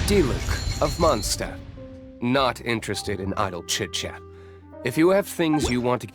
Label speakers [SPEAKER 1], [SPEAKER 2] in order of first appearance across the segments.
[SPEAKER 1] D-Luke of Mondstadt. Not interested in idle chit-chat. If you have things you want to...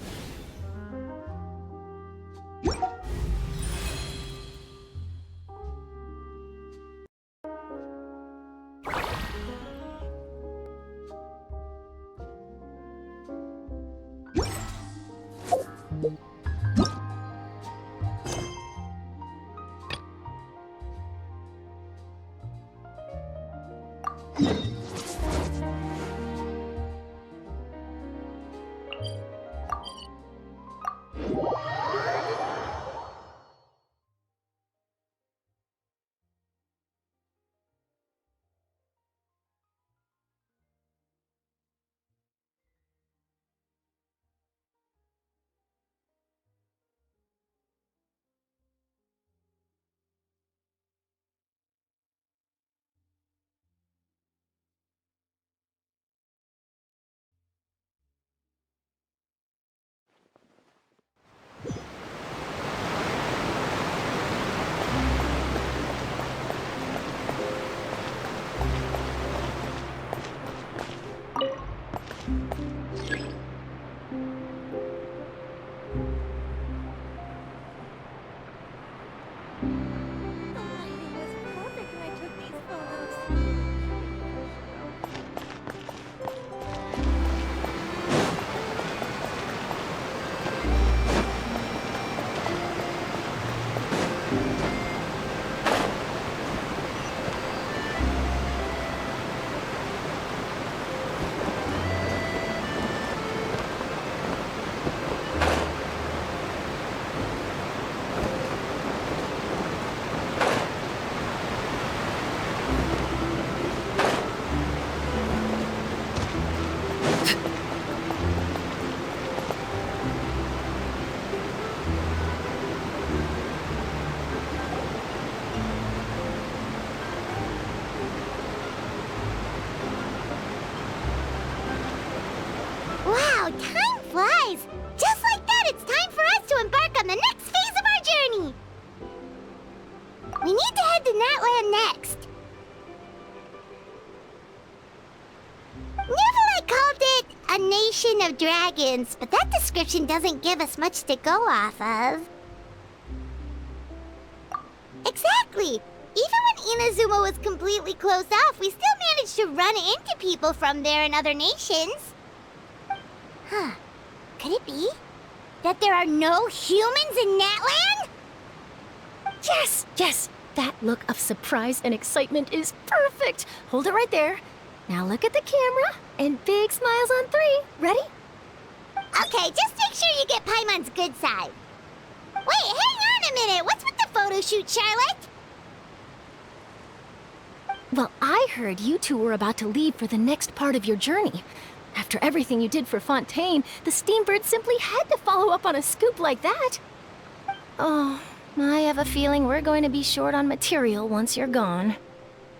[SPEAKER 2] Wow, time flies! Just like that, it's time for us to embark on the next phase of our journey! We need to head to Natland next. Neverlight called it a nation of dragons, but that description doesn't give us much to go off of. Exactly! Even when Inazuma was completely closed off, we still managed to run into people from there in other nations. Huh. Could it be that there are no humans in Natland?
[SPEAKER 3] Yes, yes! That look of surprise and excitement is perfect! Hold it right there. Now look at the camera, and big smiles on 3. Ready?
[SPEAKER 2] Okay, just make sure you get Paimon's good side. Wait, hang on a minute! What's with the photo shoot, Charlotte?
[SPEAKER 3] Well, I heard you two were about to leave for the next part of your journey. After everything you did for Fontaine, the Steambird simply had to follow up on a scoop like that. Oh, I have a feeling we're going to be short on material once you're gone.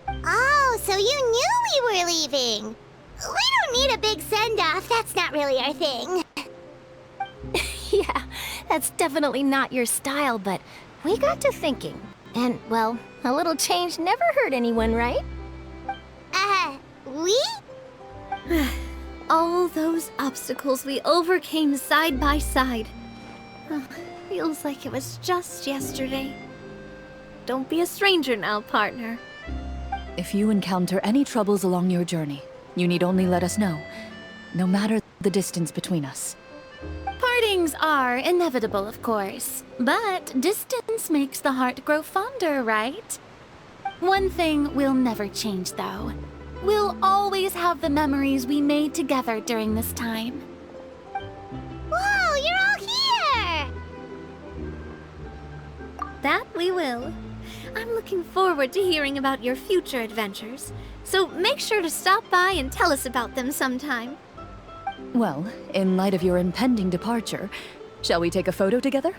[SPEAKER 2] Oh, so you knew we were leaving. We don't need a big send-off. That's not really our thing.
[SPEAKER 3] Yeah, that's definitely not your style, but we got to thinking. And, well, a little change never hurt anyone, right?
[SPEAKER 2] We?
[SPEAKER 4] All those obstacles we overcame side by side. Oh, feels like it was just yesterday. Don't be a stranger now, partner.
[SPEAKER 5] If you encounter any troubles along your journey, you need only let us know, no matter the distance between us.
[SPEAKER 6] Partings are inevitable, of course, but distance makes the heart grow fonder, right? One thing will never change, though. We'll always have the memories we made together during this time.
[SPEAKER 2] Whoa, you're all here!
[SPEAKER 4] That we will. I'm looking forward to hearing about your future adventures, so make sure to stop by and tell us about them sometime.
[SPEAKER 5] Well, in light of your impending departure, shall we take a photo together?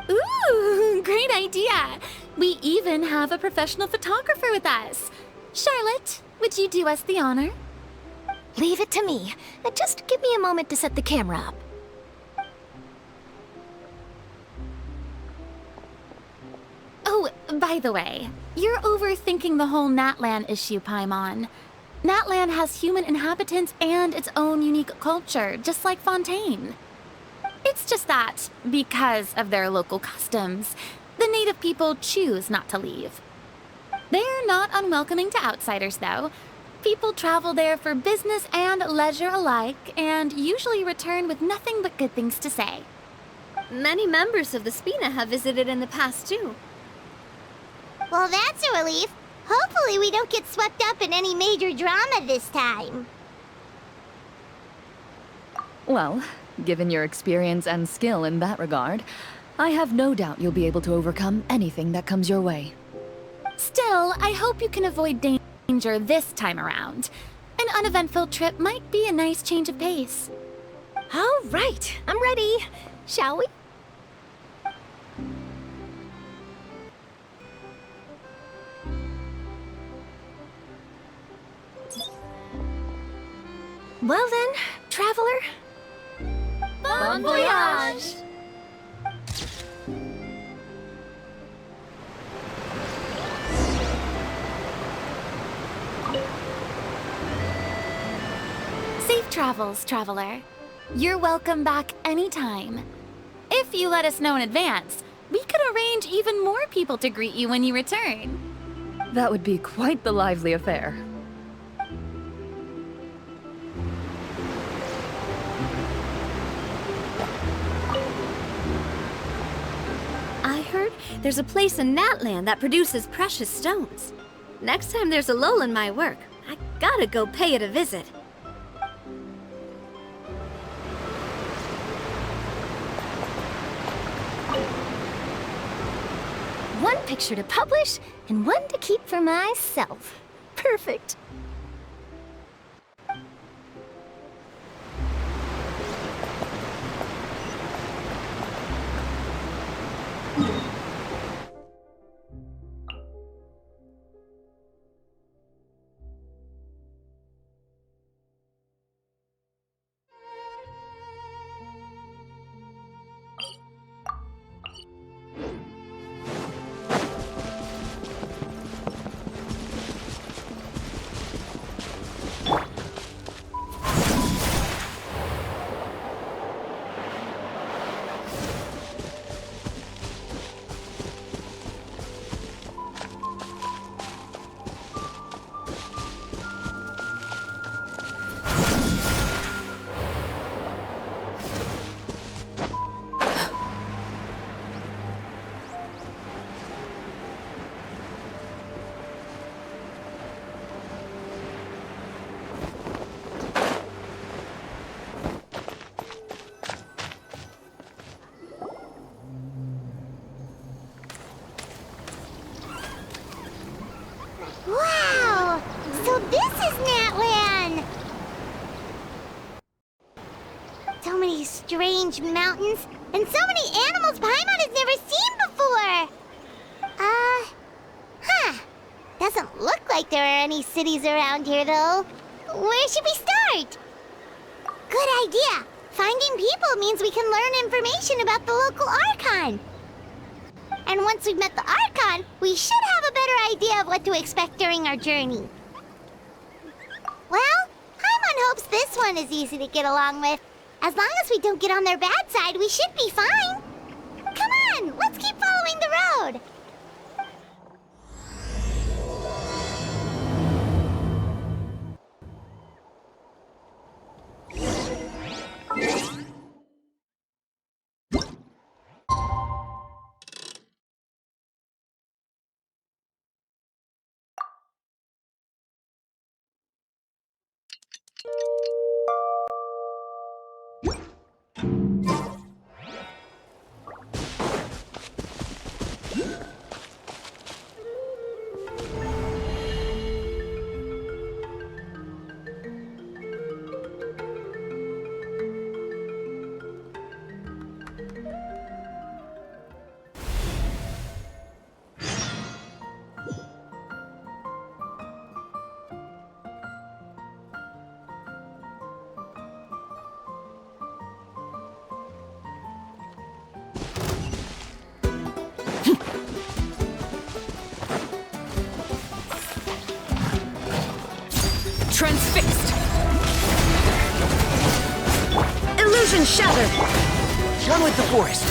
[SPEAKER 6] Ooh, great idea! We even have a professional photographer with us. Charlotte, would you do us the honor?
[SPEAKER 3] Leave it to me. Just give me a moment to set the camera up.
[SPEAKER 6] Oh, by the way, You're overthinking the whole Natlan issue, Paimon. Natlan has human inhabitants and its own unique culture, just like Fontaine. It's just that, because of their local customs, the native people choose not to leave. They're not unwelcoming to outsiders, though. People travel there for business and leisure alike, and usually return with nothing but good things to say.
[SPEAKER 4] Many members of the Spina have visited in the past, too.
[SPEAKER 2] Well, that's a relief. Hopefully we don't get swept up in any major drama this time.
[SPEAKER 5] Well, given your experience and skill in that regard, I have no doubt you'll be able to overcome anything that comes your way.
[SPEAKER 6] Still, I hope you can avoid danger this time around. An uneventful trip might be a nice change of pace.
[SPEAKER 3] All right, I'm ready. Shall we? Well then, traveler.
[SPEAKER 4] Bon voyage!
[SPEAKER 6] Safe travels, traveler. You're welcome back anytime. If you let us know in advance, we could arrange even more people to greet you when you return.
[SPEAKER 5] That would be quite the lively affair.
[SPEAKER 4] I heard there's a place in Natland that produces precious stones. Next time there's a lull in my work, I gotta go pay it a visit.
[SPEAKER 3] One picture to publish and one to keep for myself. Perfect.
[SPEAKER 2] Wow! So this is Natlan! So many strange mountains, and so many animals Paimon has never seen before! Doesn't look like there are any cities around here, though. Where should we start? Good idea! Finding people means we can learn information about the local Archon. And once we've met the Archon, we should have a better idea of what to expect during our journey. Well, Paimon hopes this one is easy to get along with. As long as we don't get on their bad side, we should be fine. Come on, let's keep following the road.
[SPEAKER 3] Illusion shatter!
[SPEAKER 7] One with the forest.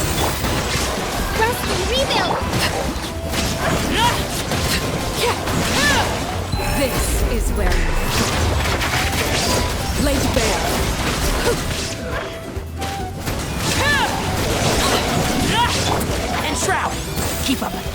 [SPEAKER 2] Rusty, rebuild!
[SPEAKER 5] This is where you Blade Bear.
[SPEAKER 7] And Shroud. Keep up.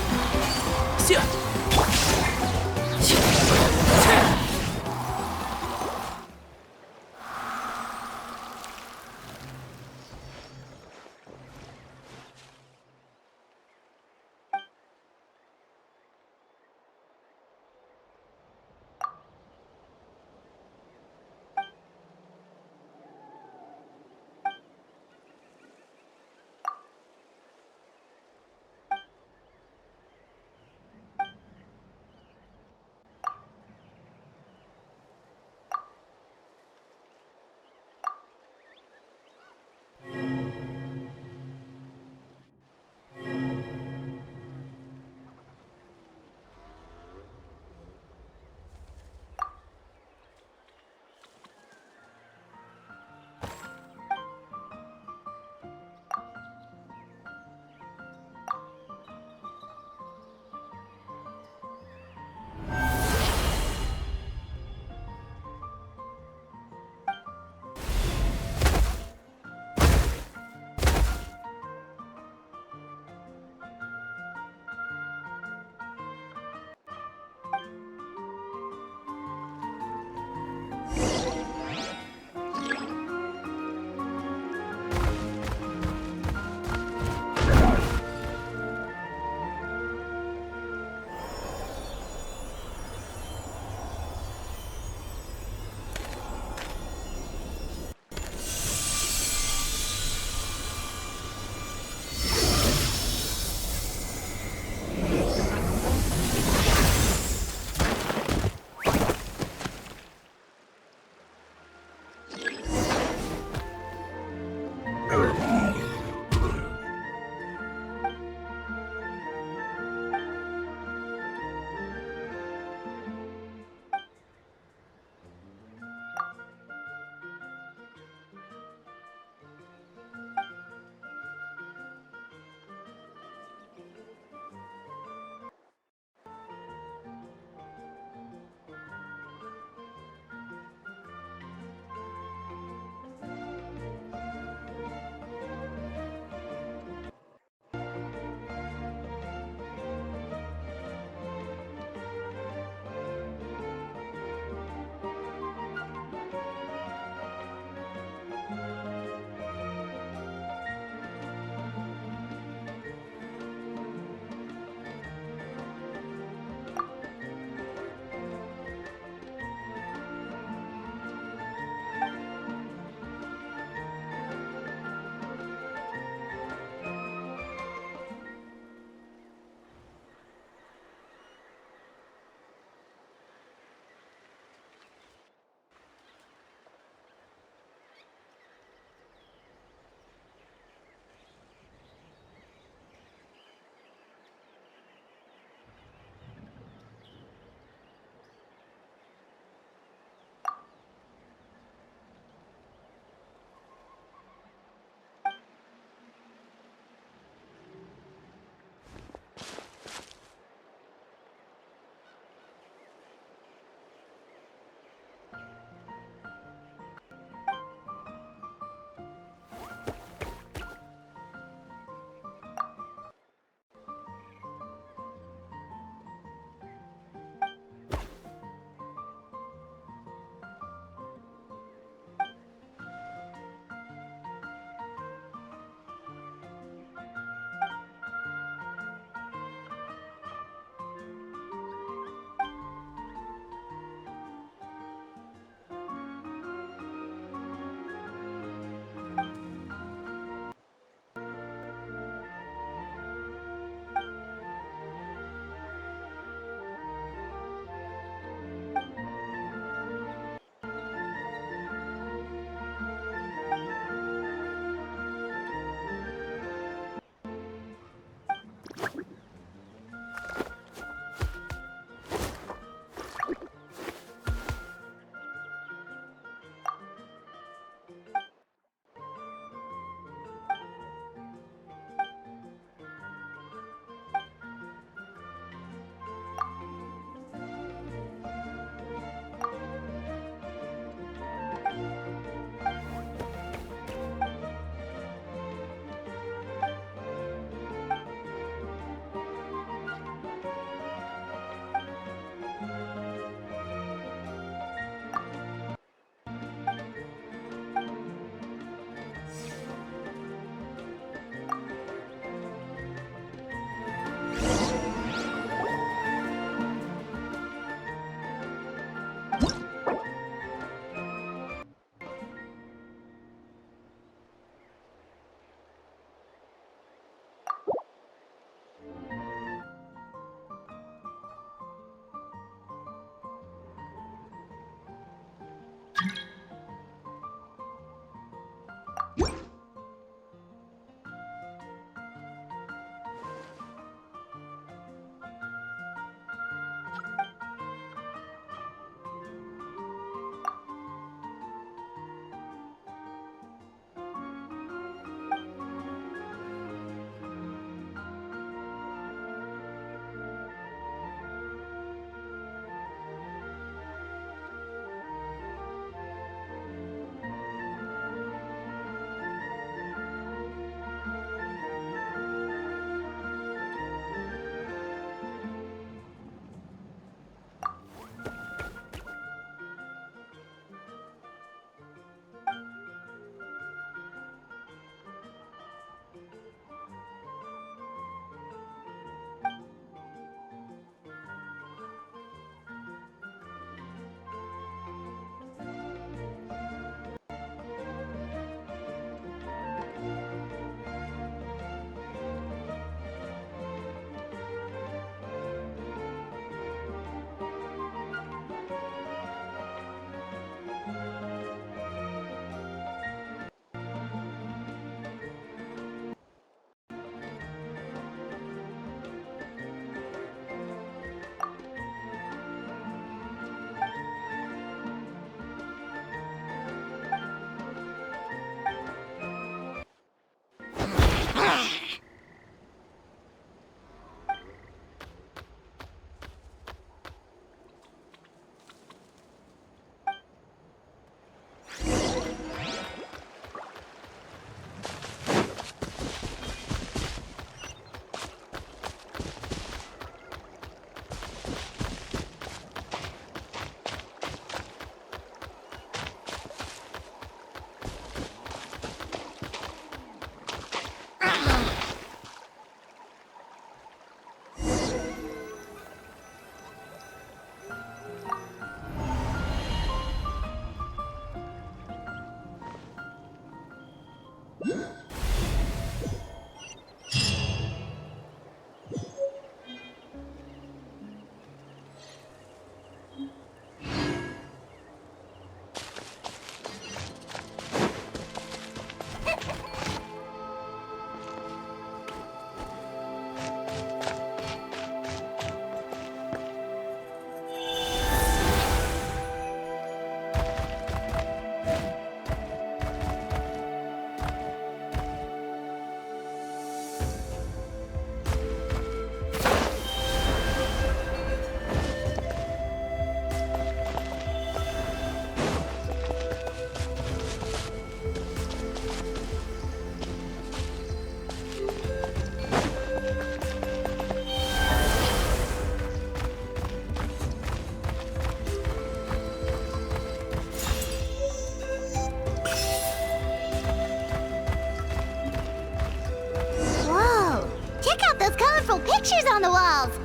[SPEAKER 2] on the walls.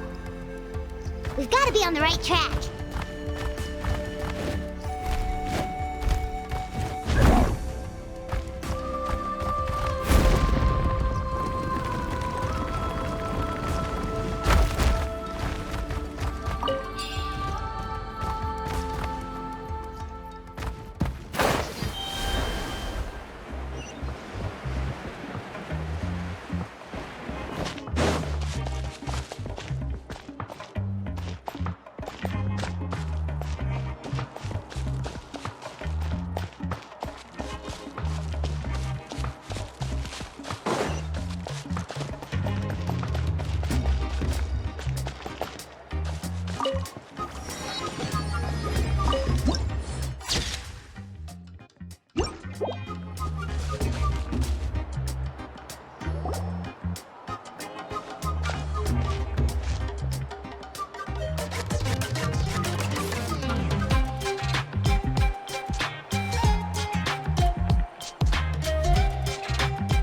[SPEAKER 2] We've got to be on the right track.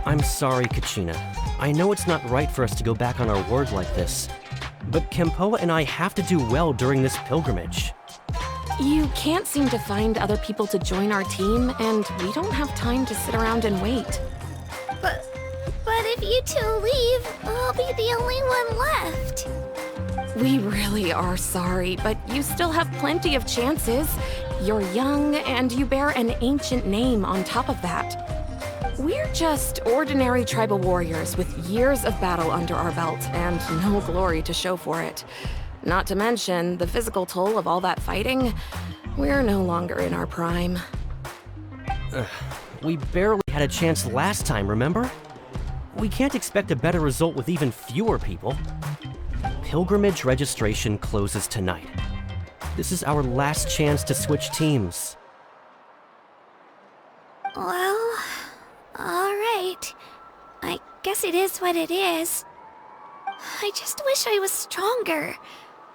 [SPEAKER 8] I'm sorry, Kachina. I know it's not right for us to go back on our word like this, but Kempoa and I have to do well during this pilgrimage.
[SPEAKER 9] You can't seem to find other people to join our team, and we don't have time to sit around and wait.
[SPEAKER 4] But if you two leave, I'll be the only one left.
[SPEAKER 9] We really are sorry, but you still have plenty of chances. You're young, and you bear an ancient name on top of that. We're just ordinary tribal warriors with years of battle under our belt and no glory to show for it. Not to mention the physical toll of all that fighting. We're no longer in our prime.
[SPEAKER 8] We barely had a chance last time, remember? We can't expect a better result with even fewer people. Pilgrimage registration closes tonight. This is our last chance to switch teams.
[SPEAKER 4] Well, alright. I guess it is what it is. I just wish I was stronger.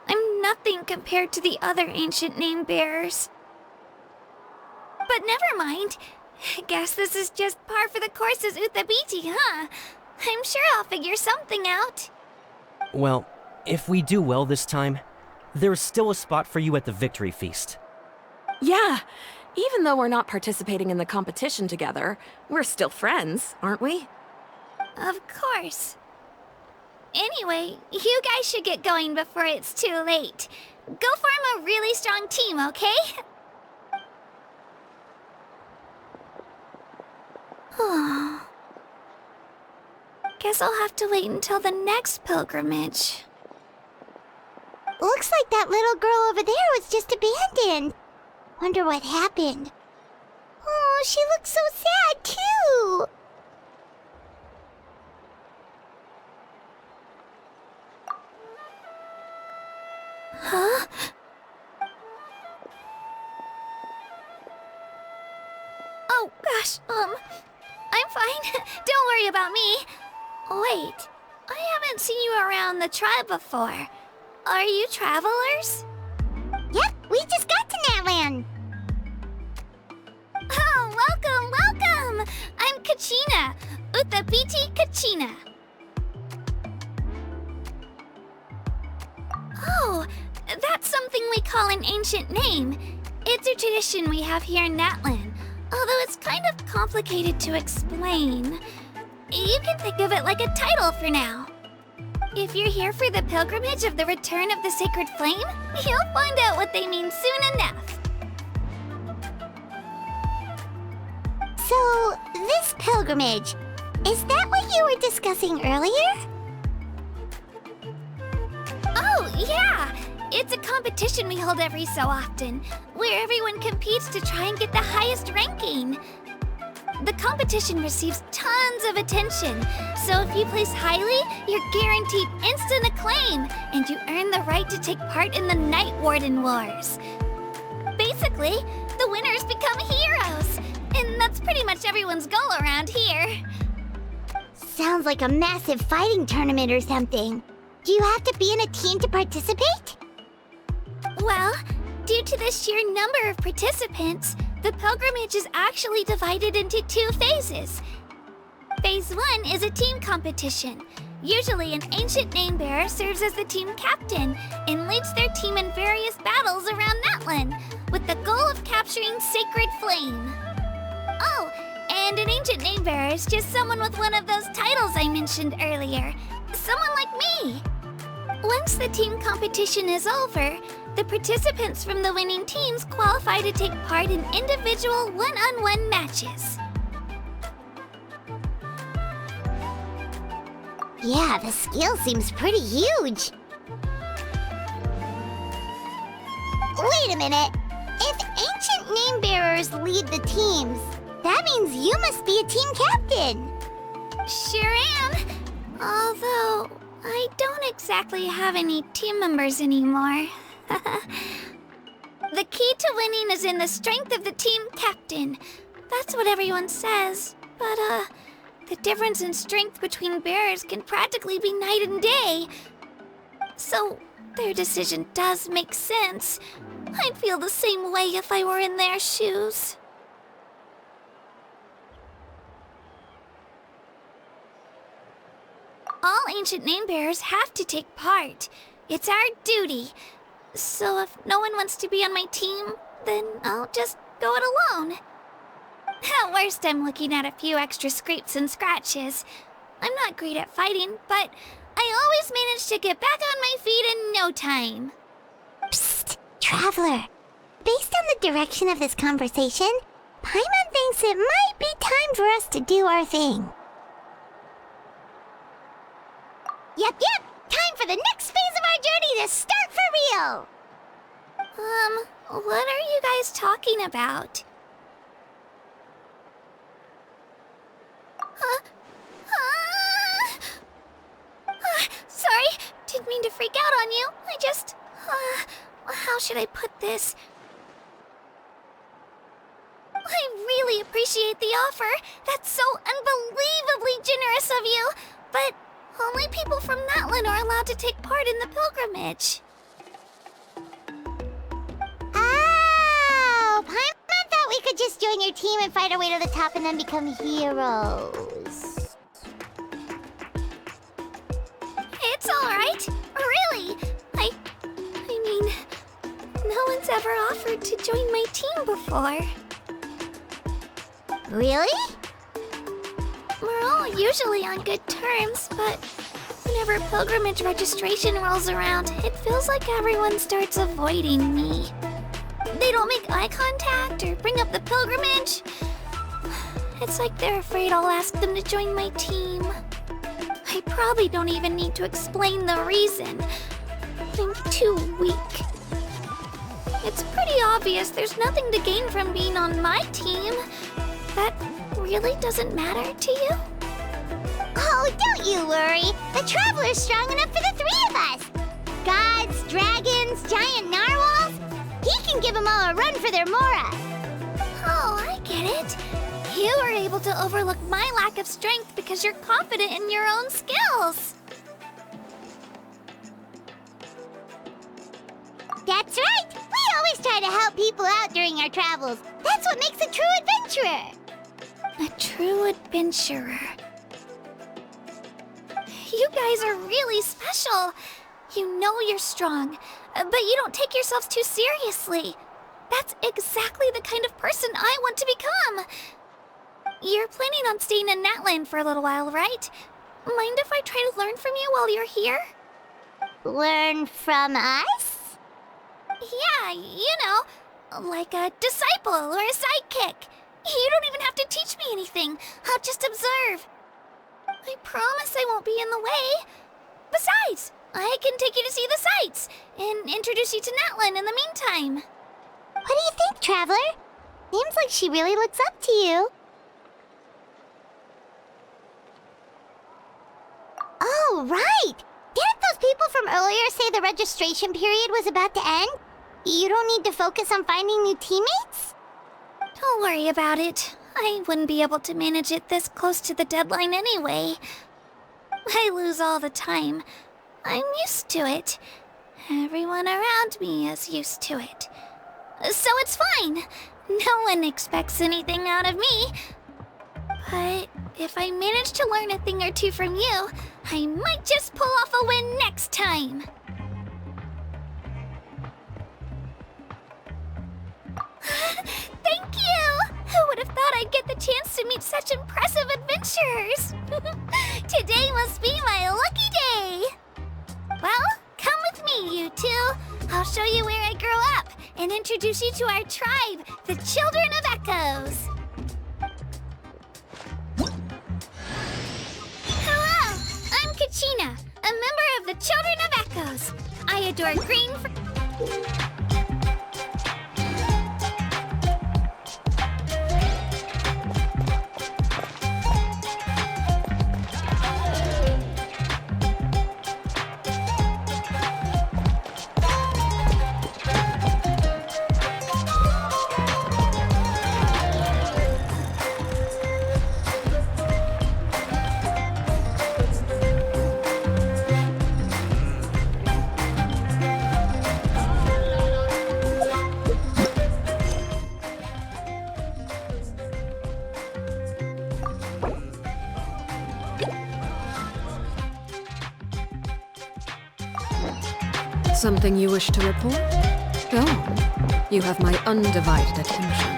[SPEAKER 4] I'm nothing compared to the other ancient name bearers. But never mind. Guess this is just par for the course as Uthabiti, huh? I'm sure I'll figure something out.
[SPEAKER 8] Well, if we do well this time, there's still a spot for you at the victory feast.
[SPEAKER 9] Yeah, even though we're not participating in the competition together, we're still friends, aren't we?
[SPEAKER 4] Of course. Anyway, you guys should get going before it's too late. Go form a really strong team, okay? Guess I'll have to wait until the next pilgrimage.
[SPEAKER 2] Looks like that little girl over there was just abandoned. Wonder what happened. Oh, she looks so sad, too.
[SPEAKER 4] Huh? Oh, gosh, I'm fine. Don't worry about me. Wait, I haven't seen you around the tribe before. Are you travelers?
[SPEAKER 2] Yep, we just got to Natland.
[SPEAKER 4] Oh, welcome! I'm Kachina, Uthabiti Kachina. Oh, that's something we call an ancient name. It's a tradition we have here in Natland, although it's kind of complicated to explain. You can think of it like a title for now. If you're here for the pilgrimage of the return of the sacred flame, you'll find out what they mean soon enough.
[SPEAKER 2] So, this pilgrimage, is that what you were discussing earlier?
[SPEAKER 4] Oh, yeah! It's a competition we hold every so often, where everyone competes to try and get the highest ranking. The competition receives tons of attention, so if you place highly, you're guaranteed instant acclaim, and you earn the right to take part in the Night Warden Wars. Basically, the winners become heroes, and that's pretty much everyone's goal around here.
[SPEAKER 2] Sounds like a massive fighting tournament or something. Do you have to be in a team to participate?
[SPEAKER 4] Well, due to the sheer number of participants, the pilgrimage is actually divided into 2 phases. Phase 1 is a team competition. Usually, an ancient name bearer serves as the team captain and leads their team in various battles around Natlan, with the goal of capturing Sacred Flame. Oh, and an ancient name bearer is just someone with one of those titles I mentioned earlier. Someone like me. Once the team competition is over, the participants from the winning teams qualify to take part in individual one-on-one matches.
[SPEAKER 2] Yeah, the skill seems pretty huge. Wait a minute. If ancient name bearers lead the teams, that means you must be a team captain.
[SPEAKER 4] Sure am. Although, I don't exactly have any team members anymore. The key to winning is in the strength of the team captain. That's what everyone says. But, the difference in strength between bearers can practically be night and day. So, their decision does make sense. I'd feel the same way if I were in their shoes. All ancient name bearers have to take part. It's our duty. So if no one wants to be on my team, then I'll just go it alone. At worst, I'm looking at a few extra scrapes and scratches. I'm not great at fighting, but I always manage to get back on my feet in no time.
[SPEAKER 2] Psst, Traveler. Based on the direction of this conversation, Paimon thinks it might be time for us to do our thing. Yep. Time for the next phase of our journey to start for real!
[SPEAKER 4] What are you guys talking about? Sorry, didn't mean to freak out on you. I just, how should I put this? I really appreciate the offer. That's so unbelievably generous of you. But only people from Natlan are allowed to take part in the pilgrimage.
[SPEAKER 2] Oh, Paimon thought we could just join your team and fight our way to the top and then become heroes.
[SPEAKER 4] It's alright. Really. I mean, no one's ever offered to join my team before.
[SPEAKER 2] Really?
[SPEAKER 4] We're all usually on good terms, but whenever pilgrimage registration rolls around, it feels like everyone starts avoiding me. They don't make eye contact or bring up the pilgrimage. It's like they're afraid I'll ask them to join my team. I probably don't even need to explain the reason. I'm too weak. It's pretty obvious there's nothing to gain from being on my team. That really doesn't matter to you?
[SPEAKER 2] Oh, don't you worry. The Traveler's strong enough for the three of us. Gods, dragons, giant narwhals. He can give them all a run for their Mora.
[SPEAKER 4] Oh, I get it. You were able to overlook my lack of strength because you're confident in your own skills.
[SPEAKER 2] That's right. We always try to help people out during our travels. That's what makes a true adventurer.
[SPEAKER 4] A true adventurer. You guys are really special. You know you're strong, but you don't take yourselves too seriously. That's exactly the kind of person I want to become. You're planning on staying in Natlan for a little while, right? Mind if I try to learn from you while you're here?
[SPEAKER 2] Learn from us?
[SPEAKER 4] Yeah, you know, like a disciple or a sidekick. You don't even have to teach me anything. I'll just observe. I promise I won't be in the way. Besides, I can take you to see the sights and introduce you to Natlan in the meantime.
[SPEAKER 2] What do you think, Traveler? Seems like she really looks up to you. Oh, right! Didn't those people from earlier say the registration period was about to end? You don't need to focus on finding new teammates?
[SPEAKER 4] Don't worry about it. I wouldn't be able to manage it this close to the deadline anyway. I lose all the time. I'm used to it. Everyone around me is used to it. So it's fine. No one expects anything out of me. But if I manage to learn a thing or two from you, I might just pull off a win next time. Thank you! Who would have thought I'd get the chance to meet such impressive adventurers? Today must be my lucky day! Well, come with me, you two. I'll show you where I grew up and introduce you to our tribe, the Children of Echoes. Hello! I'm Kachina, a member of the Children of Echoes. I adore green
[SPEAKER 10] Something you wish to report? Go on. You have my undivided attention.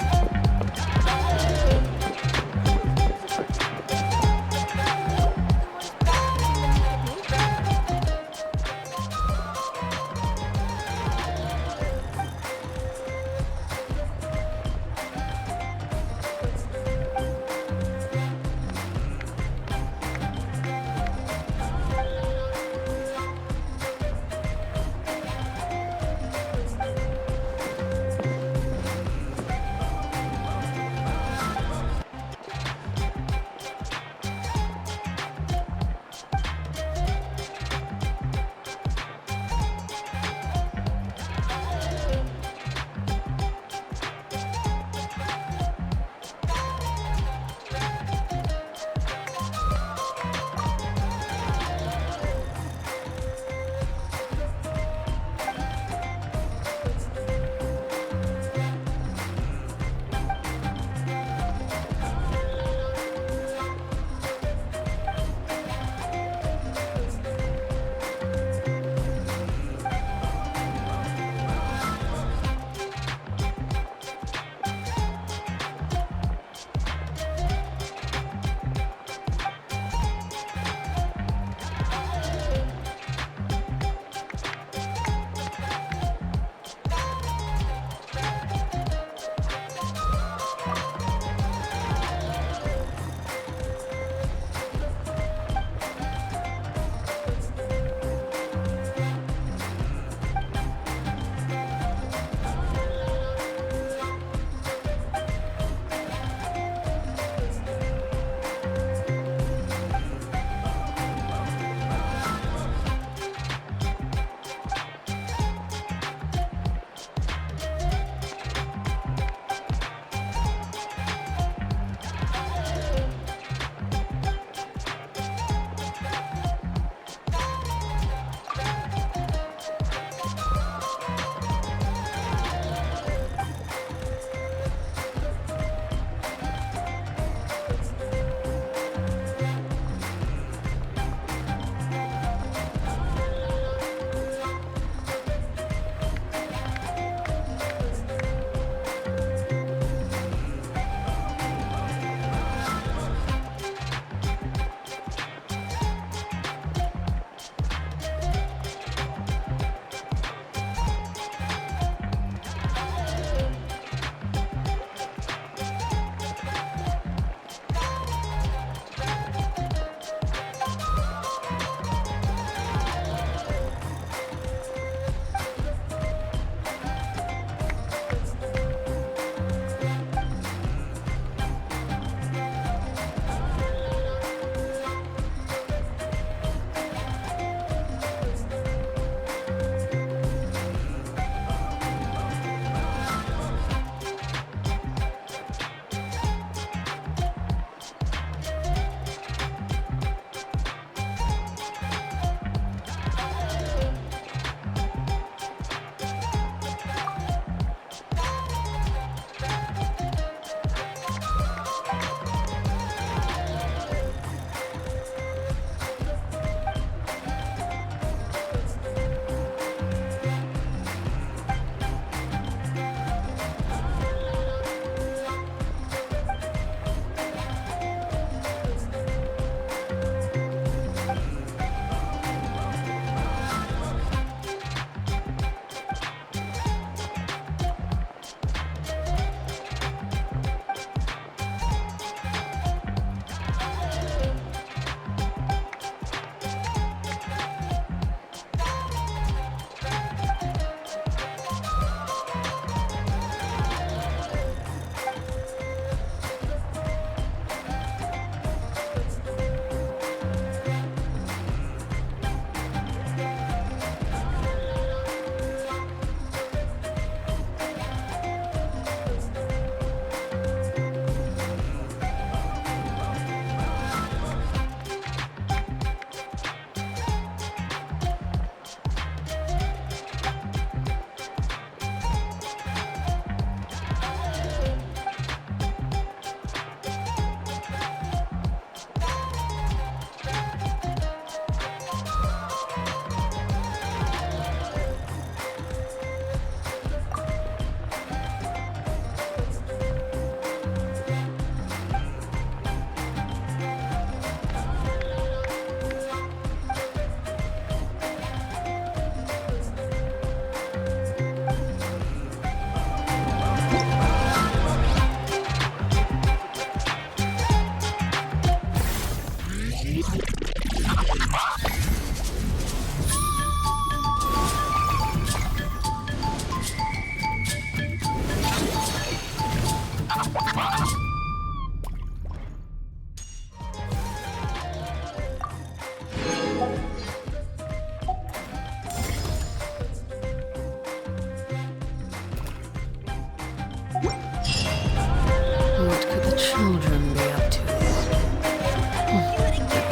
[SPEAKER 10] What could the children be up to? Never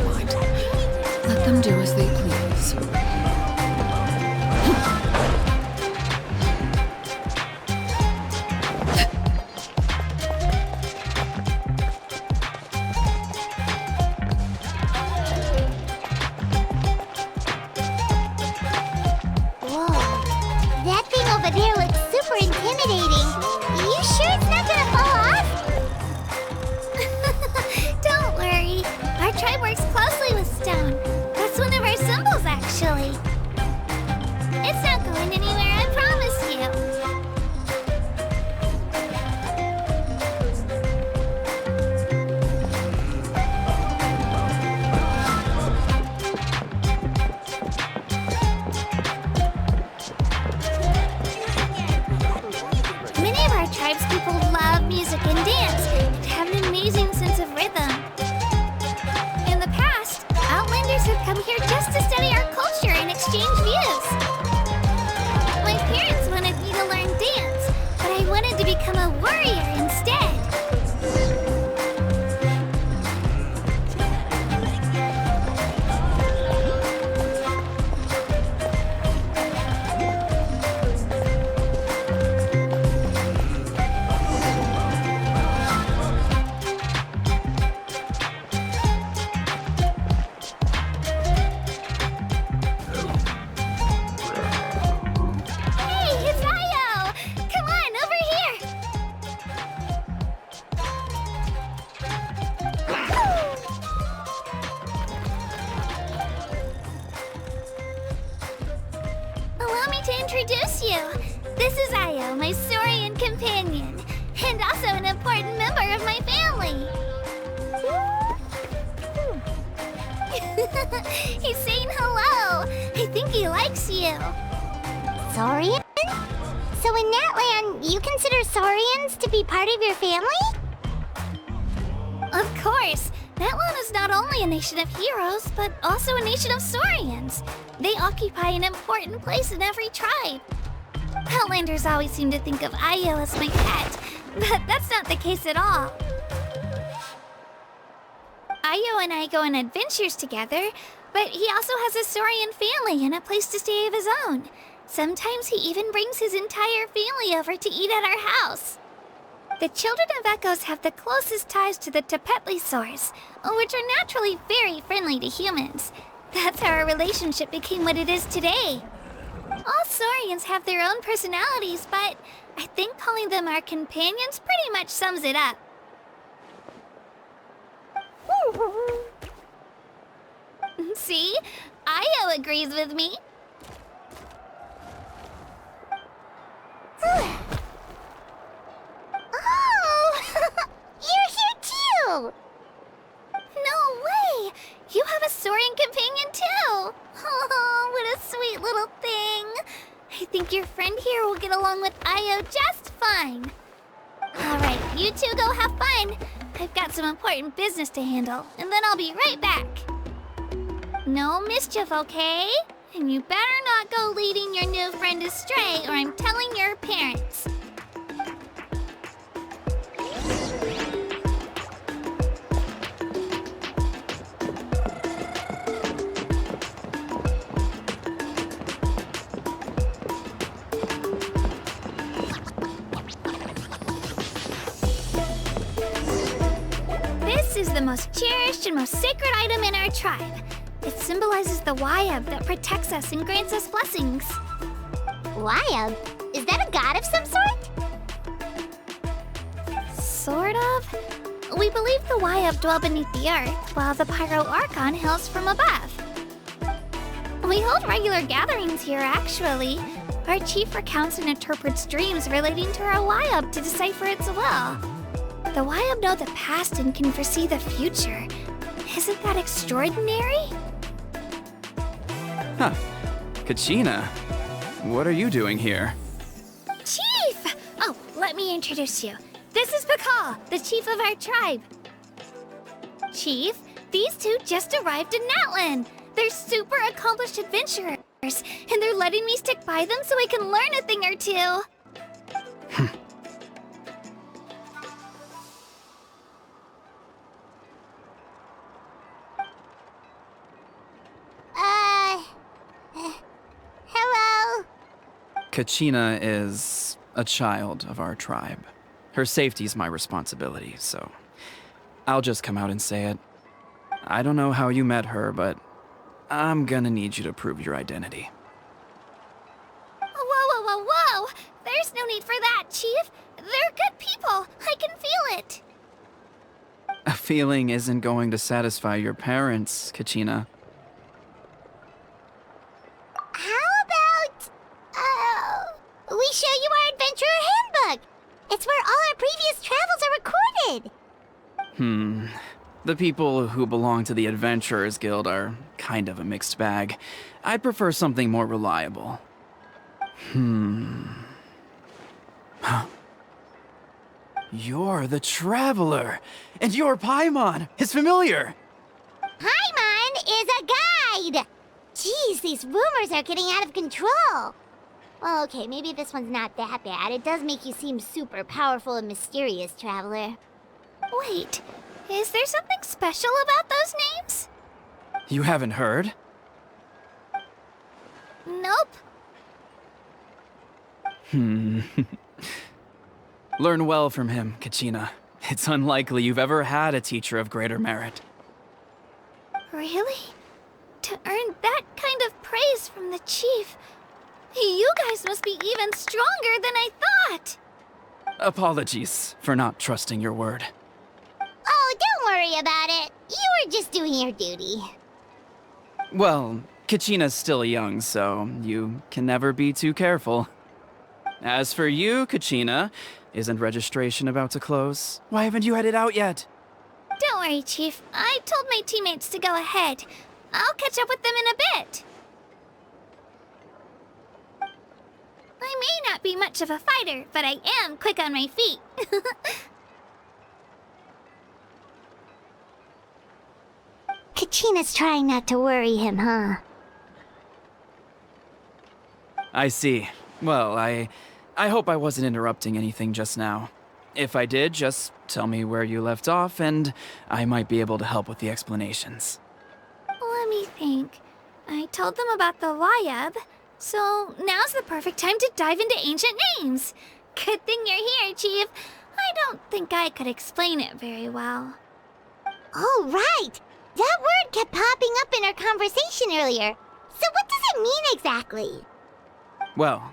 [SPEAKER 10] mind. Let them do as they please.
[SPEAKER 2] Whoa. That thing over there looks super intimidating. You sure it's not gonna fall off?
[SPEAKER 4] Don't worry. Our tribe works closely with stone. That's one of our symbols, actually. It's not going anywhere, I promise you. Many of our tribespeople love music and dance and have an amazing sense of rhythm. In the past, Outlanders have come here just to study our culture and exchange views. My parents wanted me to learn dance, but I wanted to become a warrior instead. Hey, it's Io! Come on, over here! Allow me to introduce you. This is Io, my Saurian companion, and also an important member of my family. He's saying hello. I think he likes you.
[SPEAKER 2] Saurian? So in that land, you consider Saurians to be part of your family?
[SPEAKER 4] Of course, that land is not only a nation of heroes, but also a nation of Saurians. They occupy an important place in every tribe. Outlanders always seem to think of Io as my pet, but that's not the case at all. Io and I go on adventures together, but he also has a Saurian family and a place to stay of his own. Sometimes he even brings his entire family over to eat at our house. The children of Echoes have the closest ties to the Tepetlisaurs, which are naturally very friendly to humans. That's how our relationship became what it is today. All Saurians have their own personalities, but I think calling them our companions pretty much sums it up. See? Io agrees with me.
[SPEAKER 2] Oh! You're here too!
[SPEAKER 4] No way! You have a Saurian companion too! Oh, what a sweet little thing! I think your friend here will get along with Io just fine. Alright, you two go have fun. I've got some important business to handle, and then I'll be right back. No mischief, okay? And you better not go leading your new friend astray, or I'm telling your parents. This is the most cherished and most sacred item in our tribe. It symbolizes the Wayab that protects us and grants us blessings.
[SPEAKER 2] Wayab? Is that a god of some sort?
[SPEAKER 4] Sort of. We believe the Wayab dwell beneath the earth, while the Pyro Archon hails from above. We hold regular gatherings here, actually. Our chief recounts and interprets dreams relating to our Wayab to decipher its will. The Wayab know the past and can foresee the future. Isn't that extraordinary?
[SPEAKER 11] Huh. Kachina, what are you doing here?
[SPEAKER 4] Chief! Oh, let me introduce you. This is Pakal, the chief of our tribe. Chief, these two just arrived in Natlan. They're super accomplished adventurers, and they're letting me stick by them so I can learn a thing or two.
[SPEAKER 11] Kachina is a child of our tribe. Her safety's my responsibility, so I'll just come out and say it. I don't know how you met her, but I'm gonna need you to prove your identity.
[SPEAKER 4] Whoa, whoa, whoa, whoa! There's no need for that, Chief. They're good people. I can feel it.
[SPEAKER 11] A feeling isn't going to satisfy your parents, Kachina.
[SPEAKER 2] How about, we show you our adventurer handbook? It's where all our previous travels are recorded.
[SPEAKER 11] The people who belong to the Adventurers Guild are kind of a mixed bag. I'd prefer something more reliable. Huh. You're the Traveler, and you're Paimon, his familiar.
[SPEAKER 2] Paimon is a guide! Jeez, these rumors are getting out of control. Well, okay, maybe this one's not that bad. It does make you seem super powerful and mysterious, Traveler.
[SPEAKER 4] Wait, is there something special about those names?
[SPEAKER 11] You haven't heard?
[SPEAKER 4] Nope.
[SPEAKER 11] Learn well from him, Kachina. It's unlikely you've ever had a teacher of greater merit.
[SPEAKER 4] Really? To earn that kind of praise from the Chief, you guys must be even stronger than I thought!
[SPEAKER 11] Apologies for not trusting your word.
[SPEAKER 2] Oh, don't worry about it. You were just doing your duty.
[SPEAKER 11] Well, Kachina's still young, so you can never be too careful. As for you, Kachina, isn't registration about to close? Why haven't you headed out yet?
[SPEAKER 4] Don't worry, Chief. I told my teammates to go ahead. I'll catch up with them in a bit. I may not be much of a fighter, but I am quick on my feet.
[SPEAKER 2] Kachina's trying not to worry him, huh?
[SPEAKER 11] I see. Well, I hope I wasn't interrupting anything just now. If I did, just tell me where you left off, and I might be able to help with the explanations.
[SPEAKER 4] Let me think. I told them about the Wayab, so now's the perfect time to dive into ancient names. Good thing you're here, Chief. I don't think I could explain it very well.
[SPEAKER 2] Oh, right! That word kept popping up in our conversation earlier. So what does it mean exactly?
[SPEAKER 11] Well,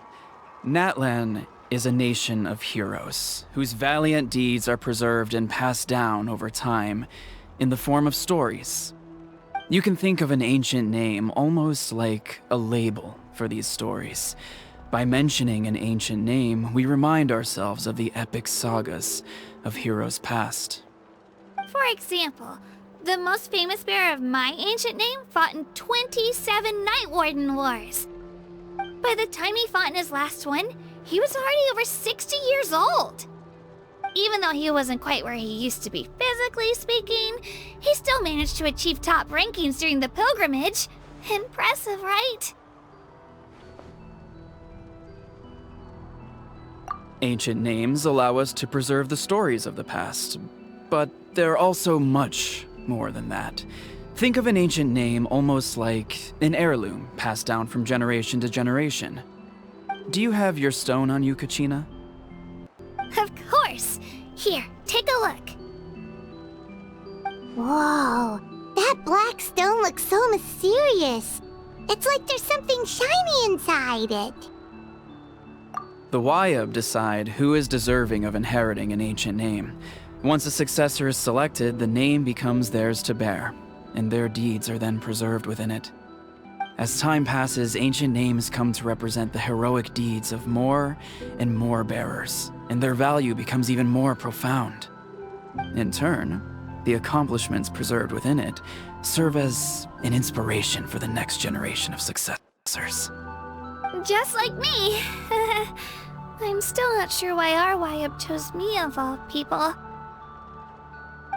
[SPEAKER 11] Natlan is a nation of heroes whose valiant deeds are preserved and passed down over time in the form of stories. You can think of an ancient name almost like a label for these stories. By mentioning an ancient name, we remind ourselves of the epic sagas of heroes past.
[SPEAKER 4] For example, the most famous bearer of my ancient name fought in 27 Night Warden Wars. By the time he fought in his last one, he was already over 60 years old. Even though he wasn't quite where he used to be physically speaking, he still managed to achieve top rankings during the pilgrimage. Impressive, right?
[SPEAKER 11] Ancient names allow us to preserve the stories of the past, but they're also much more than that. Think of an ancient name almost like an heirloom passed down from generation to generation. Do you have your stone on you, Kachina?
[SPEAKER 4] Of course. Here, take a look.
[SPEAKER 2] Whoa, that black stone looks so mysterious. It's like there's something shiny inside it.
[SPEAKER 11] The Wayab decide who is deserving of inheriting an ancient name. Once a successor is selected, the name becomes theirs to bear, and their deeds are then preserved within it. As time passes, ancient names come to represent the heroic deeds of more and more bearers, and their value becomes even more profound. In turn, the accomplishments preserved within it serve as an inspiration for the next generation of successors.
[SPEAKER 4] Just like me. I'm still not sure why our Wayab chose me of all people.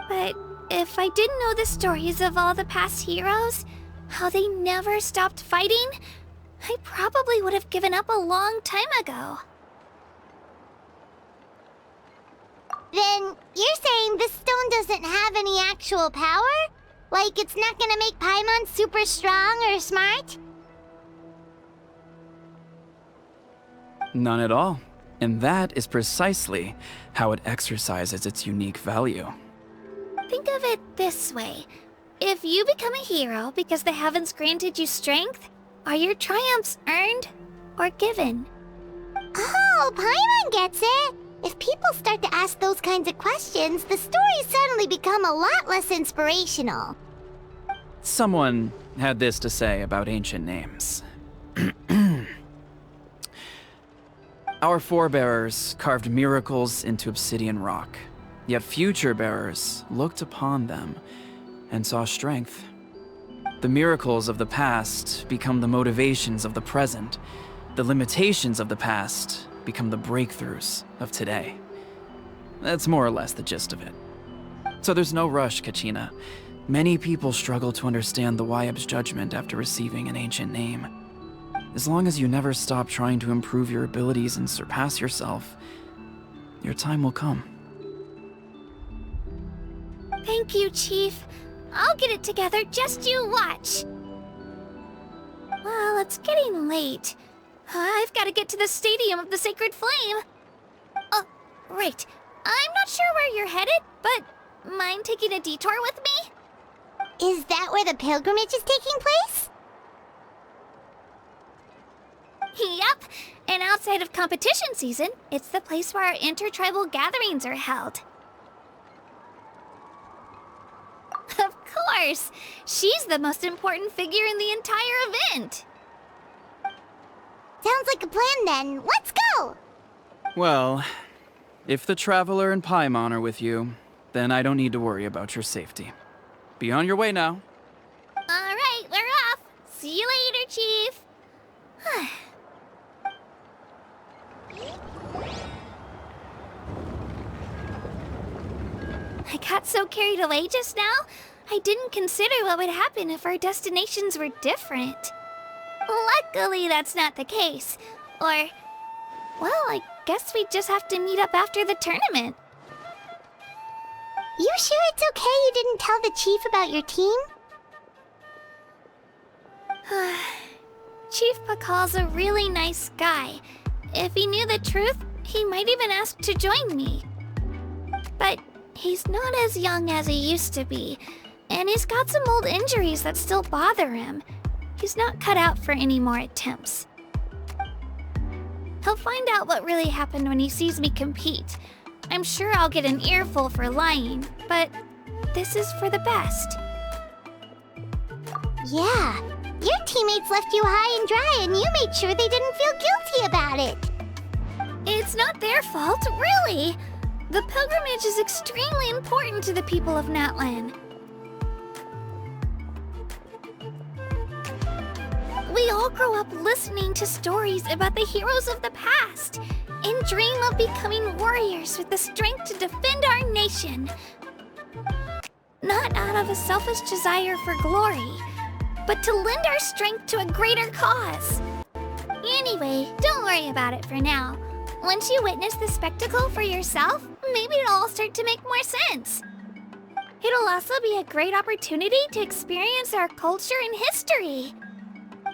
[SPEAKER 4] But if I didn't know the stories of all the past heroes, how they never stopped fighting, I probably would have given up a long time ago.
[SPEAKER 2] Then you're saying this stone doesn't have any actual power? Like it's not gonna make Paimon super strong or smart?
[SPEAKER 11] None at all. And that is precisely how it exercises its unique value.
[SPEAKER 4] Think of it this way. If you become a hero because the heavens granted you strength, are your triumphs earned or given?
[SPEAKER 2] Oh, Paimon gets it! If people start to ask those kinds of questions, the stories suddenly become a lot less inspirational.
[SPEAKER 11] Someone had this to say about ancient names. Our forebears carved miracles into obsidian rock, yet future bearers looked upon them and saw strength. The miracles of the past become the motivations of the present. The limitations of the past become the breakthroughs of today. That's more or less the gist of it. So there's no rush, Kachina. Many people struggle to understand the Wyab's judgment after receiving an ancient name. As long as you never stop trying to improve your abilities and surpass yourself, your time will come.
[SPEAKER 4] Thank you, Chief. I'll get it together, just you watch. Well, it's getting late. I've got to get to the Stadium of the Sacred Flame. Oh, right. I'm not sure where you're headed, but mind taking a detour with me?
[SPEAKER 2] Is that where the pilgrimage is taking place?
[SPEAKER 4] Yep, and outside of competition season, it's the place where our intertribal gatherings are held. Of course! She's the most important figure in the entire event!
[SPEAKER 2] Sounds like a plan then. Let's go!
[SPEAKER 11] Well, if the Traveler and Paimon are with you, then I don't need to worry about your safety. Be on your way now.
[SPEAKER 4] Alright, we're off! See you later, Chief! I got so carried away just now, I didn't consider what would happen if our destinations were different. Luckily, that's not the case. Or, well, I guess we just have to meet up after the tournament.
[SPEAKER 2] You sure it's okay you didn't tell the chief about your team?
[SPEAKER 4] Chief Pakal's a really nice guy. If he knew the truth, he might even ask to join me. But he's not as young as he used to be, and he's got some old injuries that still bother him. He's not cut out for any more attempts. He'll find out what really happened when he sees me compete. I'm sure I'll get an earful for lying, but this is for the best.
[SPEAKER 2] Yeah, your teammates left you high and dry and you made sure they didn't feel guilty about it.
[SPEAKER 4] It's not their fault, really. The pilgrimage is extremely important to the people of Natlan. We all grow up listening to stories about the heroes of the past and dream of becoming warriors with the strength to defend our nation. Not out of a selfish desire for glory, but to lend our strength to a greater cause. Anyway, don't worry about it for now. Once you witness the spectacle for yourself, maybe it'll all start to make more sense. It'll also be a great opportunity to experience our culture and history.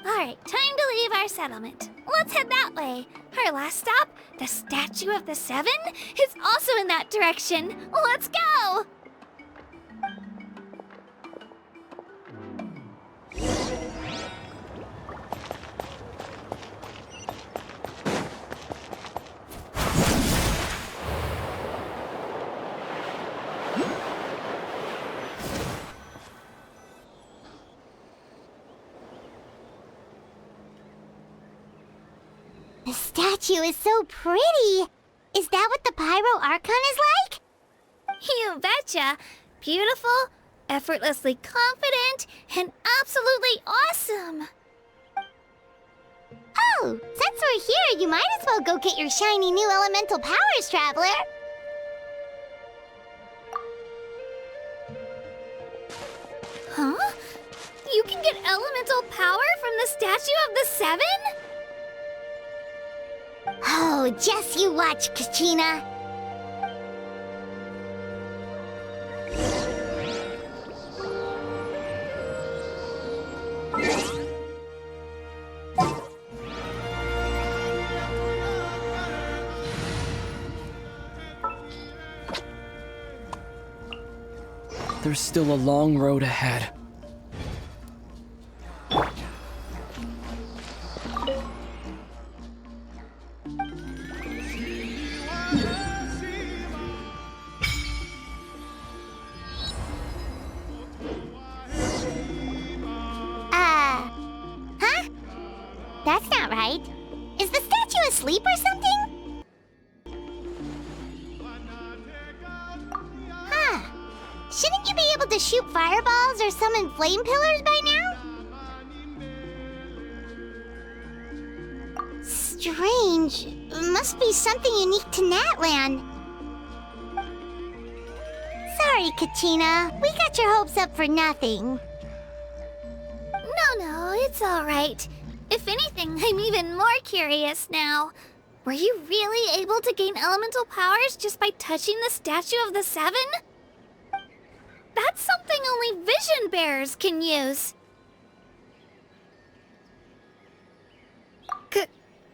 [SPEAKER 4] Alright, time to leave our settlement. Let's head that way. Our last stop, the Statue of the Seven, is also in that direction. Let's go!
[SPEAKER 2] The statue is so pretty. Is that what the Pyro Archon is like?
[SPEAKER 4] You betcha. Beautiful, effortlessly confident, and absolutely awesome.
[SPEAKER 2] Oh, since we're here, you might as well go get your shiny new elemental powers, Traveler.
[SPEAKER 4] Huh? You can get elemental power from the Statue of the Seven?
[SPEAKER 2] Oh, just you watch, Kachina.
[SPEAKER 11] There's still a long road ahead.
[SPEAKER 2] Huh? That's not right. Is the statue asleep or something? Huh. Shouldn't you be able to shoot fireballs or summon flame pillars by now? Strange. Must be something unique to Natlan. Sorry, Katina. We got your hopes up for nothing.
[SPEAKER 4] No, it's all right. If anything, I'm even more curious now. Were you really able to gain elemental powers just by touching the Statue of the Seven? That's something only vision bearers can use.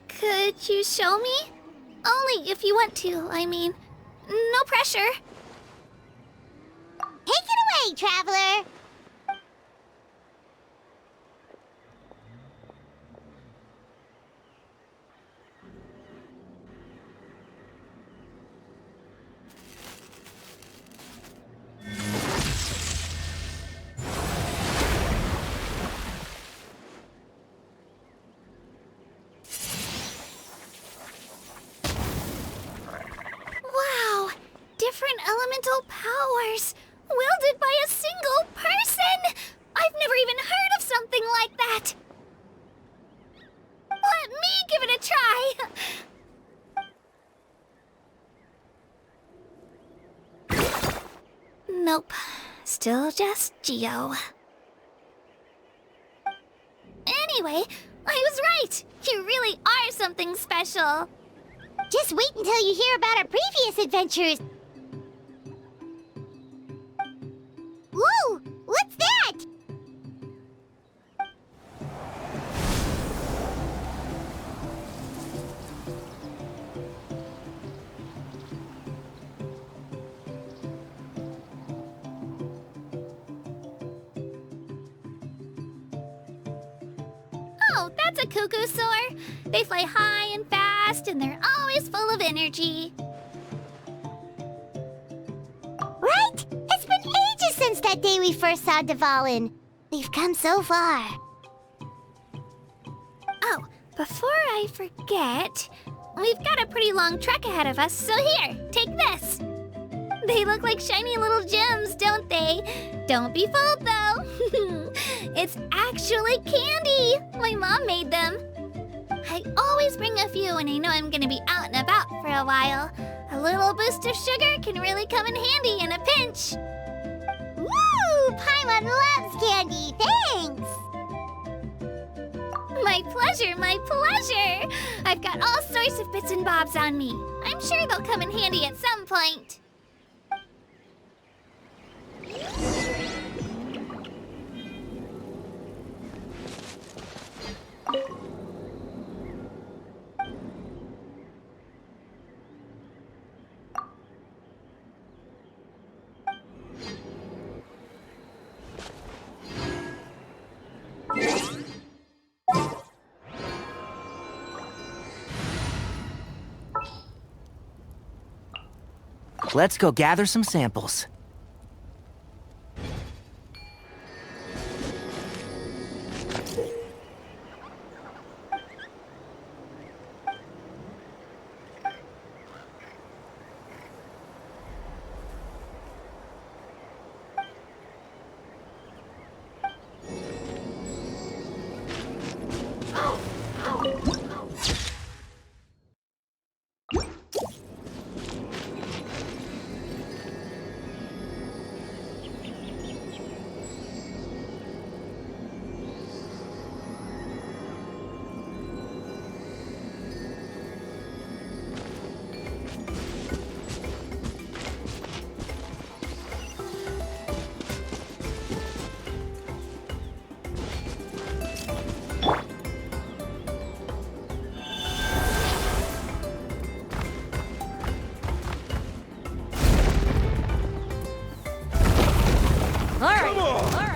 [SPEAKER 4] Could you show me? Only if you want to, I mean. No pressure.
[SPEAKER 2] Take it away, traveler!
[SPEAKER 4] Wow! Different elemental powers! Wielded by a single person! I've never even heard of something like that! Let me give it a try! Nope. Still just Geo. Anyway, I was right! You really are something special!
[SPEAKER 2] Just wait until you hear about our previous adventures. Whoa! What's that?
[SPEAKER 4] Oh, that's a cuckoo soar. They fly high and fast, and they're always full of energy.
[SPEAKER 2] Right? It's been ages since that day we first saw Dvalin. We've come so far.
[SPEAKER 4] Oh, before I forget, we've got a pretty long trek ahead of us, so here, take this. They look like shiny little gems, don't they? Don't be fooled, though. It's actually candy. My mom made them. I always bring a few when I know I'm gonna be out and about for a while. A little boost of sugar can really come in handy in a pinch.
[SPEAKER 2] Woo! Paimon loves candy. Thanks!
[SPEAKER 4] My pleasure, my pleasure! I've got all sorts of bits and bobs on me. I'm sure they'll come in handy at some point.
[SPEAKER 7] Let's go gather some samples.
[SPEAKER 6] right, all right.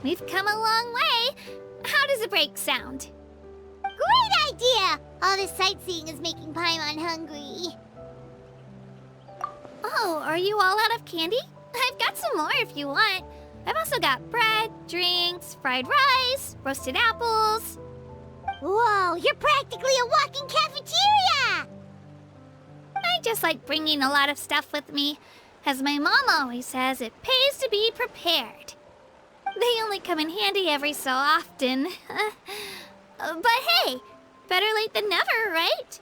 [SPEAKER 4] We've come a long way. How does a break sound?
[SPEAKER 2] Great idea! All this sightseeing is making Paimon hungry.
[SPEAKER 4] Oh, are you all out of candy? I've got some more if you want. I've also got bread, drinks, fried rice, roasted apples.
[SPEAKER 2] Whoa, you're practically a walking cafeteria!
[SPEAKER 4] I just like bringing a lot of stuff with me. As my mom always says, it pays to be prepared. They only come in handy every so often. But hey, better late than never, right?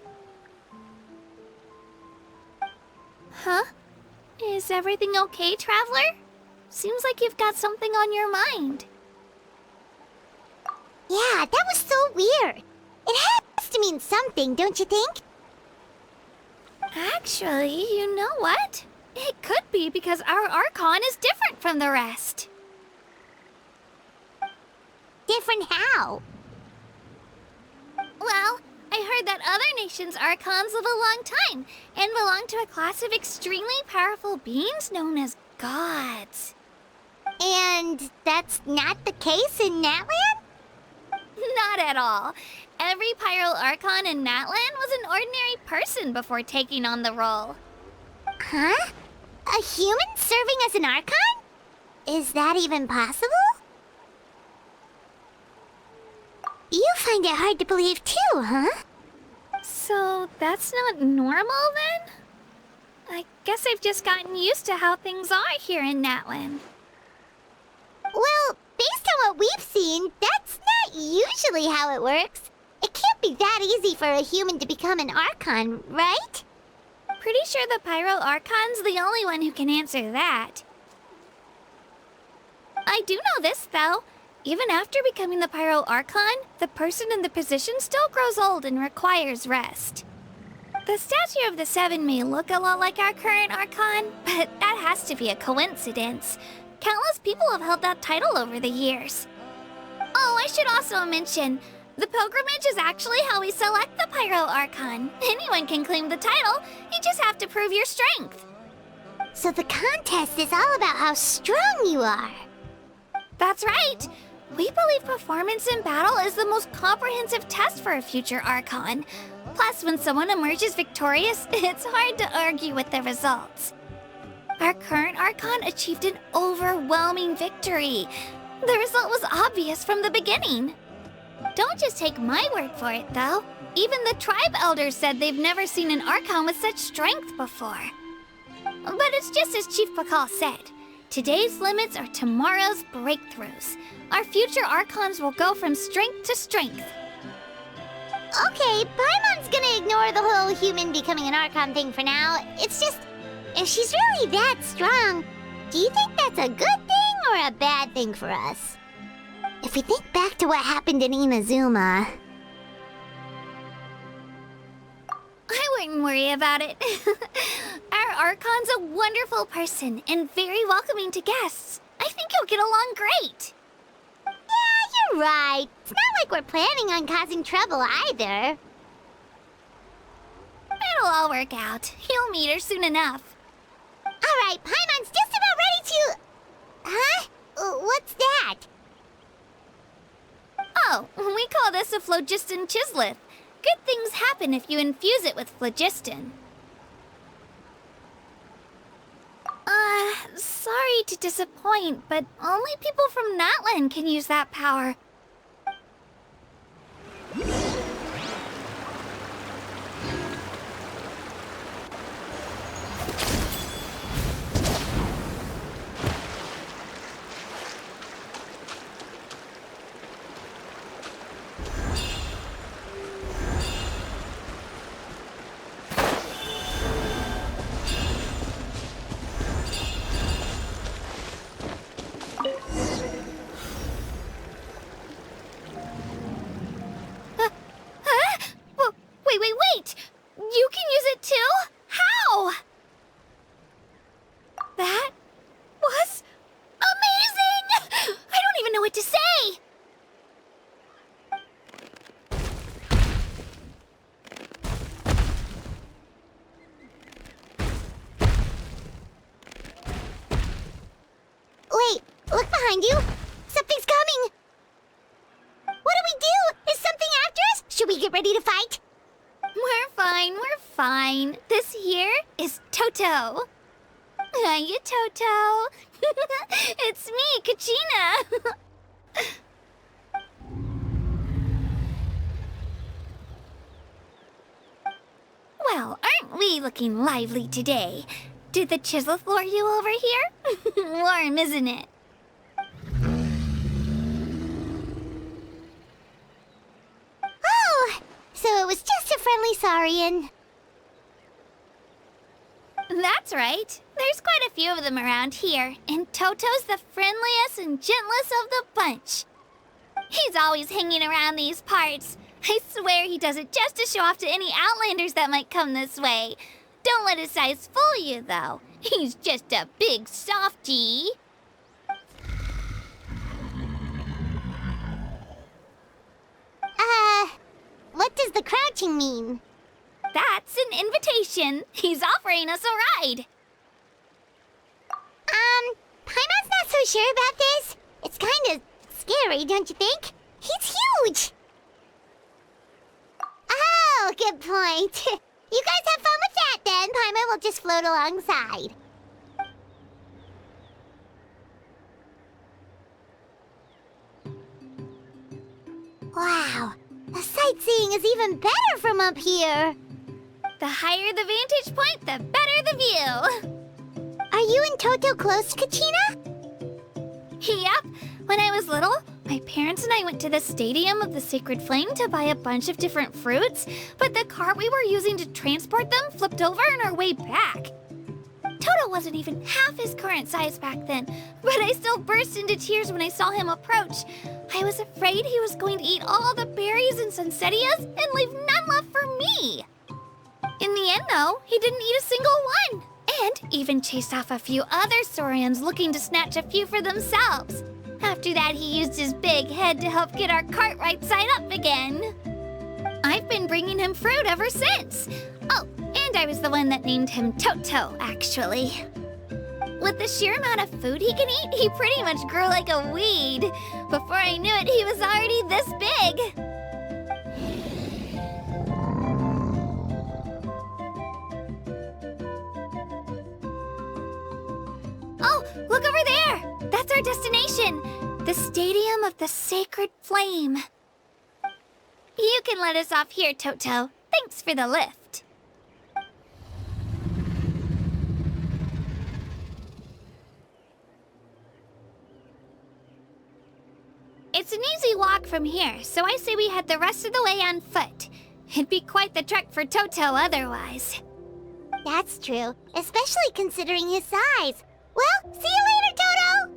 [SPEAKER 4] Huh? Is everything okay, Traveler? Seems like you've got something on your mind.
[SPEAKER 2] Yeah, that was so weird. It has to mean something, don't you think?
[SPEAKER 4] Actually, you know what? It could be because our Archon is different from the rest.
[SPEAKER 2] Different how?
[SPEAKER 4] Well, I heard that other nations' Archons live a long time and belong to a class of extremely powerful beings known as gods.
[SPEAKER 2] And that's not the case in Natlan?
[SPEAKER 4] Not at all. Every Pyro Archon in Natlan was an ordinary person before taking on the role.
[SPEAKER 2] Huh? A human serving as an Archon? Is that even possible? You find it hard to believe too, huh?
[SPEAKER 4] So that's not normal then? I guess I've just gotten used to how things are here in Natlan.
[SPEAKER 2] Well, based on what we've seen, that's not usually how it works. It can't be that easy for a human to become an Archon, right?
[SPEAKER 4] Pretty sure the Pyro Archon's the only one who can answer that. I do know this, though. Even after becoming the Pyro Archon, the person in the position still grows old and requires rest. The statue of the Seven may look a lot like our current Archon, but that has to be a coincidence. Countless people have held that title over the years. Oh, I should also mention, the pilgrimage is actually how we select the Pyro Archon. Anyone can claim the title, you just have to prove your strength.
[SPEAKER 2] So the contest is all about how strong you are.
[SPEAKER 4] That's right. We believe performance in battle is the most comprehensive test for a future Archon. Plus, when someone emerges victorious, it's hard to argue with the results. Our current Archon achieved an overwhelming victory. The result was obvious from the beginning. Don't just take my word for it, though. Even the tribe elders said they've never seen an Archon with such strength before. But it's just as Chief Pakal said. Today's limits are tomorrow's breakthroughs. Our future Archons will go from strength to strength.
[SPEAKER 2] Okay, Paimon's gonna ignore the whole human becoming an Archon thing for now. It's just, if she's really that strong, do you think that's a good thing or a bad thing for us? If we think back to what happened in Inazuma...
[SPEAKER 4] I wouldn't worry about it. Our Archon's a wonderful person and very welcoming to guests. I think you'll get along great.
[SPEAKER 2] Yeah, you're right. It's not like we're planning on causing trouble either.
[SPEAKER 4] It'll all work out. You'll meet her soon enough.
[SPEAKER 2] Alright, Paimon's just about ready to... Huh? What's that?
[SPEAKER 4] Oh, we call this a phlogiston chisleth. Good things happen if you infuse it with phlogiston. Sorry to disappoint, but only people from Natlan can use that power. Wait! You can use it too? How? That was amazing! I don't even know what to say!
[SPEAKER 2] Wait, look behind you! Something's coming!
[SPEAKER 4] fine. This here is Toto. Hiya, Toto. It's me, Kachina. Well, aren't we looking lively today? Did the chisel lure you over here? Warm, isn't it?
[SPEAKER 2] Oh, so it was just a friendly saurian.
[SPEAKER 4] That's right. There's quite a few of them around here, and Toto's the friendliest and gentlest of the bunch. He's always hanging around these parts. I swear he does it just to show off to any outlanders that might come this way. Don't let his size fool you, though. He's just a big softie.
[SPEAKER 2] What does the crouching mean?
[SPEAKER 4] That's an invitation. He's offering us a ride.
[SPEAKER 2] Paimon's not so sure about this. It's kind of scary, don't you think? He's huge! Oh, good point. You guys have fun with that then. Paimon will just float alongside. Wow, the sightseeing is even better from up here.
[SPEAKER 4] The higher the vantage point, the better the view.
[SPEAKER 2] Are you and Toto close, Kachina?
[SPEAKER 4] Yep. When I was little, my parents and I went to the Stadium of the Sacred Flame to buy a bunch of different fruits, but the cart we were using to transport them flipped over on our way back. Toto wasn't even half his current size back then, but I still burst into tears when I saw him approach. I was afraid he was going to eat all the berries and sunsettias and leave none left for me. In the end, though, he didn't eat a single one, and even chased off a few other saurians looking to snatch a few for themselves. After that, he used his big head to help get our cart right side up again. I've been bringing him fruit ever since. Oh, and I was the one that named him Toto, actually. With the sheer amount of food he can eat, he pretty much grew like a weed. Before I knew it, he was already this big. Oh, look over there! That's our destination! The Stadium of the Sacred Flame. You can let us off here, Toto. Thanks for the lift. It's an easy walk from here, so I say we head the rest of the way on foot. It'd be quite the trek for Toto otherwise.
[SPEAKER 2] That's true, especially considering his size. Well, see you later, Toto!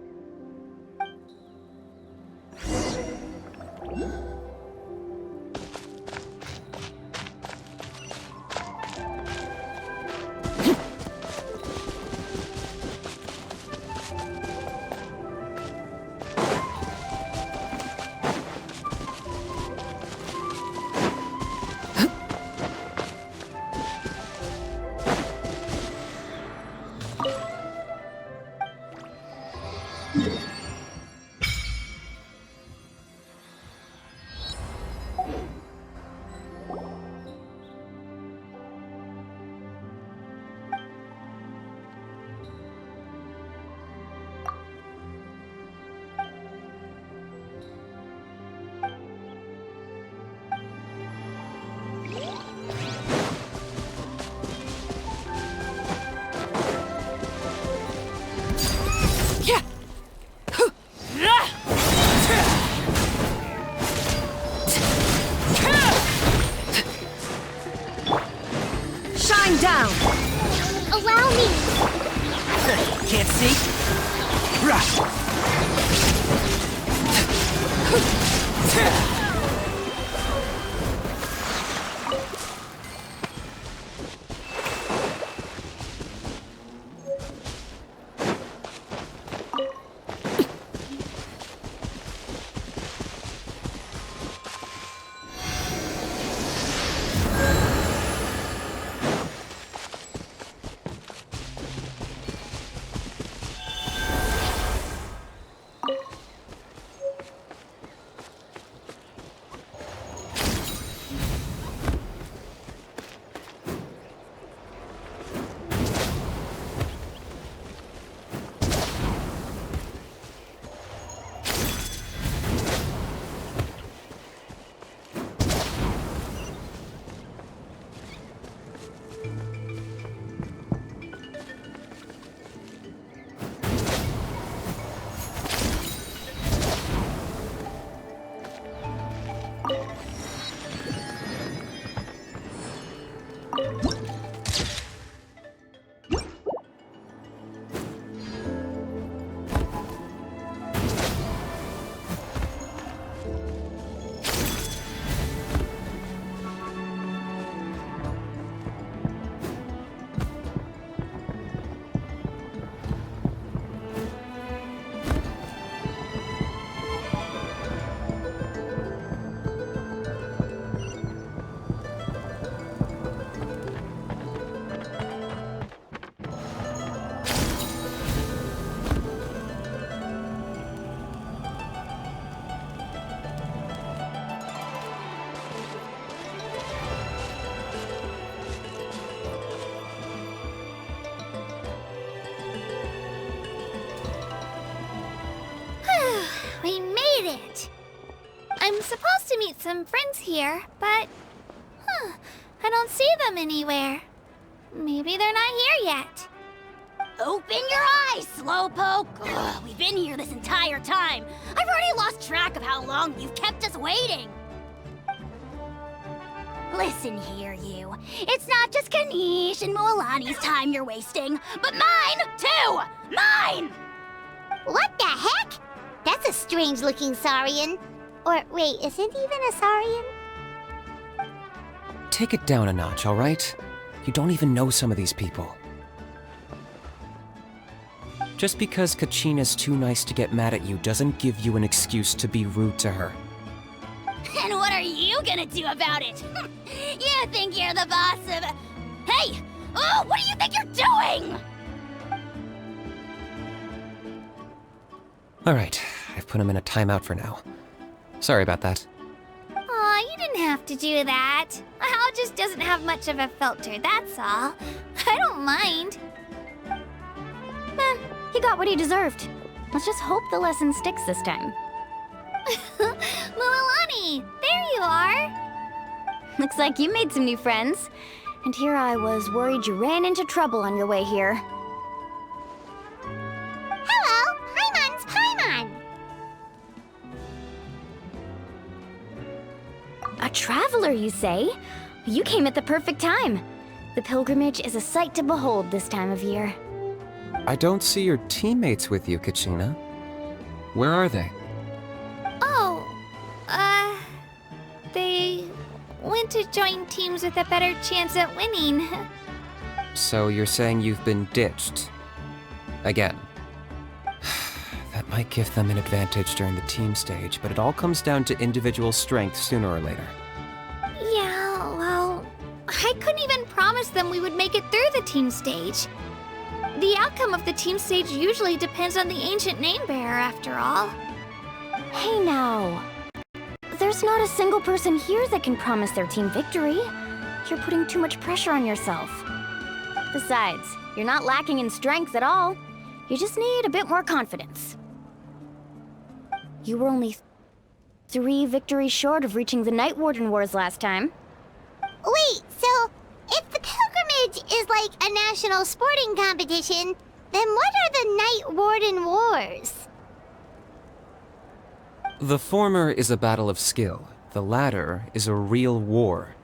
[SPEAKER 3] Down!
[SPEAKER 2] Allow me!
[SPEAKER 7] Can't see?
[SPEAKER 4] I'm supposed to meet some friends here, but... I don't see them anywhere. Maybe they're not here yet.
[SPEAKER 2] Open your eyes, Slowpoke! Ugh, we've been here this entire time. I've already lost track of how long you've kept us waiting. Listen here, you. It's not just Kanish and Moalani's time you're wasting, but mine, too! Mine! What the heck? That's a strange-looking Saurian. Or, wait, is it even a Saurian?
[SPEAKER 12] Take it down a notch, all right? You don't even know some of these people. Just because Kachina's too nice to get mad at you doesn't give you an excuse to be rude to her.
[SPEAKER 2] And what are you gonna do about it? You think you're the boss of... Hey! Oh, what do you think you're doing?
[SPEAKER 12] All right, I've put him in a timeout for now. Sorry about that.
[SPEAKER 4] Aw, you didn't have to do that. Hal just doesn't have much of a filter, that's all. I don't mind.
[SPEAKER 3] He got what he deserved. Let's just hope the lesson sticks this time.
[SPEAKER 4] Mualani, there you are.
[SPEAKER 3] Looks like you made some new friends. And here I was worried you ran into trouble on your way here.
[SPEAKER 2] Hello, Paimon's Paimon.
[SPEAKER 3] A traveler, you say? You came at the perfect time. The pilgrimage is a sight to behold this time of year.
[SPEAKER 12] I don't see your teammates with you, Kachina. Where are they?
[SPEAKER 4] Oh, they went to join teams with a better chance at winning.
[SPEAKER 12] So you're saying you've been ditched? Again. That might give them an advantage during the team stage, but it all comes down to individual strength sooner or later.
[SPEAKER 4] Yeah, well, I couldn't even promise them we would make it through the team stage. The outcome of the team stage usually depends on the ancient name bearer, after all.
[SPEAKER 3] Hey now. There's not a single person here that can promise their team victory. You're putting too much pressure on yourself. Besides, you're not lacking in strength at all. You just need a bit more confidence. You were only 3 victories short of reaching the Night Warden Wars last time.
[SPEAKER 2] Wait, so if the pilgrimage is like a national sporting competition, then what are the Night Warden Wars?
[SPEAKER 12] The former is a battle of skill. The latter is a real war.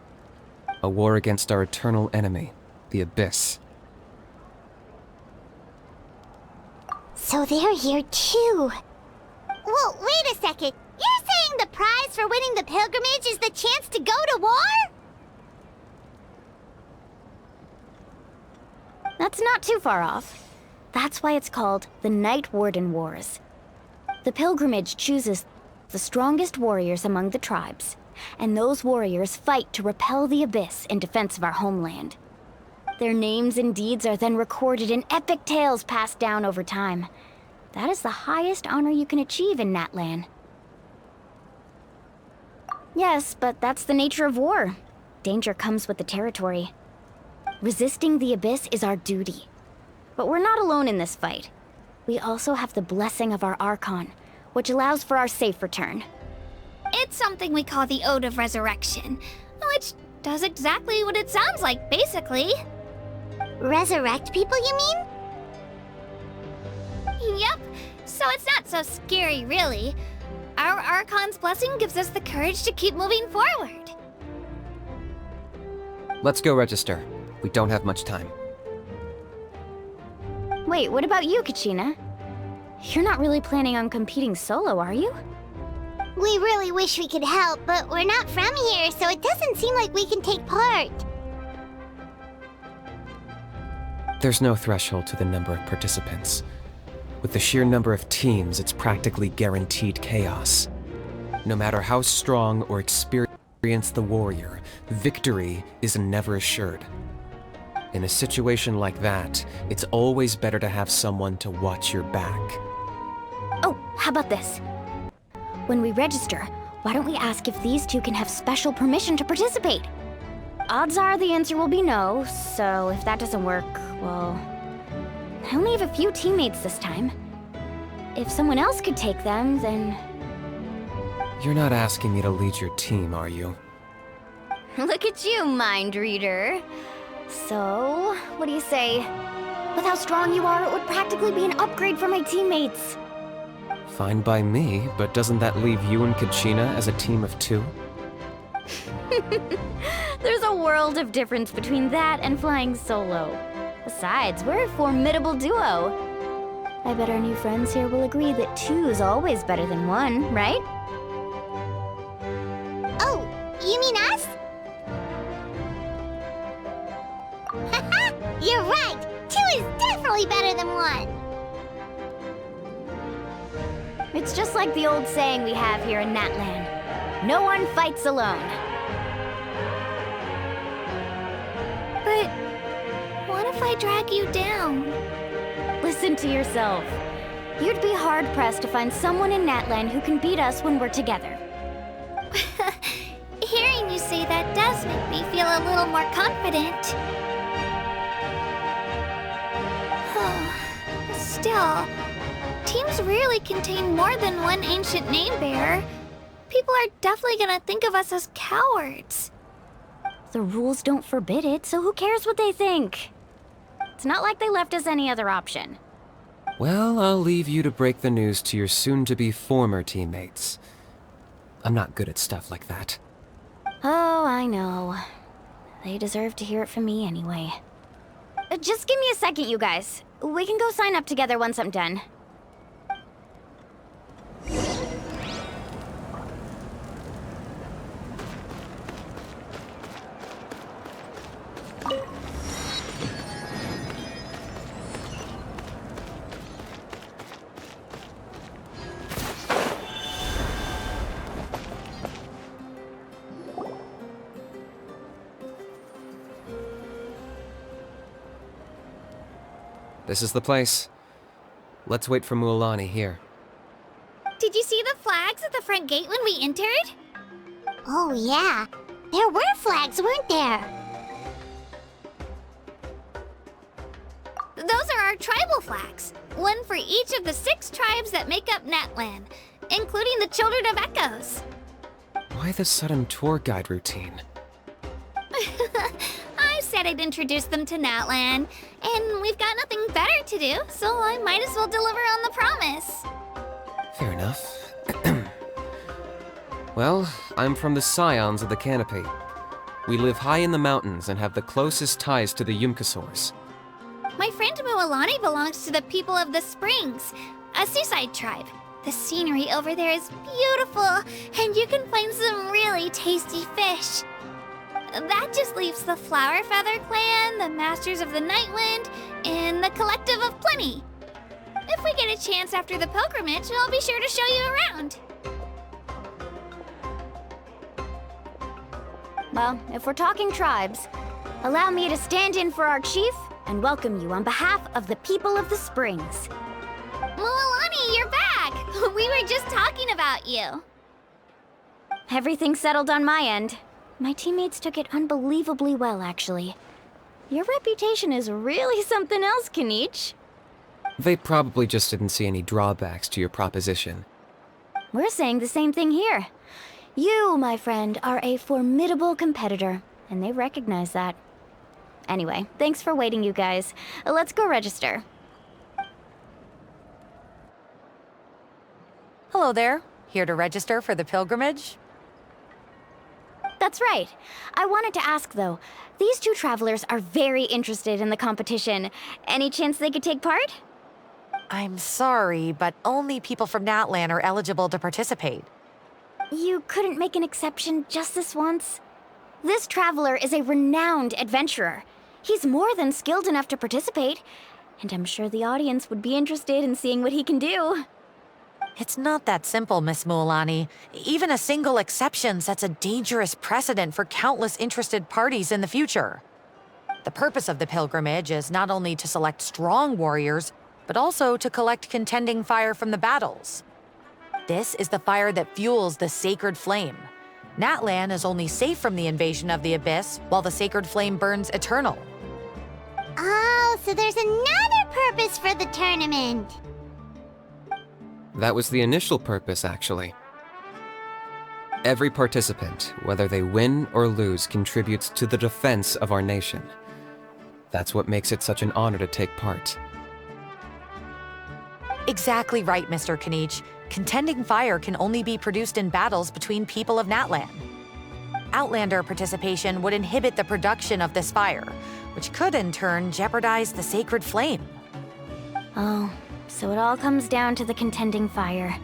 [SPEAKER 12] A war against our eternal enemy, the Abyss.
[SPEAKER 2] So they're here too. Well, wait a second. You're saying the prize for winning the pilgrimage is the chance to go to war?
[SPEAKER 3] That's not too far off. That's why it's called the Night Warden Wars. The pilgrimage chooses the strongest warriors among the tribes, and those warriors fight to repel the Abyss in defense of our homeland. Their names and deeds are then recorded in epic tales passed down over time. That is the highest honor you can achieve in Natlan. Yes, but that's the nature of war. Danger comes with the territory. Resisting the Abyss is our duty. But we're not alone in this fight. We also have the blessing of our Archon, which allows for our safe return.
[SPEAKER 4] It's something we call the Ode of Resurrection, which does exactly what it sounds like, basically.
[SPEAKER 2] Resurrect people, you mean?
[SPEAKER 4] Yep, so it's not so scary, really. Our Archon's blessing gives us the courage to keep moving forward.
[SPEAKER 12] Let's go register. We don't have much time.
[SPEAKER 3] Wait, what about you, Kachina? You're not really planning on competing solo, are you?
[SPEAKER 2] We really wish we could help, but we're not from here, so it doesn't seem like we can take part.
[SPEAKER 12] There's no threshold to the number of participants. With the sheer number of teams, it's practically guaranteed chaos. No matter how strong or experienced the warrior, victory is never assured. In a situation like that, it's always better to have someone to watch your back.
[SPEAKER 3] Oh, how about this? When we register, why don't we ask if these two can have special permission to participate? Odds are the answer will be no, so if that doesn't work, well... I only have a few teammates this time. If someone else could take them, then...
[SPEAKER 12] You're not asking me to lead your team, are you?
[SPEAKER 2] Look at you, mind reader. So, what do you say? With how strong you are, it would practically be an upgrade for my teammates.
[SPEAKER 12] Fine by me, but doesn't that leave you and Kachina as a team of 2?
[SPEAKER 2] There's a world of difference between that and flying solo. Besides, we're a formidable duo. I bet our new friends here will agree that 2 is always better than 1, right? Oh, you mean us? Haha, you're right! 2 is definitely better than 1! It's just like the old saying we have here in Natland. No one fights alone.
[SPEAKER 4] But what if I drag you down?
[SPEAKER 2] Listen to yourself. You'd be hard-pressed to find someone in Natland who can beat us when we're together.
[SPEAKER 4] Hearing you say that does make me feel a little more confident. Still, teams rarely contain more than one ancient name bearer. People are definitely gonna think of us as cowards.
[SPEAKER 2] The rules don't forbid it, so who cares what they think? It's not like they left us any other option.
[SPEAKER 12] Well, I'll leave you to break the news to your soon-to-be former teammates. I'm not good at stuff like that.
[SPEAKER 2] Oh, I know. They deserve to hear it from me anyway. Just give me a second, you guys. We can go sign up together once I'm done.
[SPEAKER 12] This is the place. Let's wait for Mualani here.
[SPEAKER 4] Did you see the flags at the front gate when we entered?
[SPEAKER 2] Oh, yeah. There were flags, weren't there?
[SPEAKER 4] Those are our tribal flags. One for each of the 6 tribes that make up Natland, including the Children of Echoes.
[SPEAKER 12] Why the sudden tour guide routine?
[SPEAKER 4] I said I'd introduce them to Natland, and we've got nothing better to do, so I might as well deliver on the promise.
[SPEAKER 12] Fair enough. Well, I'm from the Scions of the Canopy. We live high in the mountains and have the closest ties to the Yumkasaurs.
[SPEAKER 4] My friend Mualani belongs to the people of the Springs, a seaside tribe. The scenery over there is beautiful, and you can find some really tasty fish. That just leaves the Flower Feather Clan, the Masters of the Nightwind, and the Collective of Plenty. If we get a chance after the pilgrimage, I'll be sure to show you around.
[SPEAKER 2] Well, if we're talking tribes, allow me to stand in for our chief and welcome you on behalf of the people of the Springs.
[SPEAKER 4] Mualani, you're back! We were just talking about you.
[SPEAKER 2] Everything's settled on my end. My teammates took it unbelievably well, actually. Your reputation is really something else, Kanich.
[SPEAKER 12] They probably just didn't see any drawbacks to your proposition.
[SPEAKER 2] We're saying the same thing here. You, my friend, are a formidable competitor, and they recognize that. Anyway, thanks for waiting, you guys. Let's go register.
[SPEAKER 13] Hello there. Here to register for the pilgrimage?
[SPEAKER 2] That's right. I wanted to ask, though. These 2 travelers are very interested in the competition. Any chance they could take part?
[SPEAKER 13] I'm sorry, but only people from Natland are eligible to participate.
[SPEAKER 2] You couldn't make an exception just this once? This traveler is a renowned adventurer. He's more than skilled enough to participate, and I'm sure the audience would be interested in seeing what he can do.
[SPEAKER 13] It's not that simple, Miss Mualani. Even a single exception sets a dangerous precedent for countless interested parties in the future. The purpose of the pilgrimage is not only to select strong warriors, but also to collect contending fire from the battles. This is the fire that fuels the sacred flame. Natland is only safe from the invasion of the Abyss, while the sacred flame burns eternal.
[SPEAKER 2] Oh, so there's another purpose for the tournament.
[SPEAKER 12] That was the initial purpose, actually. Every participant, whether they win or lose, contributes to the defense of our nation. That's what makes it such an honor to take part.
[SPEAKER 13] Exactly right, Mr. Kanich. Contending fire can only be produced in battles between people of Natlan. Outlander participation would inhibit the production of this fire, which could in turn jeopardize the sacred flame.
[SPEAKER 4] Oh, so it all comes down to the contending fire.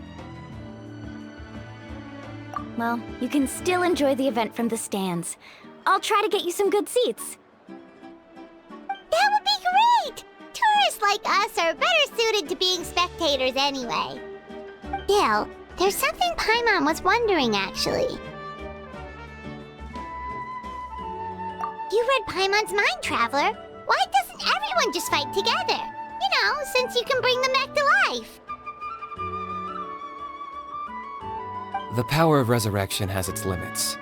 [SPEAKER 4] Well, you can still enjoy the event from the stands. I'll try to get you some good seats.
[SPEAKER 2] That would be great! Tourists like us are better suited to being spectators anyway. Still, there's something Paimon was wondering, actually. You read Paimon's mind, Traveler. Why doesn't everyone just fight together? You know, since you can bring them back to life.
[SPEAKER 12] The power of resurrection has its limits.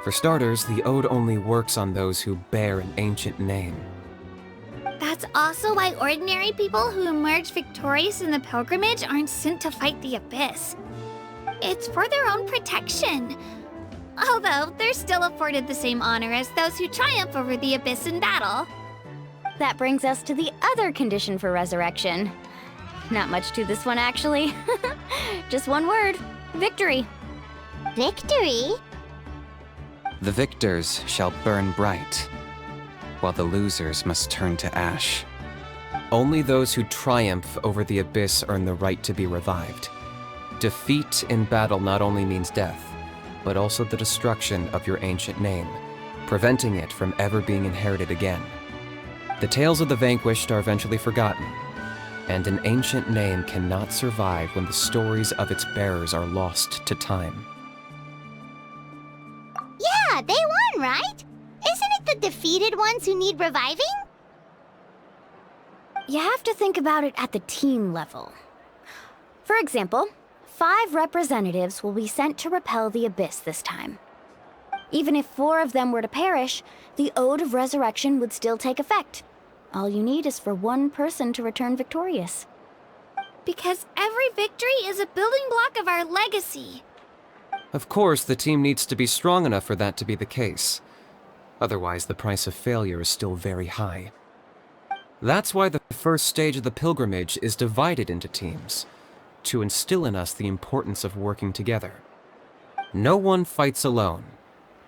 [SPEAKER 12] For starters, the Ode only works on those who bear an ancient name.
[SPEAKER 4] That's also why ordinary people who emerge victorious in the pilgrimage aren't sent to fight the Abyss. It's for their own protection. Although, they're still afforded the same honor as those who triumph over the Abyss in battle.
[SPEAKER 3] That brings us to the other condition for resurrection. Not much to this one, actually. Just one word. Victory.
[SPEAKER 2] Victory?
[SPEAKER 14] The victors shall burn bright, while the losers must turn to ash.
[SPEAKER 12] Only those who triumph over the Abyss earn the right to be revived. Defeat in battle not only means death, but also the destruction of your ancient name, preventing it from ever being inherited again. The tales of the vanquished are eventually forgotten, and an ancient name cannot survive when the stories of its bearers are lost to time.
[SPEAKER 2] Yeah, they won, right? Isn't it the defeated ones who need reviving?
[SPEAKER 3] You have to think about it at the team level. For example, 5 representatives will be sent to repel the Abyss this time. Even if 4 of them were to perish, the Ode of Resurrection would still take effect. All you need is for 1 person to return victorious.
[SPEAKER 4] Because every victory is a building block of our legacy.
[SPEAKER 12] Of course, the team needs to be strong enough for that to be the case. Otherwise, the price of failure is still very high. That's why the first stage of the pilgrimage is divided into teams, to instill in us the importance of working together. No one fights alone.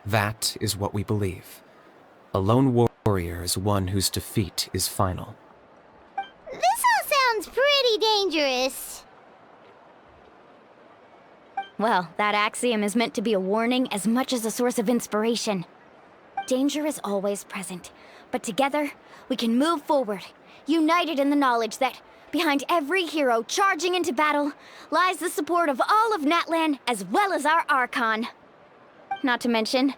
[SPEAKER 12] That is what we believe. A lone warrior is one whose defeat is final.
[SPEAKER 2] This all sounds pretty dangerous.
[SPEAKER 3] Well, that axiom is meant to be a warning as much as a source of inspiration. Danger is always present, but together, we can move forward, united in the knowledge that behind every hero charging into battle lies the support of all of Natlan as well as our Archon. Not to mention,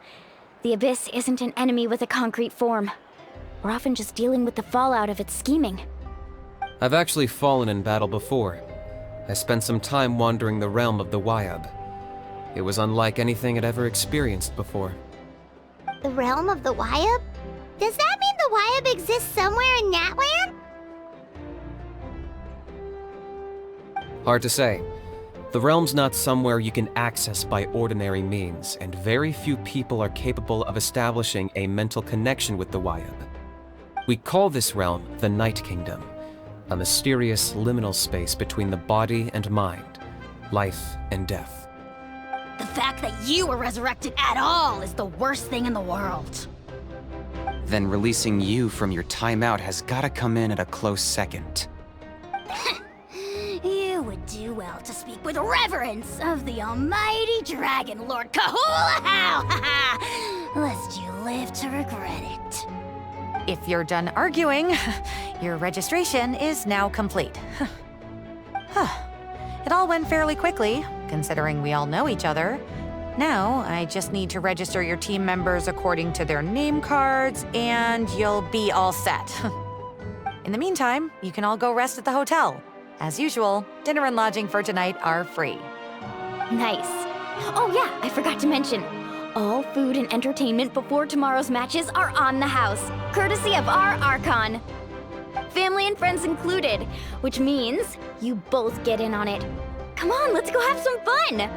[SPEAKER 3] the Abyss isn't an enemy with a concrete form. We're often just dealing with the fallout of its scheming.
[SPEAKER 12] I've actually fallen in battle before. I spent some time wandering the realm of the Wyab. It was unlike anything I'd ever experienced before.
[SPEAKER 2] The realm of the Wyab? Does that mean the Wyab exists somewhere in Natlan?
[SPEAKER 12] Hard to say. The realm's not somewhere you can access by ordinary means, and very few people are capable of establishing a mental connection with the Wyab. We call this realm the Night Kingdom, a mysterious liminal space between the body and mind, life and death.
[SPEAKER 15] The fact that you were resurrected at all is the worst thing in the world.
[SPEAKER 14] Then releasing you from your timeout has gotta come in at a close second.
[SPEAKER 15] You would do well to speak with reverence of the almighty Dragon Lord Kahula-How! Lest you live to regret it.
[SPEAKER 13] If you're done arguing, your registration is now complete. It all went fairly quickly, considering we all know each other. Now, I just need to register your team members according to their name cards, and you'll be all set. In the meantime, you can all go rest at the hotel. As usual, dinner and lodging for tonight are free.
[SPEAKER 3] Nice. Oh yeah, I forgot to mention. All food and entertainment before tomorrow's matches are on the house, courtesy of our Archon. Family and friends included, which means you both get in on it. Come on, let's go have some fun!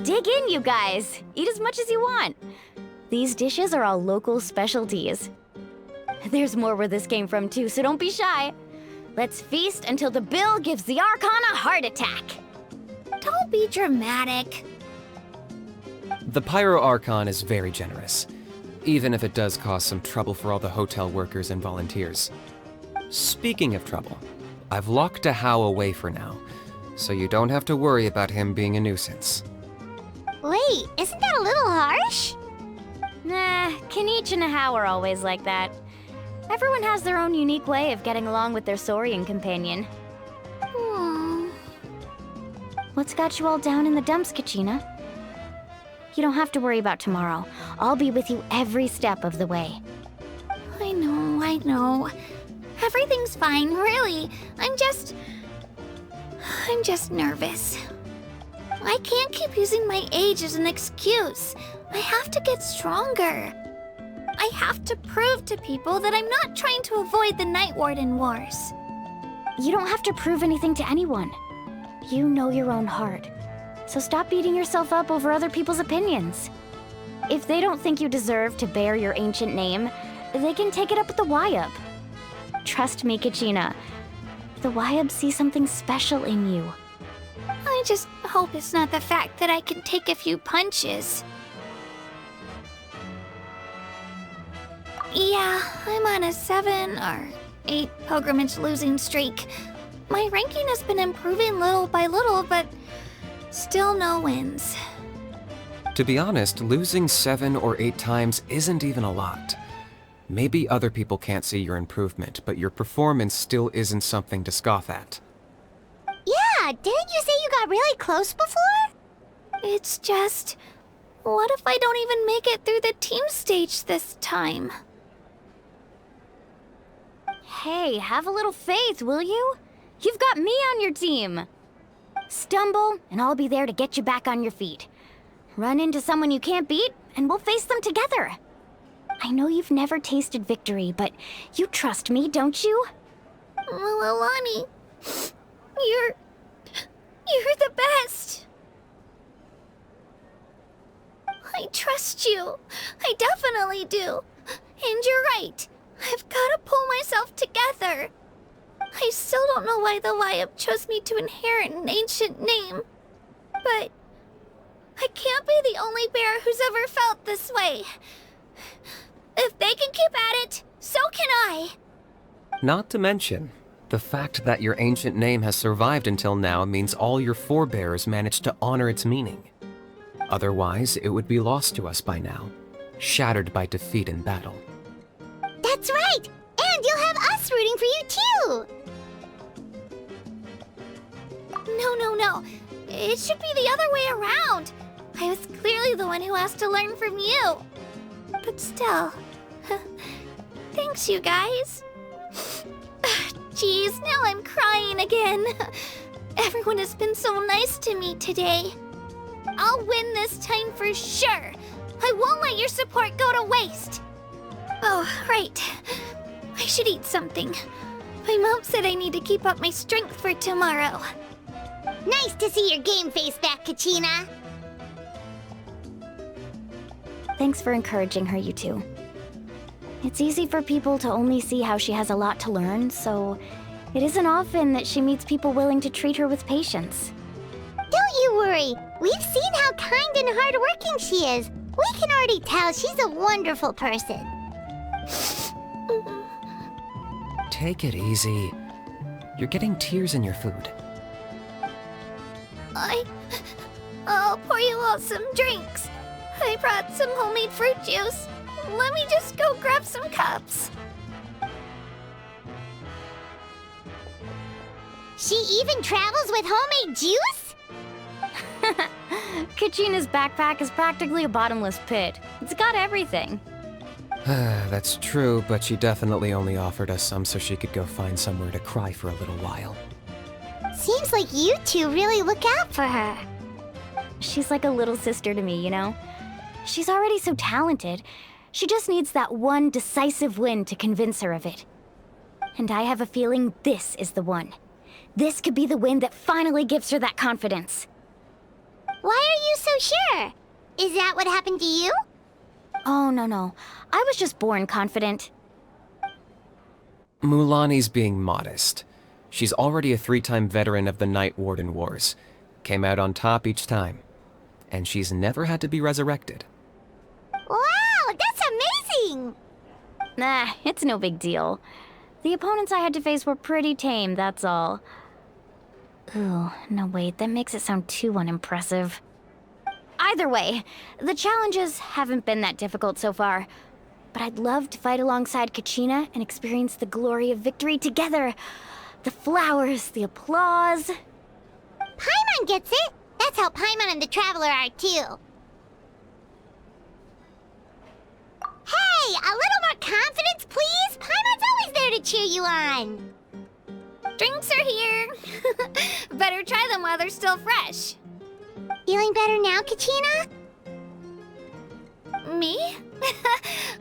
[SPEAKER 16] Dig in, you guys. Eat as much as you want. These dishes are all local specialties. There's more where this came from too, so don't be shy. Let's feast until the bill gives the Archon a heart attack.
[SPEAKER 4] Don't be dramatic.
[SPEAKER 12] The Pyro Archon is very generous, even if it does cause some trouble for all the hotel workers and volunteers. Speaking of trouble, I've locked a How away for now, so you don't have to worry about him being a nuisance.
[SPEAKER 2] Wait, isn't that a little harsh?
[SPEAKER 16] Nah, Kanich and How are always like that. Everyone has their own unique way of getting along with their Saurian companion. What's got you all down in the dumps, Kachina? You don't have to worry about tomorrow. I'll be with you every step of the way.
[SPEAKER 4] I know. Everything's fine, really. I'm just nervous. I can't keep using my age as an excuse. I have to get stronger. I have to prove to people that I'm not trying to avoid the Night Warden Wars.
[SPEAKER 16] You don't have to prove anything to anyone. You know your own heart. So stop beating yourself up over other people's opinions. If they don't think you deserve to bear your ancient name, they can take it up with the Wyab. Trust me, Kachina. The Wyab see something special in you.
[SPEAKER 4] I just hope it's not the fact that I can take a few punches. Yeah, I'm on a 7 or 8 pilgrimage losing streak. My ranking has been improving little by little, but still no wins.
[SPEAKER 12] To be honest, losing 7 or 8 times isn't even a lot. Maybe other people can't see your improvement, but your performance still isn't something to scoff at.
[SPEAKER 2] Yeah, didn't you say you got really close before?
[SPEAKER 4] It's just... what if I don't even make it through the team stage this time?
[SPEAKER 16] Hey, have a little faith, will you? You've got me on your team. Stumble, and I'll be there to get you back on your feet. Run into someone you can't beat, and we'll face them together. I know you've never tasted victory, but you trust me, don't you?
[SPEAKER 4] Alani, you're the best. I trust you. I definitely do. And you're right. I've got to pull myself together. I still don't know why the Wyab chose me to inherit an ancient name. But I can't be the only bear who's ever felt this way. If they can keep at it, so can I.
[SPEAKER 12] Not to mention, the fact that your ancient name has survived until now means all your forebears managed to honor its meaning. Otherwise, it would be lost to us by now, shattered by defeat in battle.
[SPEAKER 2] That's right! And you'll have us rooting for you too!
[SPEAKER 4] No. It should be the other way around. I was clearly the one who asked to learn from you. But still... thanks, you guys. Jeez, now I'm crying again. Everyone has been so nice to me today. I'll win this time for sure. I won't let your support go to waste. Oh, right. I should eat something. My mom said I need to keep up my strength for tomorrow.
[SPEAKER 2] Nice to see your game face back, Kachina.
[SPEAKER 16] Thanks for encouraging her, you two. It's easy for people to only see how she has a lot to learn, so it isn't often that she meets people willing to treat her with patience.
[SPEAKER 2] Don't you worry. We've seen how kind and hardworking she is. We can already tell she's a wonderful person.
[SPEAKER 12] Take it easy. You're getting tears in your food.
[SPEAKER 4] I'll pour you all some drinks. I brought some homemade fruit juice. Let me just go grab some cups.
[SPEAKER 2] She even travels with homemade juice?
[SPEAKER 16] Kachina's backpack is practically a bottomless pit. It's got everything.
[SPEAKER 12] That's true, but she definitely only offered us some so she could go find somewhere to cry for a little while.
[SPEAKER 2] Seems like you two really look out for her.
[SPEAKER 16] She's like a little sister to me, you know? She's already so talented. She just needs that one decisive win to convince her of it. And I have a feeling this is the one. This could be the win that finally gives her that confidence.
[SPEAKER 2] Why are you so sure? Is that what happened to you?
[SPEAKER 16] Oh, no. I was just born confident.
[SPEAKER 12] Mulaney's being modest. She's already a 3-time veteran of the Night Warden Wars. Came out on top each time. And she's never had to be resurrected.
[SPEAKER 2] Wow, that's amazing!
[SPEAKER 16] Nah, it's no big deal. The opponents I had to face were pretty tame, that's all. Ooh, no wait, that makes it sound too unimpressive. Either way, the challenges haven't been that difficult so far. But I'd love to fight alongside Kachina and experience the glory of victory together. The flowers, the applause.
[SPEAKER 2] Paimon gets it! That's how Paimon and the Traveler are too. Hey, a little more confidence, please! Paimon's always there to cheer you on!
[SPEAKER 4] Drinks are here. Better try them while they're still fresh.
[SPEAKER 2] Feeling better now, Kachina?
[SPEAKER 4] Me?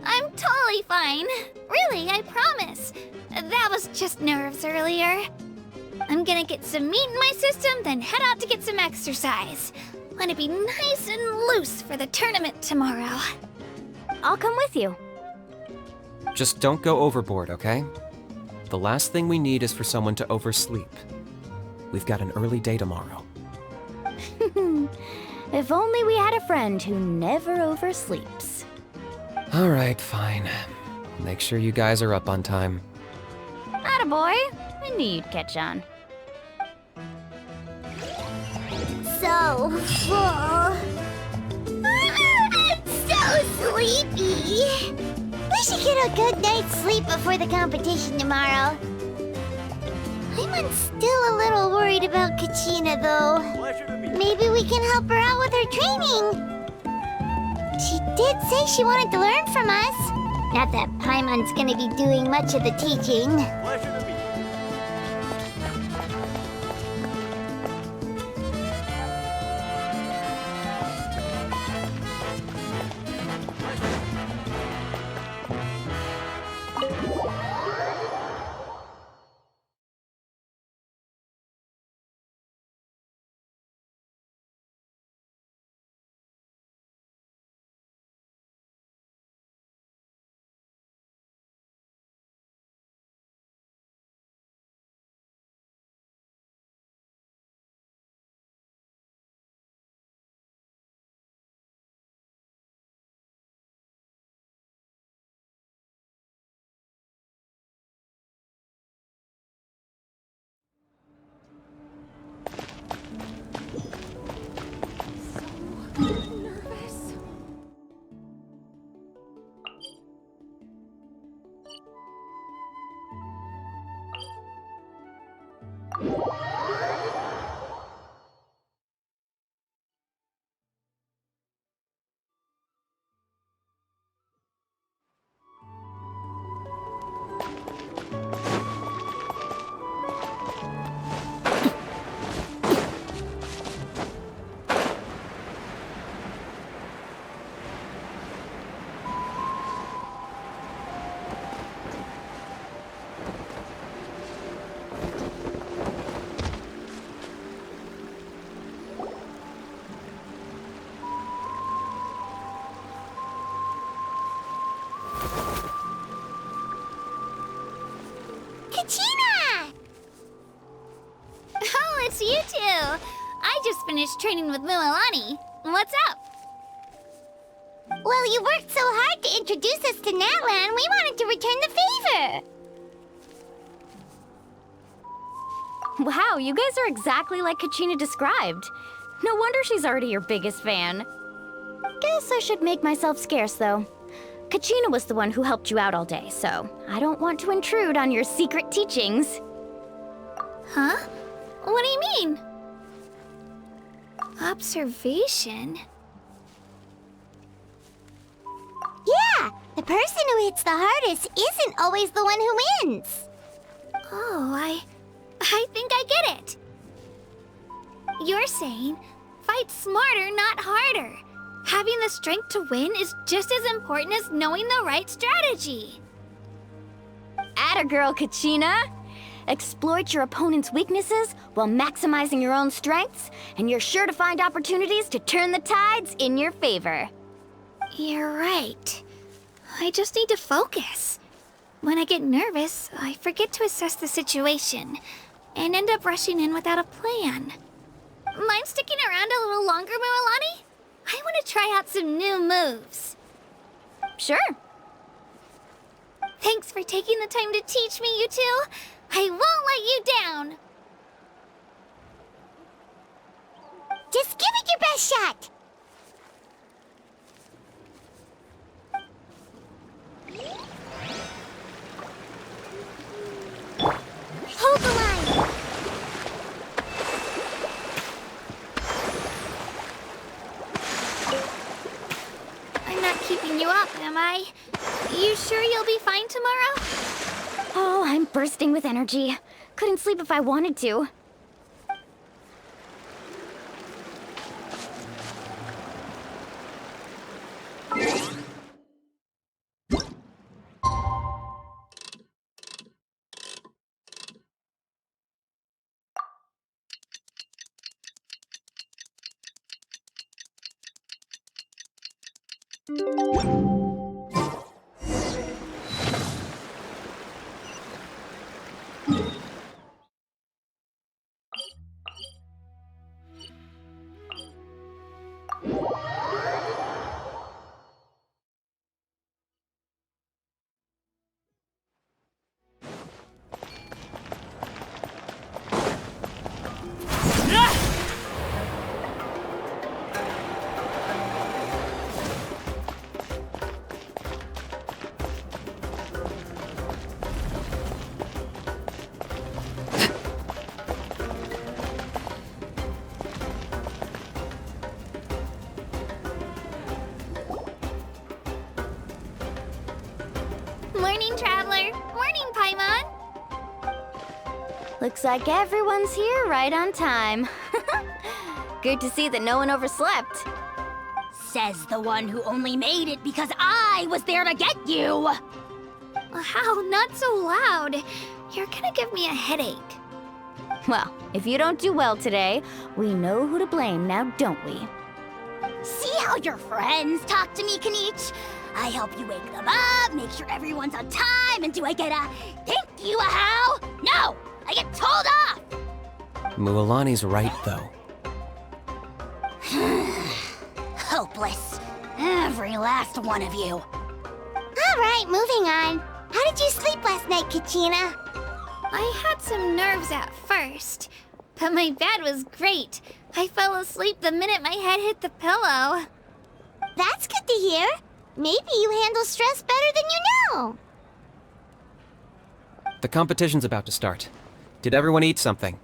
[SPEAKER 4] I'm totally fine. Really, I promise. That was just nerves earlier. I'm gonna get some meat in my system, then head out to get some exercise. Want to be nice and loose for the tournament tomorrow.
[SPEAKER 16] I'll come with you.
[SPEAKER 12] Just don't go overboard, okay? The last thing we need is for someone to oversleep. We've got an early day tomorrow.
[SPEAKER 16] If only we had a friend who never oversleeps.
[SPEAKER 12] Alright, fine. Make sure you guys are up on time.
[SPEAKER 16] Attaboy. I knew you'd catch on.
[SPEAKER 2] So full. I'm so sleepy. We should get a good night's sleep before the competition tomorrow. I'm still a little worried about Kachina, though. Maybe we can help her out with her training. She did say she wanted to learn from us. Not that Paimon's gonna be doing much of the teaching. Kachina!
[SPEAKER 4] Oh, it's you two. I just finished training with Mililani. What's up?
[SPEAKER 2] Well, you worked so hard to introduce us to Natlan, we wanted to return the favor.
[SPEAKER 16] Wow, you guys are exactly like Kachina described. No wonder she's already your biggest fan. Guess I should make myself scarce, though. Kachina was the one who helped you out all day, so I don't want to intrude on your secret teachings.
[SPEAKER 4] Huh? What do you mean? Observation?
[SPEAKER 2] Yeah, the person who hits the hardest isn't always the one who wins.
[SPEAKER 4] Oh, I think I get it. You're saying, fight smarter, not harder. Having the strength to win is just as important as knowing the right strategy.
[SPEAKER 16] Atta girl, Kachina! Exploit your opponent's weaknesses while maximizing your own strengths, and you're sure to find opportunities to turn the tides in your favor.
[SPEAKER 4] You're right. I just need to focus. When I get nervous, I forget to assess the situation, and end up rushing in without a plan. Mind sticking around a little longer, Mualani? I want to try out some new moves.
[SPEAKER 16] Sure.
[SPEAKER 4] Thanks for taking the time to teach me, you two. I won't let you down.
[SPEAKER 2] Just give it your best shot. Hold the line.
[SPEAKER 4] I'm not keeping you up, am I? You sure you'll be fine tomorrow?
[SPEAKER 16] Oh, I'm bursting with energy. Couldn't sleep if I wanted to.
[SPEAKER 4] Morning, Traveler. Morning, Paimon.
[SPEAKER 16] Looks like everyone's here right on time. Good to see that no one overslept.
[SPEAKER 15] Says the one who only made it because I was there to get you!
[SPEAKER 4] How? Not so loud. You're gonna give me a headache.
[SPEAKER 16] Well, if you don't do well today, we know who to blame now, don't we?
[SPEAKER 15] See how your friends talk to me, Kanich? I help you wake them up, make sure everyone's on time, and do I get a thank you, how? No! I get told off!
[SPEAKER 12] Mualani's right, though.
[SPEAKER 15] Hopeless. Every last one of you.
[SPEAKER 2] All right, moving on. How did you sleep last night, Kachina?
[SPEAKER 4] I had some nerves at first, but my bed was great. I fell asleep the minute my head hit the pillow.
[SPEAKER 2] That's good to hear. Maybe you handle stress better than you know.
[SPEAKER 12] The competition's about to start. Did everyone eat something?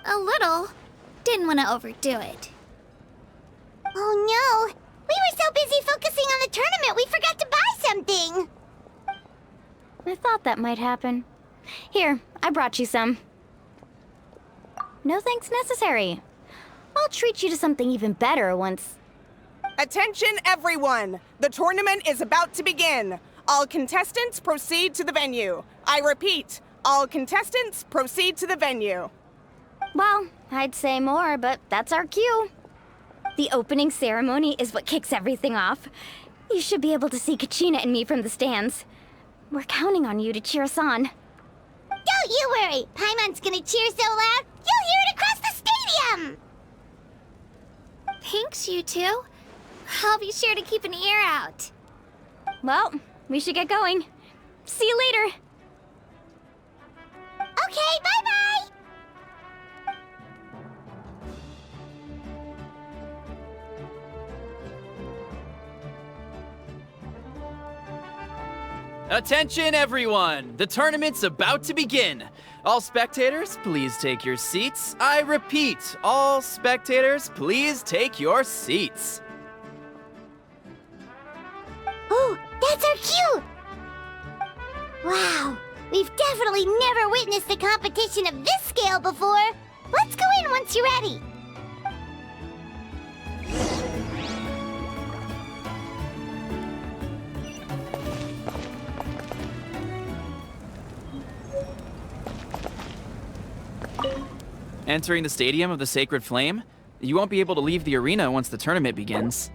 [SPEAKER 4] A little. Didn't want to overdo it.
[SPEAKER 2] Oh no! We were so busy focusing on the tournament, we forgot to buy something!
[SPEAKER 16] I thought that might happen. Here, I brought you some. No thanks necessary. I'll treat you to something even better once...
[SPEAKER 17] Attention, everyone! The tournament is about to begin. All contestants proceed to the venue. I repeat, all contestants proceed to the venue.
[SPEAKER 16] Well, I'd say more, but that's our cue. The opening ceremony is what kicks everything off. You should be able to see Kachina and me from the stands. We're counting on you to cheer us on.
[SPEAKER 2] Don't you worry! Paimon's gonna cheer so loud, you'll hear it across the stadium!
[SPEAKER 4] Thanks, you two. I'll be sure to keep an ear out.
[SPEAKER 16] Well, we should get going. See you later.
[SPEAKER 2] Okay, bye-bye!
[SPEAKER 11] Attention, everyone! The tournament's about to begin. All spectators, please take your seats. I repeat, all spectators, please take your seats.
[SPEAKER 2] Oh, that's our cue! Wow, we've definitely never witnessed a competition of this scale before. Let's go in once you're ready.
[SPEAKER 11] Entering the Stadium of the Sacred Flame? You won't be able to leave the arena once the tournament begins.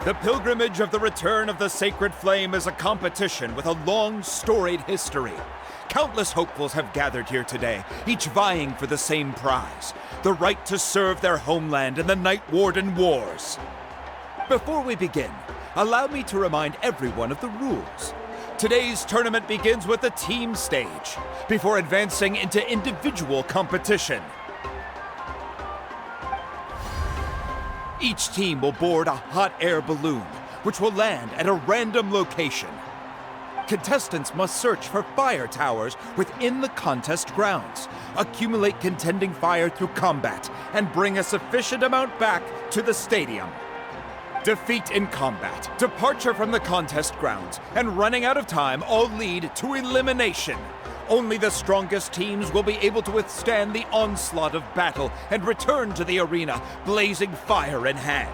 [SPEAKER 18] The Pilgrimage of the Return of the Sacred Flame is a competition with a long, storied history. Countless hopefuls have gathered here today, each vying for the same prize, the right to serve their homeland in the Night Warden Wars. Before we begin, allow me to remind everyone of the rules. Today's tournament begins with the team stage, before advancing into individual competition. Each team will board a hot air balloon, which will land at a random location. Contestants must search for fire towers within the contest grounds, accumulate contending fire through combat, and bring a sufficient amount back to the stadium. Defeat in combat, departure from the contest grounds, and running out of time all lead to elimination. Only the strongest teams will be able to withstand the onslaught of battle and return to the arena, blazing fire in hand.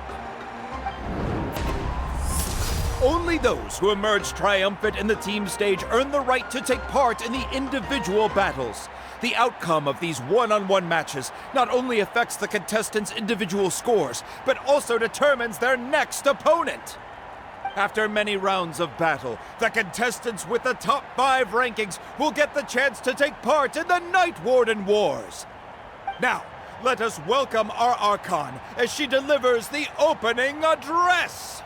[SPEAKER 18] Only those who emerge triumphant in the team stage earn the right to take part in the individual battles. The outcome of these one-on-one matches not only affects the contestants' individual scores, but also determines their next opponent. After many rounds of battle, the contestants with the top 5 rankings will get the chance to take part in the Night Warden Wars. Now, let us welcome our Archon as she delivers the opening address!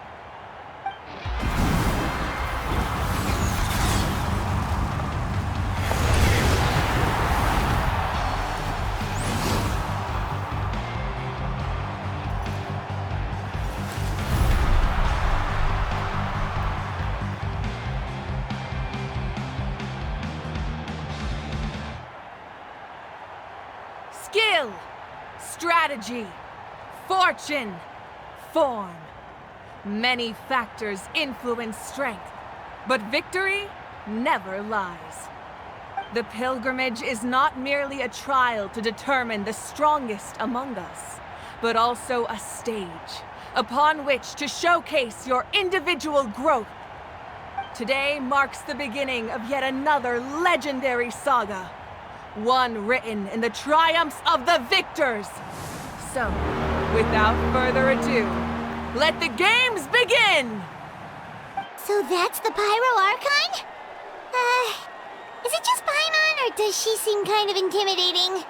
[SPEAKER 19] Skill, strategy, fortune, form. Many factors influence strength, but victory never lies. The pilgrimage is not merely a trial to determine the strongest among us, but also a stage upon which to showcase your individual growth. Today marks the beginning of yet another legendary saga. One written in the triumphs of the victors. So, without further ado, let the games begin!
[SPEAKER 2] So that's the Pyro Archon? Is it just Paimon, or does she seem kind of intimidating?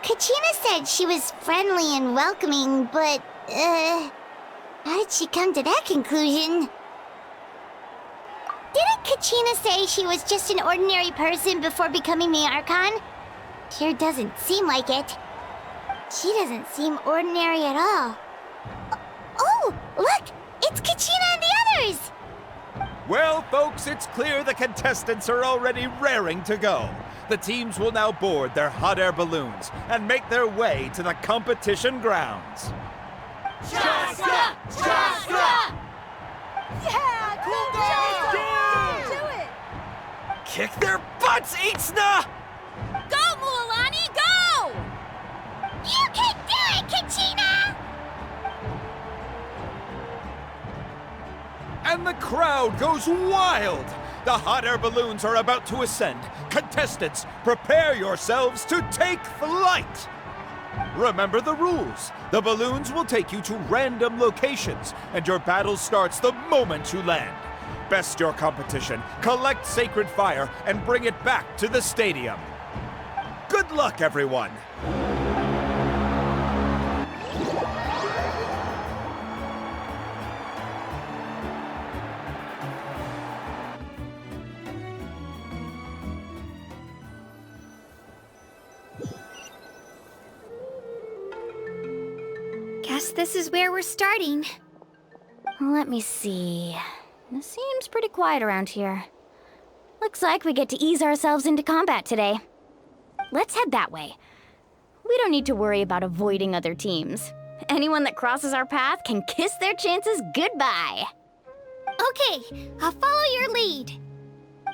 [SPEAKER 2] Kachina said she was friendly and welcoming, but, how did she come to that conclusion? Didn't Kachina say she was just an ordinary person before becoming the Archon? Sure doesn't seem like it. She doesn't seem ordinary at all. Oh, look! It's Kachina and the others!
[SPEAKER 18] Well, folks, it's clear the contestants are already raring to go. The teams will now board their hot air balloons and make their way to the competition grounds.
[SPEAKER 19] Chaska! Chaska!
[SPEAKER 15] Yeah, cool down! Do it!
[SPEAKER 18] Kick their butts, Itzna!
[SPEAKER 15] Go, Mualani, go! You can do it, Kachina!
[SPEAKER 18] And the crowd goes wild! The hot air balloons are about to ascend. Contestants, prepare yourselves to take flight! Remember the rules. The balloons will take you to random locations, and your battle starts the moment you land. Best your competition, collect sacred fire, and bring it back to the stadium. Good luck, everyone!
[SPEAKER 4] guess this is where we're starting.
[SPEAKER 16] Let me see. It seems pretty quiet around here. Looks like we get to ease ourselves into combat today. Let's head that way. We don't need to worry about avoiding other teams. Anyone that crosses our path can kiss their chances goodbye.
[SPEAKER 4] Okay, I'll follow your lead.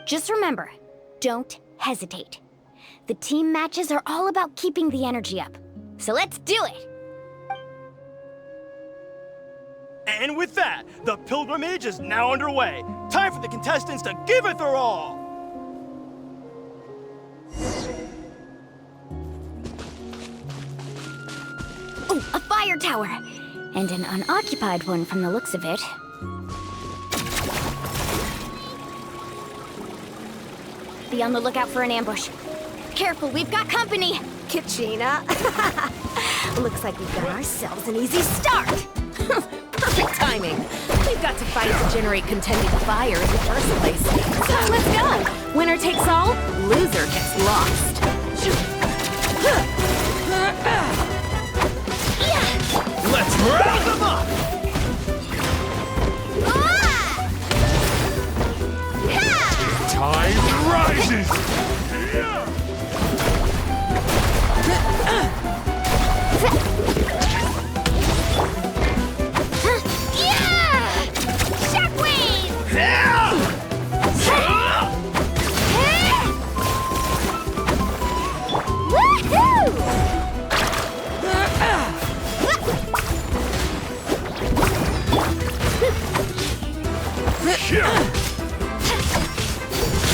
[SPEAKER 16] Just remember, don't hesitate. The team matches are all about keeping the energy up. So let's do it!
[SPEAKER 7] And with that, the pilgrimage is now underway. Time for the contestants to give it their all!
[SPEAKER 16] Oh, a fire tower! And an unoccupied one from the looks of it. Be on the lookout for an ambush. Careful, we've got company!
[SPEAKER 20] Kachina. Looks like we've got ourselves an easy start. Perfect timing. We've got to fight to generate contending fire in the first place. So let's go. Winner takes all, loser gets lost.
[SPEAKER 7] Let's round them up!
[SPEAKER 18] Time rises!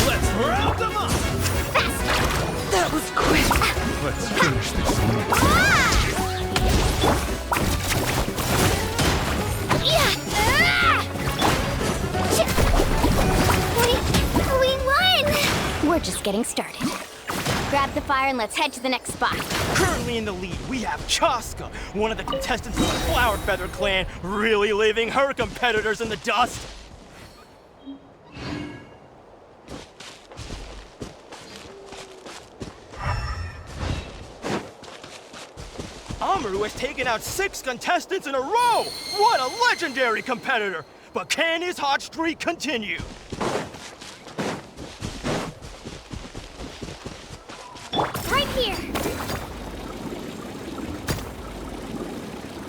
[SPEAKER 7] Let's round them up!
[SPEAKER 20] That was quick.
[SPEAKER 18] Let's finish this one.
[SPEAKER 16] We won! We're just getting started. Grab the fire and let's head to the next spot.
[SPEAKER 7] Currently in the lead, we have Chaska, one of the contestants of the Flower Feather clan, really leaving her competitors in the dust. Amaru has taken out 6 contestants in a row! What a legendary competitor! But can his hot streak continue?
[SPEAKER 4] Right here!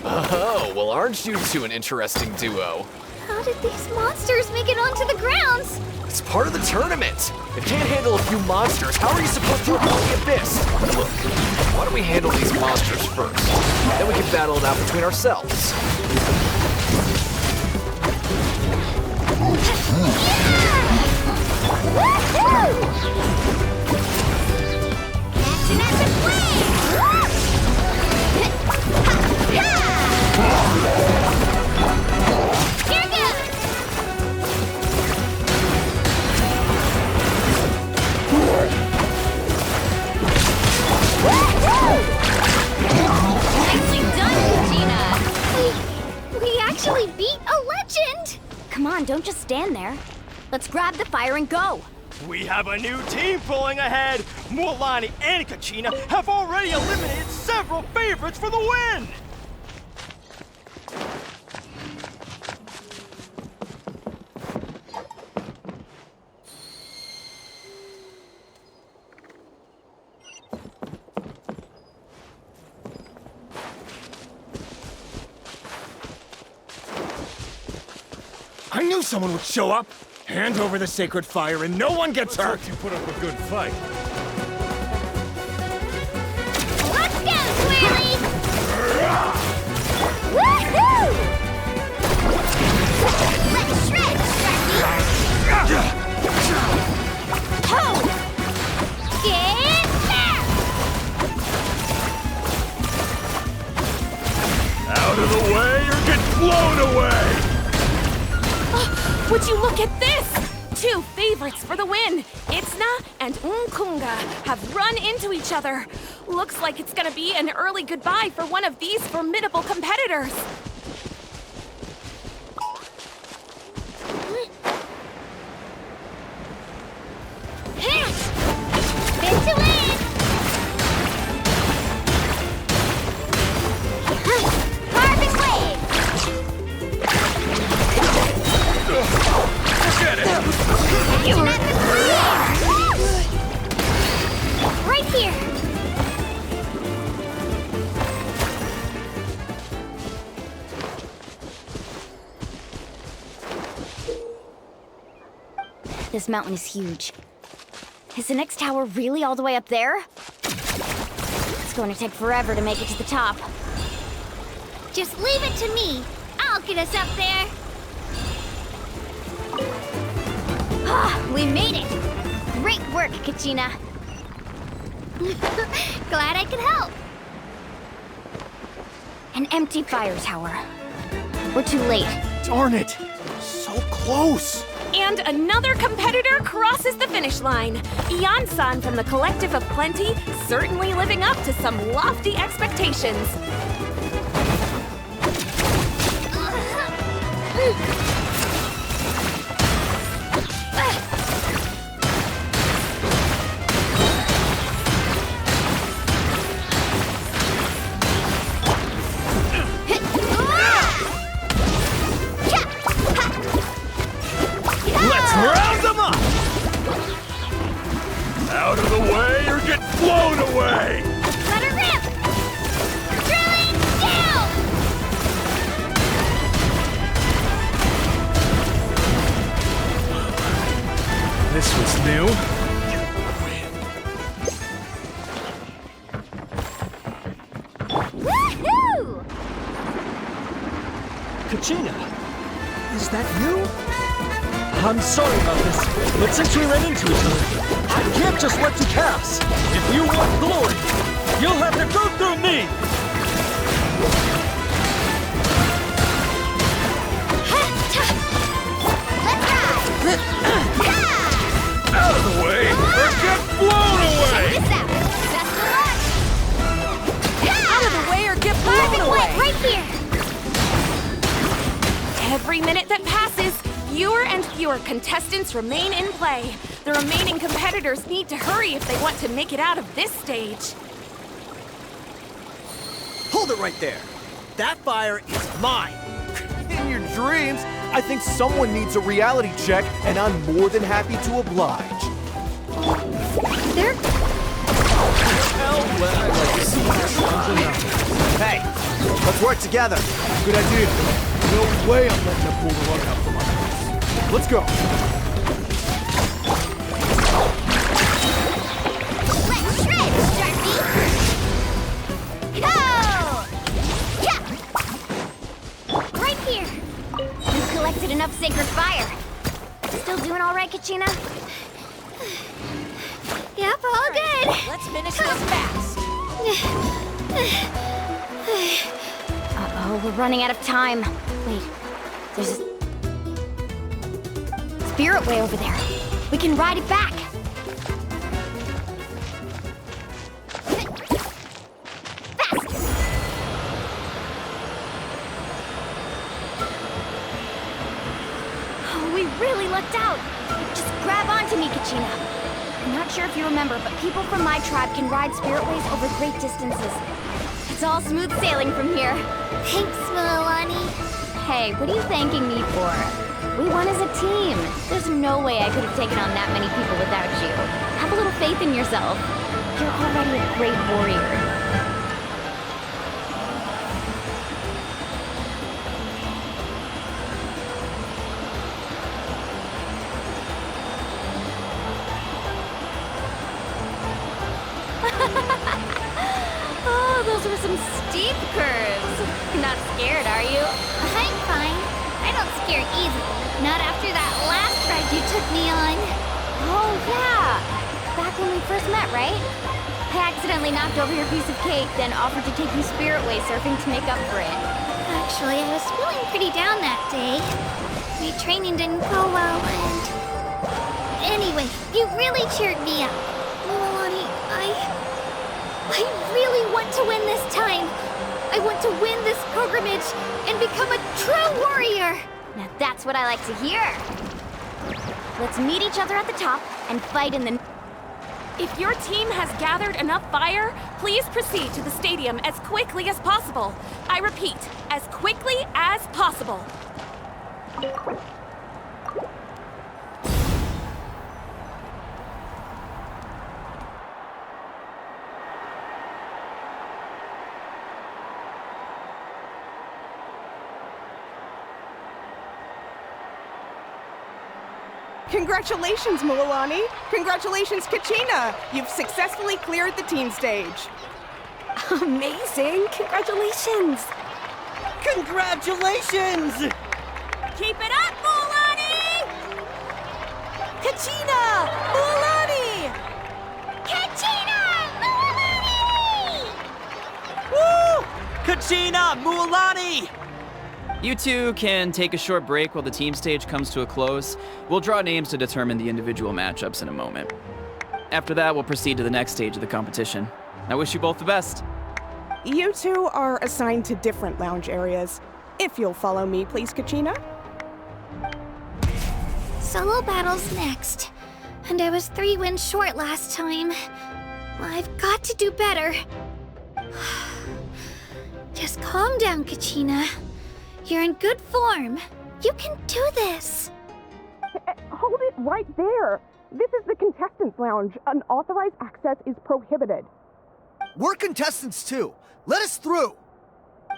[SPEAKER 21] Oh, well, aren't you two an interesting duo?
[SPEAKER 4] How did these monsters make it onto the grounds?
[SPEAKER 21] It's part of the tournament. If you can't handle a few monsters, how are you supposed to repel the abyss? Look, why don't we handle these monsters first? Then we can battle it out between ourselves.
[SPEAKER 4] Nicely done, Gina! We actually beat a legend!
[SPEAKER 16] Come on, don't just stand there. Let's grab the fire and go.
[SPEAKER 7] We have a new team pulling ahead! Mualani and Kachina have already eliminated several favorites for the win!
[SPEAKER 18] I knew someone would show up! Hand over the sacred fire and no one gets hurt!
[SPEAKER 22] You put up a good fight.
[SPEAKER 4] Let's go, Swirly! Woohoo! Let's shred, Sharky! Ho! Get there!
[SPEAKER 18] Out of the way or get blown away!
[SPEAKER 9] Would you look at this? 2 favorites for the win. Itzna and Unkunga have run into each other. Looks like it's gonna be an early goodbye for one of these formidable competitors.
[SPEAKER 4] Spin to win! Carving
[SPEAKER 2] Attention at the fire! Right here!
[SPEAKER 16] This mountain is huge. Is the next tower really all the way up there? It's going to take forever to make it to the top.
[SPEAKER 2] Just leave it to me. I'll get us up there.
[SPEAKER 16] Ah, we made it! Great work, Kachina.
[SPEAKER 2] Glad I could help.
[SPEAKER 16] An empty fire tower. We're too late.
[SPEAKER 7] Darn it! So close!
[SPEAKER 9] And another competitor crosses the finish line. Ian-san from the Collective of Plenty, certainly living up to some lofty expectations.
[SPEAKER 7] Let's round them up! Out of the way or get blown away!
[SPEAKER 2] Let her rip! Drilling down!
[SPEAKER 7] This was new.
[SPEAKER 2] Woohoo!
[SPEAKER 7] Kachina, is that you? I'm sorry about this, but since we ran into each other, I can't just let you pass. If you want glory, you'll have to go through me! Out of the way, or get blown away!
[SPEAKER 9] Out of the way or get blown away!
[SPEAKER 2] Right here!
[SPEAKER 9] Every minute that passes, fewer and fewer contestants remain in play. The remaining competitors need to hurry if they want to make it out of this stage.
[SPEAKER 7] Hold it right there. That fire is mine. In your dreams, I think someone needs a reality check, and I'm more than happy to oblige.
[SPEAKER 2] There.
[SPEAKER 7] Hey, let's work together. Good idea. No way I'm letting them pull the rug out from under us. Let's go.
[SPEAKER 2] Let's shred, Sharky! Go! Right here!
[SPEAKER 16] You've collected enough sacred fire. Still doing all right, Kachina?
[SPEAKER 2] Yep, all good.
[SPEAKER 13] Let's finish this fast.
[SPEAKER 16] Uh-oh, we're running out of time. Wait, there's a spirit way over there. We can ride it back. Oh, we really lucked out. Just grab onto me, Kachina. I'm not sure if you remember, but people from my tribe can ride spiritways over great distances. It's all smooth sailing from here.
[SPEAKER 2] Thanks, Milani.
[SPEAKER 16] Hey, what are you thanking me for? We won as a team. There's no way I could have taken on that many people without you. Have a little faith in yourself. You're already a great warrior. Oh, those were some steep curves. Not scared, are you?
[SPEAKER 2] I'm fine. I don't scare easily. Not after that last ride you took me on.
[SPEAKER 16] Oh, yeah. Back when we first met, right? I accidentally knocked over your piece of cake, then offered to take you spiritway surfing to make up for it.
[SPEAKER 2] Actually, I was feeling pretty down that day. My training didn't go well, and... Anyway, you really cheered me up. Milani, I really want to win this time. I want to win this pilgrimage and become a true warrior.
[SPEAKER 16] Now that's what I like to hear. Let's meet each other at the top and fight in the...
[SPEAKER 9] If your team has gathered enough fire, please proceed to the stadium as quickly as possible. I repeat, as quickly as possible.
[SPEAKER 17] Congratulations, Mualani! Congratulations, Kachina! You've successfully cleared the team stage.
[SPEAKER 20] Amazing! Congratulations!
[SPEAKER 7] Congratulations!
[SPEAKER 15] Keep it up, Mualani!
[SPEAKER 20] Kachina! Mualani!
[SPEAKER 15] Kachina! Mualani!
[SPEAKER 7] Woo! Kachina! Mualani!
[SPEAKER 11] You two can take a short break while the team stage comes to a close. We'll draw names to determine the individual matchups in a moment. After that, we'll proceed to the next stage of the competition. I wish you both the best.
[SPEAKER 17] You two are assigned to different lounge areas. If you'll follow me, please, Kachina.
[SPEAKER 4] Solo battle's next. And I was 3 wins short last time. I've got to do better. Just calm down, Kachina. You're in good form. You can do this.
[SPEAKER 17] Hold it right there. This is the contestants' lounge. Unauthorized access is prohibited.
[SPEAKER 7] We're contestants too. Let us through.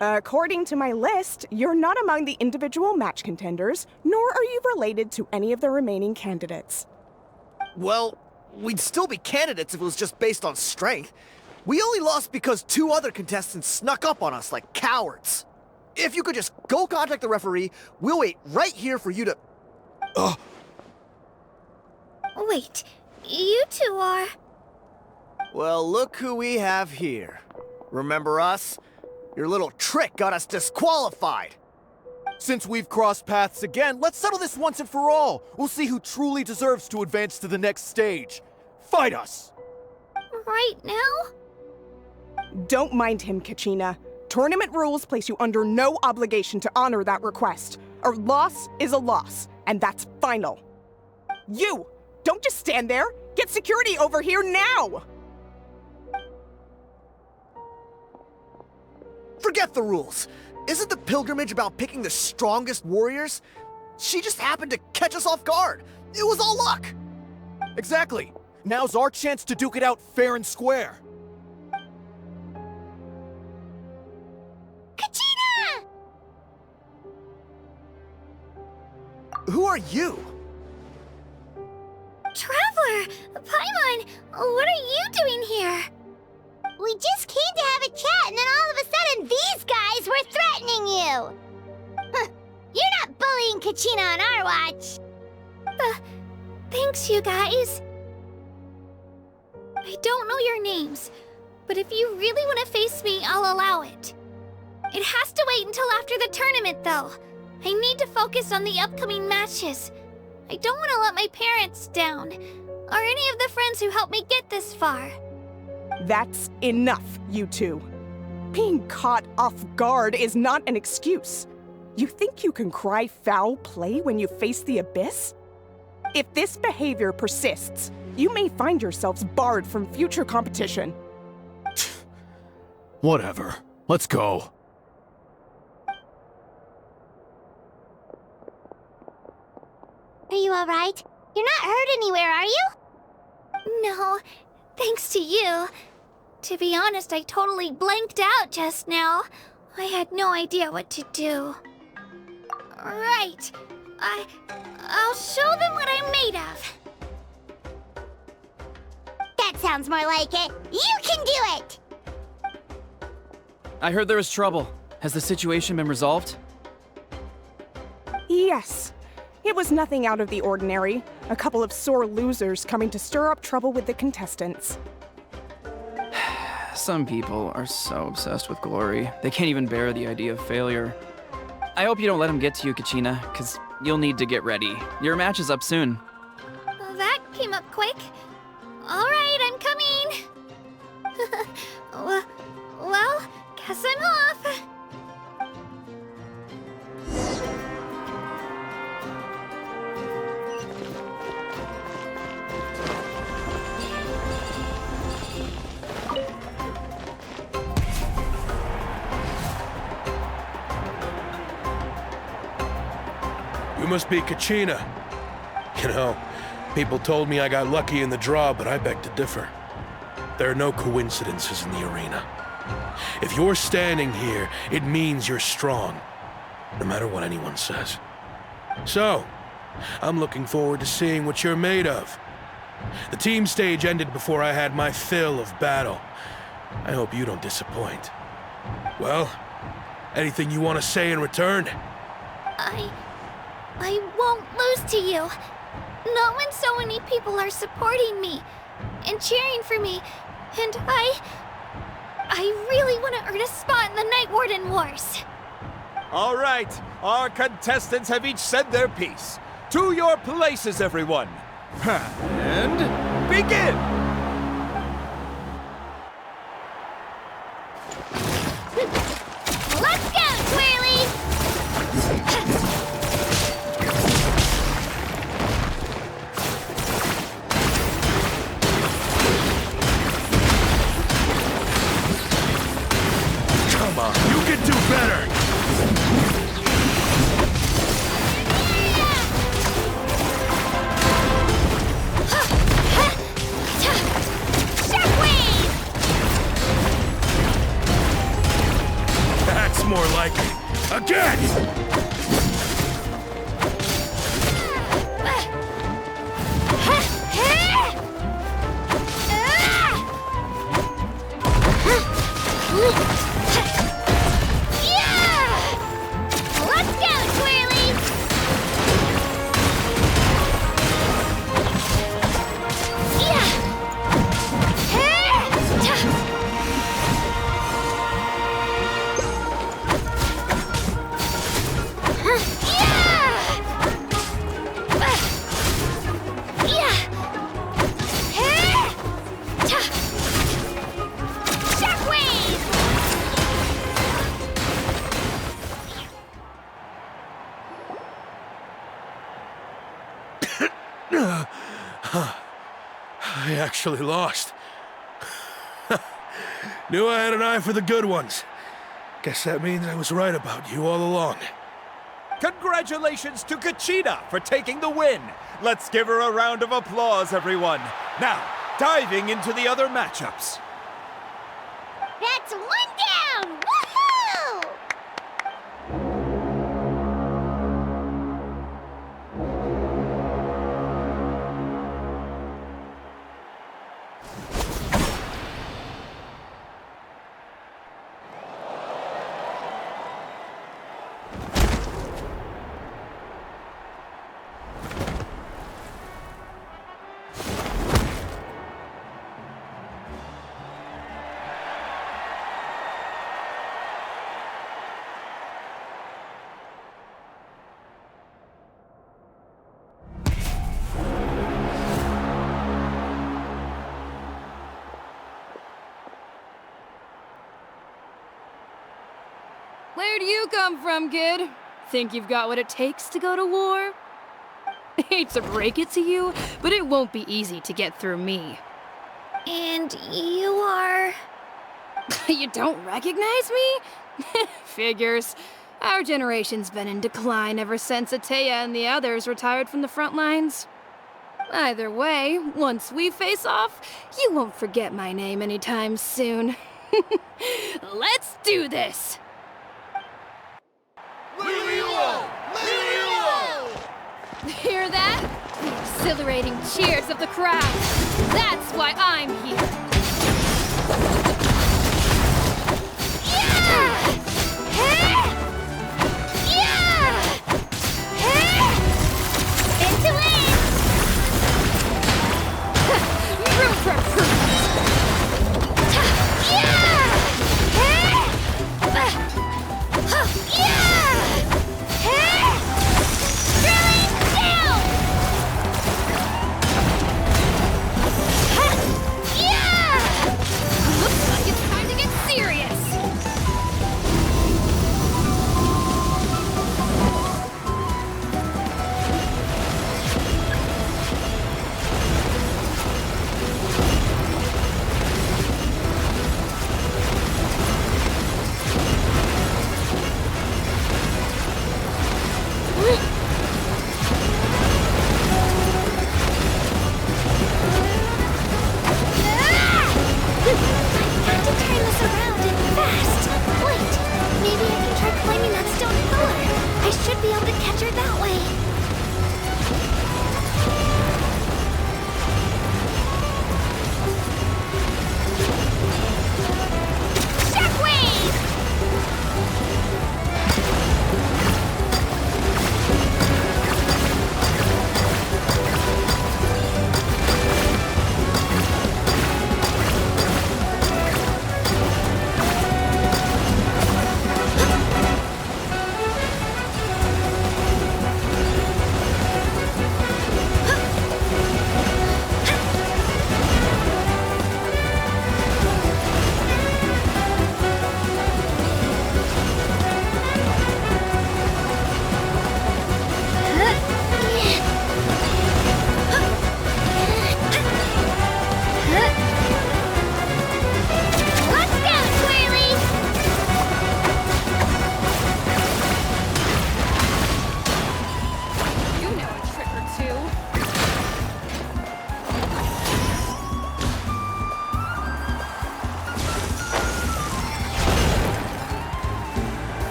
[SPEAKER 17] According to my list, you're not among the individual match contenders, nor are you related to any of the remaining candidates.
[SPEAKER 7] Well, we'd still be candidates if it was just based on strength. We only lost because 2 other contestants snuck up on us like cowards. If you could just go contact the referee, we'll wait right here for you to... Ugh.
[SPEAKER 4] Wait, you two are...
[SPEAKER 7] Well, look who we have here. Remember us? Your little trick got us disqualified. Since we've crossed paths again, let's settle this once and for all. We'll see who truly deserves to advance to the next stage. Fight us!
[SPEAKER 4] Right now?
[SPEAKER 17] Don't mind him, Kachina. Tournament rules place you under no obligation to honor that request. A loss is a loss, and that's final. You! Don't just stand there! Get security over here now!
[SPEAKER 7] Forget the rules. Isn't the pilgrimage about picking the strongest warriors? She just happened to catch us off guard. It was all luck. Exactly. Now's our chance to duke it out fair and square.
[SPEAKER 2] Kachina!
[SPEAKER 7] Who are you?
[SPEAKER 4] Traveler! Paimon! What are you doing here?
[SPEAKER 2] We just came to have a chat, and then all of a sudden, these guys were threatening you! Huh, you're not bullying Kachina on our watch!
[SPEAKER 4] Thanks, you guys. I don't know your names, but if you really want to face me, I'll allow it. It has to wait until after the tournament, though. I need to focus on the upcoming matches. I don't want to let my parents down, or any of the friends who helped me get this far.
[SPEAKER 17] That's enough, you two. Being caught off guard is not an excuse. You think you can cry foul play when you face the abyss? If this behavior persists, you may find yourselves barred from future competition.
[SPEAKER 18] Whatever. Let's go.
[SPEAKER 2] Are you alright? You're not hurt anywhere, are you?
[SPEAKER 4] No, thanks to you. To be honest, I totally blanked out just now. I had no idea what to do. Right. I'll show them what I'm made of.
[SPEAKER 2] That sounds more like it. You can do it!
[SPEAKER 11] I heard there was trouble. Has the situation been resolved?
[SPEAKER 17] Yes. It was nothing out of the ordinary. A couple of sore losers coming to stir up trouble with the contestants.
[SPEAKER 11] Some people are so obsessed with glory, they can't even bear the idea of failure. I hope you don't let them get to you, Kachina, because you'll need to get ready. Your match is up soon.
[SPEAKER 4] That came up quick. All right, I'm coming. Well, guess I'm off.
[SPEAKER 1] You must be Kachina. You know, people told me I got lucky in the draw, but I beg to differ. There are no coincidences in the arena. If you're standing here, it means you're strong, no matter what anyone says. So, I'm looking forward to seeing what you're made of. The team stage ended before I had my fill of battle. I hope you don't disappoint. Well, anything you want to say in return?
[SPEAKER 4] I won't lose to you. Not when so many people are supporting me and cheering for me, and I really want to earn a spot in the Night Warden Wars.
[SPEAKER 18] All right, our contestants have each said their piece. To your places, everyone. And begin!
[SPEAKER 2] Let's go, Twirly!
[SPEAKER 1] Come on, you can do better! That's more like it. Again! I actually lost. Knew I had an eye for the good ones. Guess that means I was right about you all along.
[SPEAKER 18] Congratulations to Kachina for taking the win. Let's give her a round of applause, everyone. Now, diving into the other matchups.
[SPEAKER 2] That's one down! Woohoo!
[SPEAKER 6] Where'd you come from, kid? Think you've got what it takes to go to war? Hate to break it to you, but it won't be easy to get through me.
[SPEAKER 4] And you are...
[SPEAKER 6] You don't recognize me? Figures. Our generation's been in decline ever since Ateya and the others retired from the front lines. Either way, once we face off, you won't forget my name anytime soon. Let's do this! Hear that? The exhilarating cheers of the crowd. That's why I'm here.
[SPEAKER 2] Into it!
[SPEAKER 6] Room for improvement.
[SPEAKER 2] Yeah!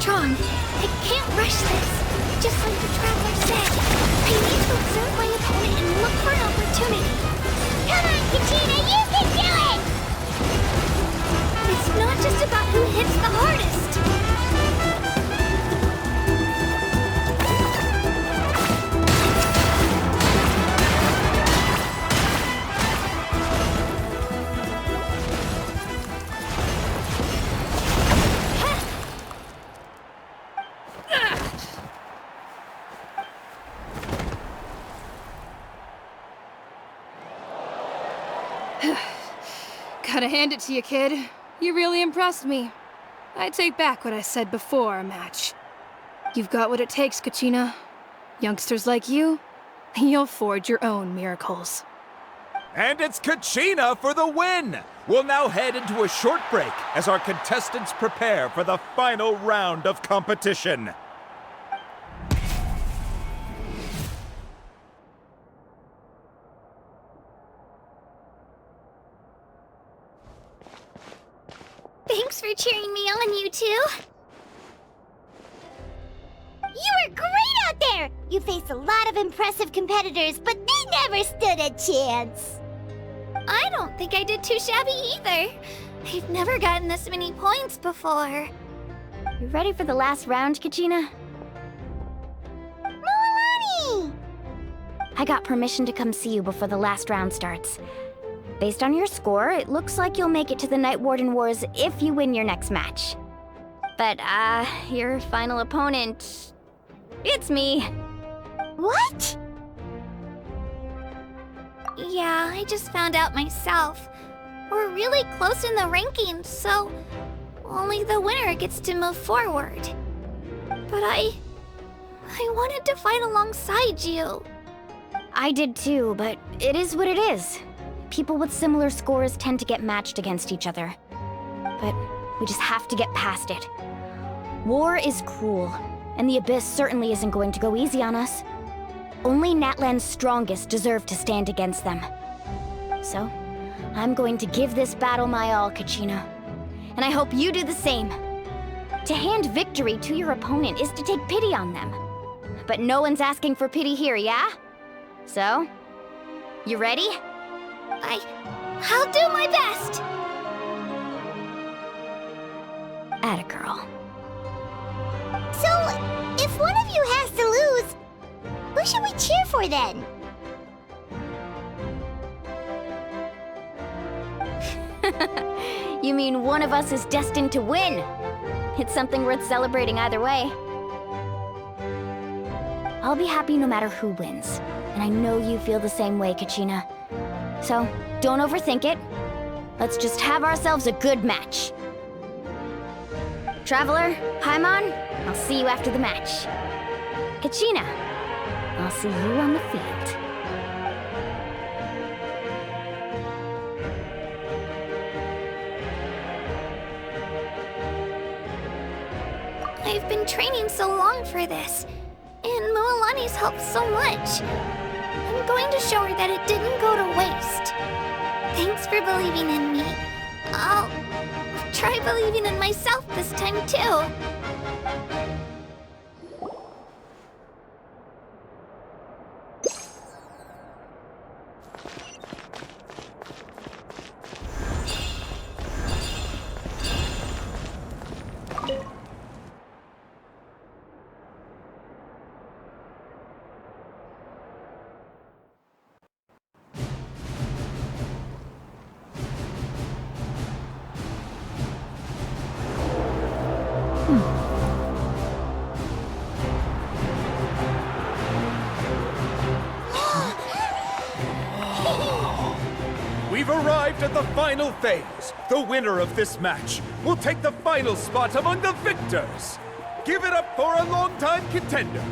[SPEAKER 4] strong. I can't rush this. Just like the Traveler said, I need to observe my opponent and look for an opportunity.
[SPEAKER 2] Come on, Katrina, you can do it!
[SPEAKER 4] It's not just about who hits the hardest.
[SPEAKER 5] Gotta hand it to you, kid. You really impressed me. I take back what I said before our match. You've got what it takes, Kachina. Youngsters like you, you'll forge your own miracles.
[SPEAKER 18] And it's Kachina for the win! We'll now head into a short break as our contestants prepare for the final round of competition.
[SPEAKER 2] Thanks for cheering me on, you two. You were great out there! You faced a lot of impressive competitors, but they never stood a chance.
[SPEAKER 4] I don't think I did too shabby either. I've never gotten this many points before.
[SPEAKER 16] You ready for the last round, Kachina?
[SPEAKER 2] Moalani!
[SPEAKER 16] I got permission to come see you before the last round starts. Based on your score, it looks like you'll make it to the Night Warden Wars if you win your next match. But, your final opponent... it's me.
[SPEAKER 2] What?
[SPEAKER 4] Yeah, I just found out myself. We're really close in the rankings, so only the winner gets to move forward. But I wanted to fight alongside you.
[SPEAKER 16] I did too, but it is what it is. People with similar scores tend to get matched against each other. But we just have to get past it. War is cruel, and the Abyss certainly isn't going to go easy on us. Only Natlan's strongest deserve to stand against them. So, I'm going to give this battle my all, Kachina. And I hope you do the same. To hand victory to your opponent is to take pity on them. But no one's asking for pity here, yeah? So, you ready?
[SPEAKER 4] I'll do my best!
[SPEAKER 16] Atta girl.
[SPEAKER 2] So, if one of you has to lose, who should we cheer for then?
[SPEAKER 16] You mean one of us is destined to win? It's something worth celebrating either way. I'll be happy no matter who wins, and I know you feel the same way, Kachina. So, don't overthink it. Let's just have ourselves a good match. Traveler, Paimon, I'll see you after the match. Kachina, I'll see you on the field.
[SPEAKER 4] I've been training so long for this, and Moalani's helped so much. I'm going to show her that it didn't go to waste. Thanks for believing in me. I'll try believing in myself this time too.
[SPEAKER 18] We've arrived at the final phase. The winner of this match will take the final spot among the victors. Give it up for a longtime contender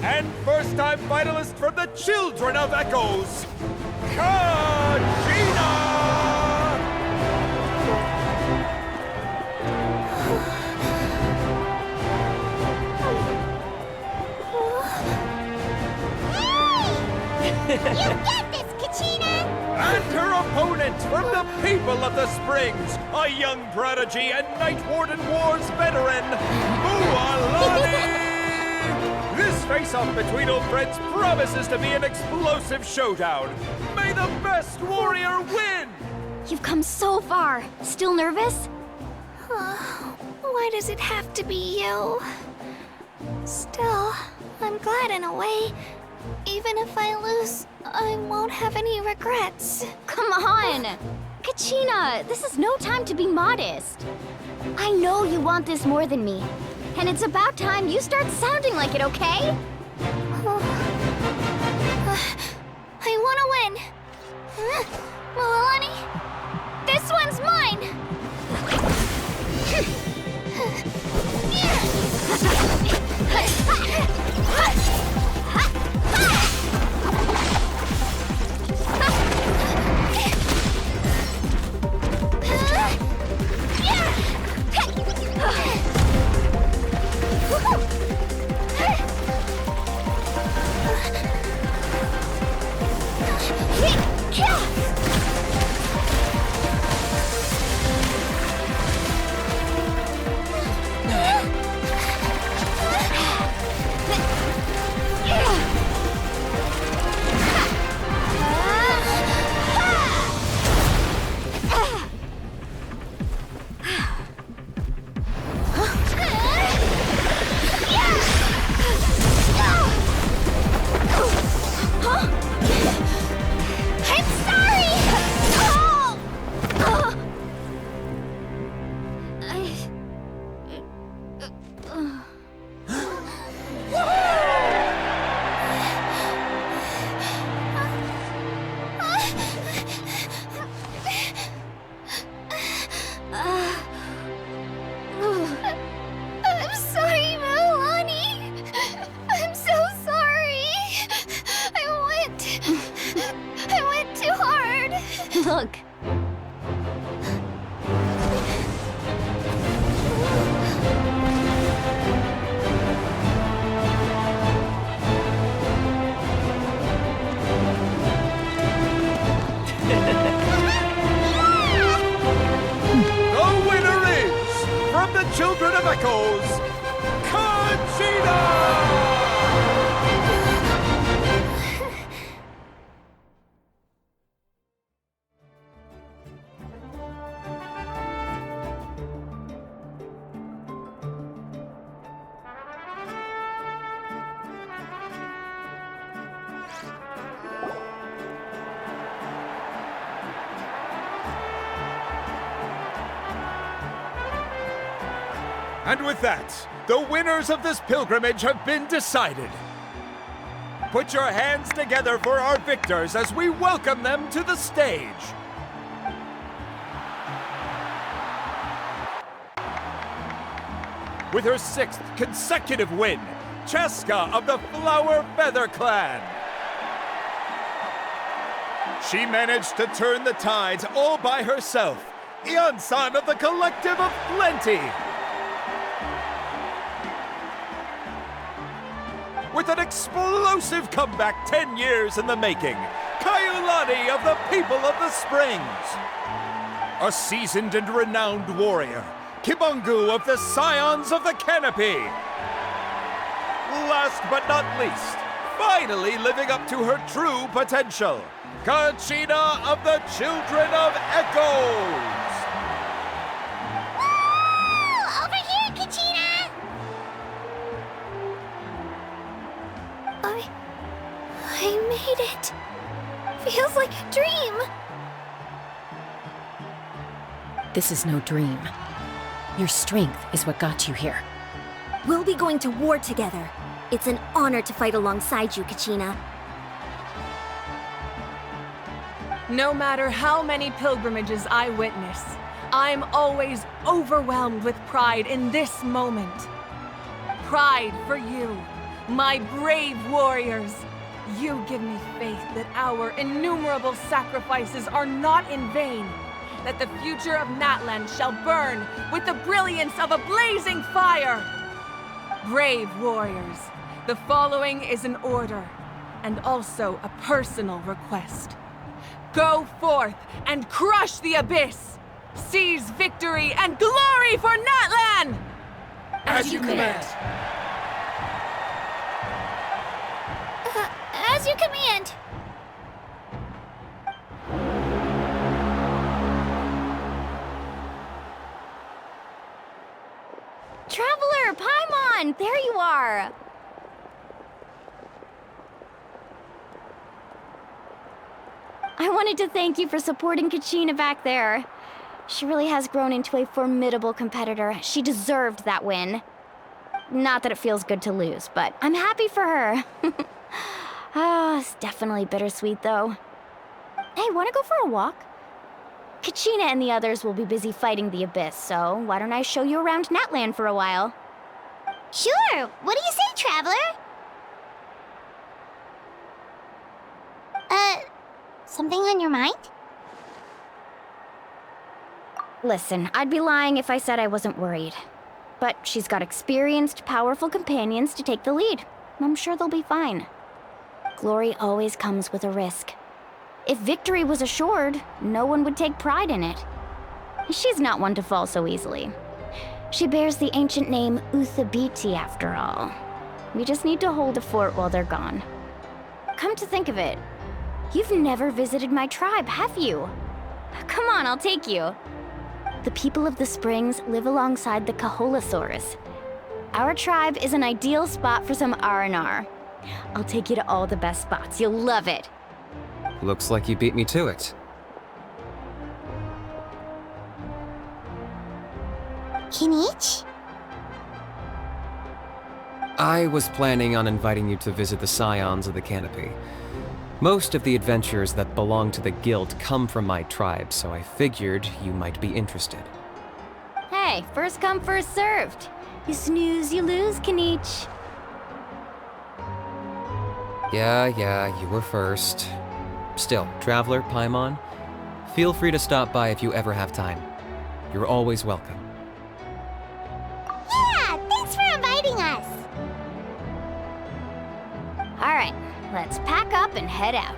[SPEAKER 18] and first-time finalist from the Children of Echoes, Kachina!
[SPEAKER 2] You get this, Kachina!
[SPEAKER 18] And her opponent from the people of the Springs, a young prodigy and Night Warden Wars veteran, Moalani! face-off between old friends promises to be an explosive showdown. May the best warrior win!
[SPEAKER 16] You've come so far. Still nervous?
[SPEAKER 4] Why does it have to be you? Still, I'm glad in a way. Even if I lose, I won't have any regrets.
[SPEAKER 16] Come on! Kachina, this is no time to be modest. I know you want this more than me. And it's about time you start sounding like it, okay?
[SPEAKER 4] I want to win. Milani, this one's mine.
[SPEAKER 16] Look.
[SPEAKER 18] The winner is, from the Children of Echoes, Conchita! And with that, the winners of this pilgrimage have been decided. Put your hands together for our victors as we welcome them to the stage. With her 6th consecutive win, Cheska of the Flower Feather Clan. She managed to turn the tides all by herself. Ian-san of the Collective of Plenty. With an explosive comeback 10 years in the making, Kaiulani of the People of the Springs. A seasoned and renowned warrior, Kibungu of the Scions of the Canopy. Last but not least, finally living up to her true potential, Conchita of the Children of Echoes.
[SPEAKER 2] Woo! Over here, Conchita!
[SPEAKER 4] I made it. Feels like a dream.
[SPEAKER 20] This is no dream. Your strength is what got you here.
[SPEAKER 15] We'll be going to war together. It's an honor to fight alongside you, Kachina.
[SPEAKER 19] No matter how many pilgrimages I witness, I'm always overwhelmed with pride in this moment. Pride for you, my brave warriors. You give me faith that our innumerable sacrifices are not in vain, that the future of Natlan shall burn with the brilliance of a blazing fire. Brave warriors, the following is an order, and also a personal request. Go forth and crush the abyss! Seize victory and glory for Natlan!
[SPEAKER 18] As you command.
[SPEAKER 4] you command.
[SPEAKER 16] Traveler, Paimon, there you are. I wanted to thank you for supporting Kachina back there. She really has grown into a formidable competitor. She deserved that win. Not that it feels good to lose, but I'm happy for her. It's definitely bittersweet, though. Hey, wanna go for a walk? Kachina and the others will be busy fighting the Abyss, so why don't I show you around Natland for a while?
[SPEAKER 2] Sure. What do you say, Traveler? Something on your mind?
[SPEAKER 16] Listen, I'd be lying if I said I wasn't worried. But she's got experienced, powerful companions to take the lead. I'm sure they'll be fine. Glory always comes with a risk. If victory was assured, no one would take pride in it. She's not one to fall so easily. She bears the ancient name Uthabiti, after all. We just need to hold the fort while they're gone. Come to think of it, you've never visited my tribe, have you? Come on, I'll take you. The people of the Springs live alongside the Kaholasaurus. Our tribe is an ideal spot for some R&R. I'll take you to all the best spots. You'll love it.
[SPEAKER 12] Looks like you beat me to it.
[SPEAKER 2] Kinich?
[SPEAKER 12] I was planning on inviting you to visit the Scions of the Canopy. Most of the adventurers that belong to the guild come from my tribe, so I figured you might be interested.
[SPEAKER 16] Hey, first come, first served. You snooze, you lose, Kinich.
[SPEAKER 12] Yeah, you were first. Still, Traveler, Paimon, feel free to stop by if you ever have time. You're always welcome.
[SPEAKER 2] Yeah, thanks for inviting us.
[SPEAKER 16] All right, let's pack up and head out.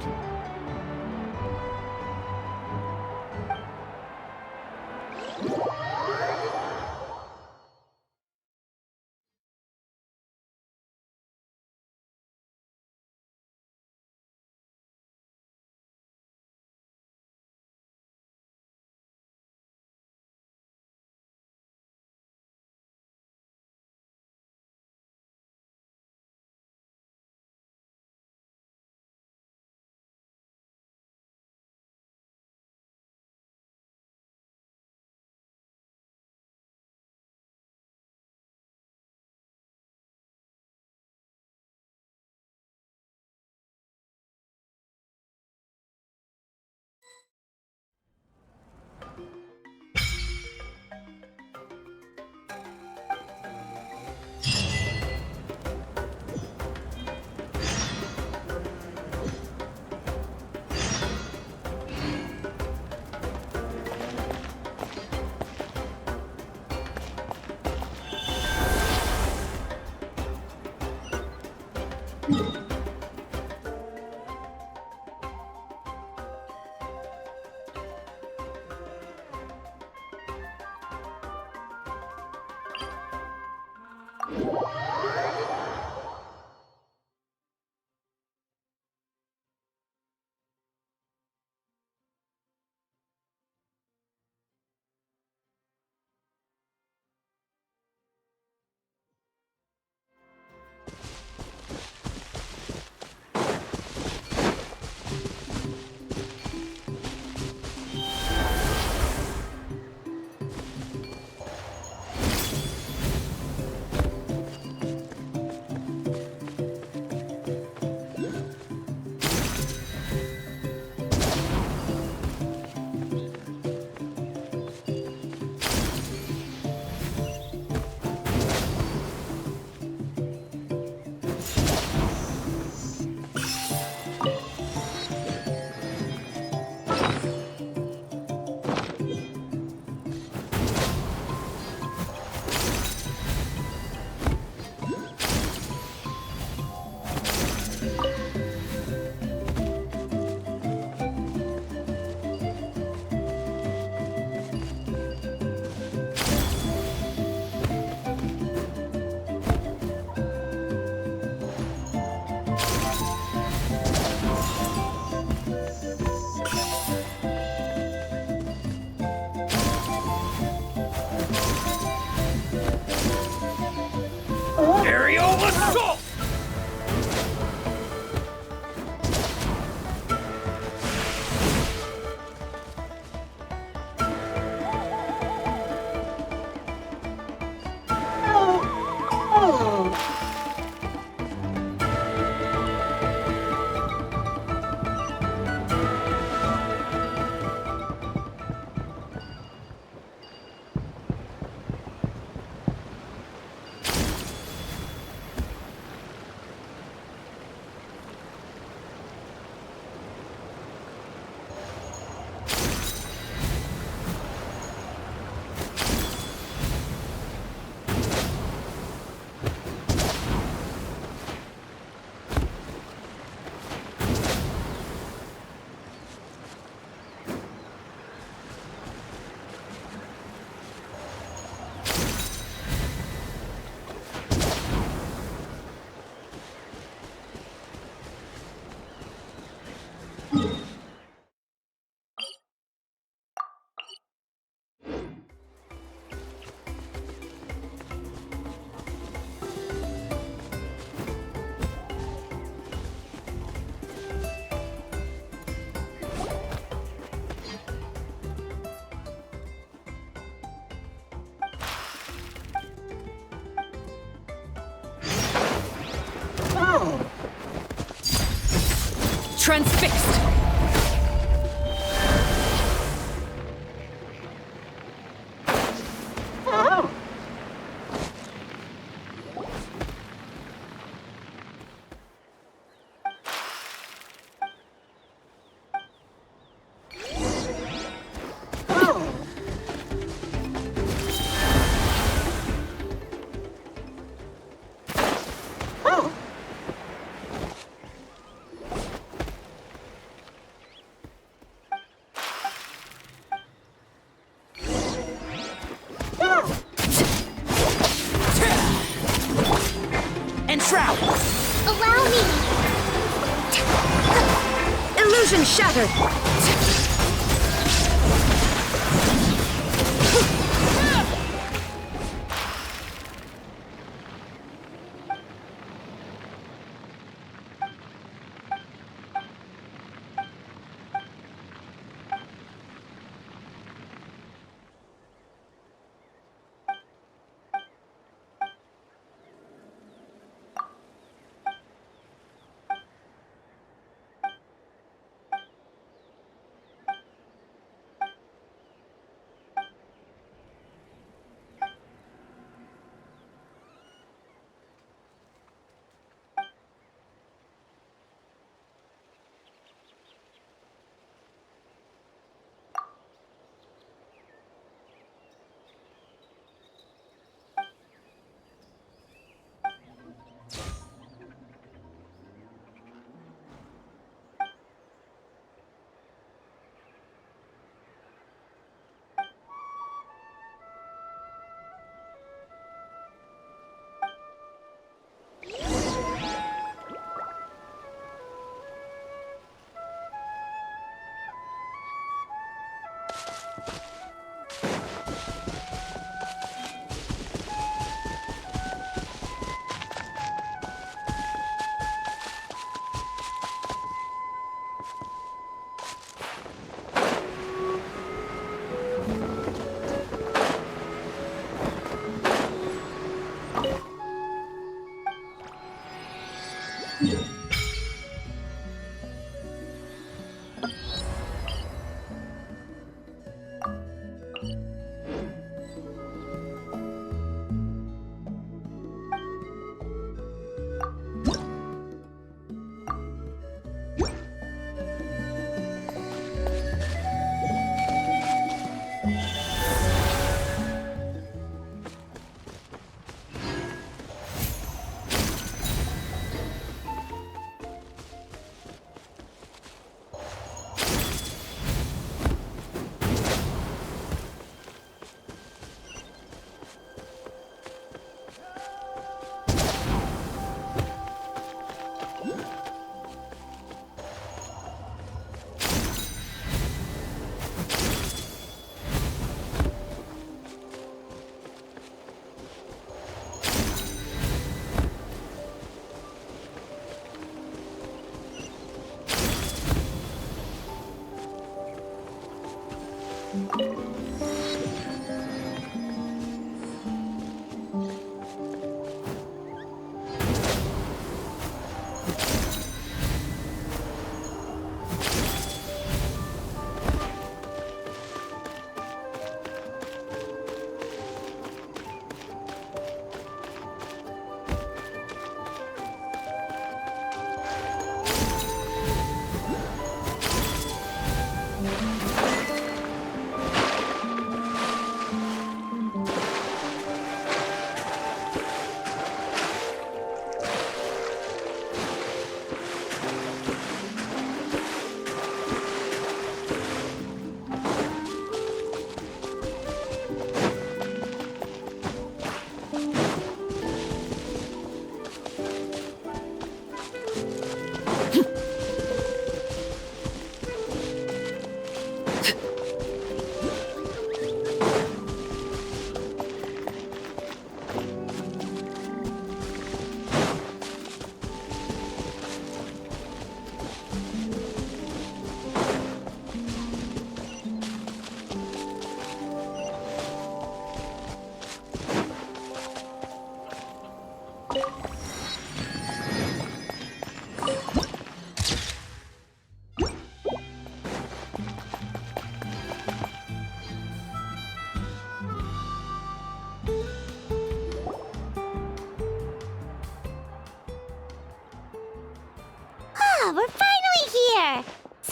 [SPEAKER 18] Go!
[SPEAKER 10] Transfixed!
[SPEAKER 2] Enshroud! Allow me!
[SPEAKER 10] Illusion shattered!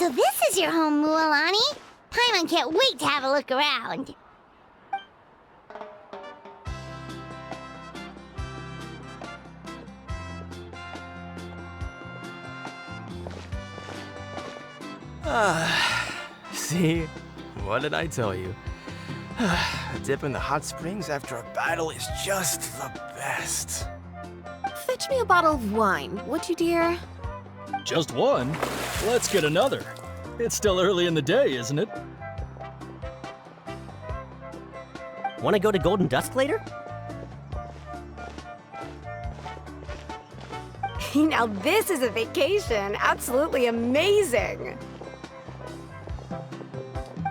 [SPEAKER 2] So this is your home, Mualani? Paimon can't wait to have a look around.
[SPEAKER 8] See? What did I tell you? A dip in the hot springs after a battle is just the best.
[SPEAKER 20] Fetch me a bottle of wine, would you, dear?
[SPEAKER 7] Just one? Let's get another. It's still early in the day, isn't it?
[SPEAKER 22] Want to go to Golden Dusk later?
[SPEAKER 20] Now this is a vacation. Absolutely amazing.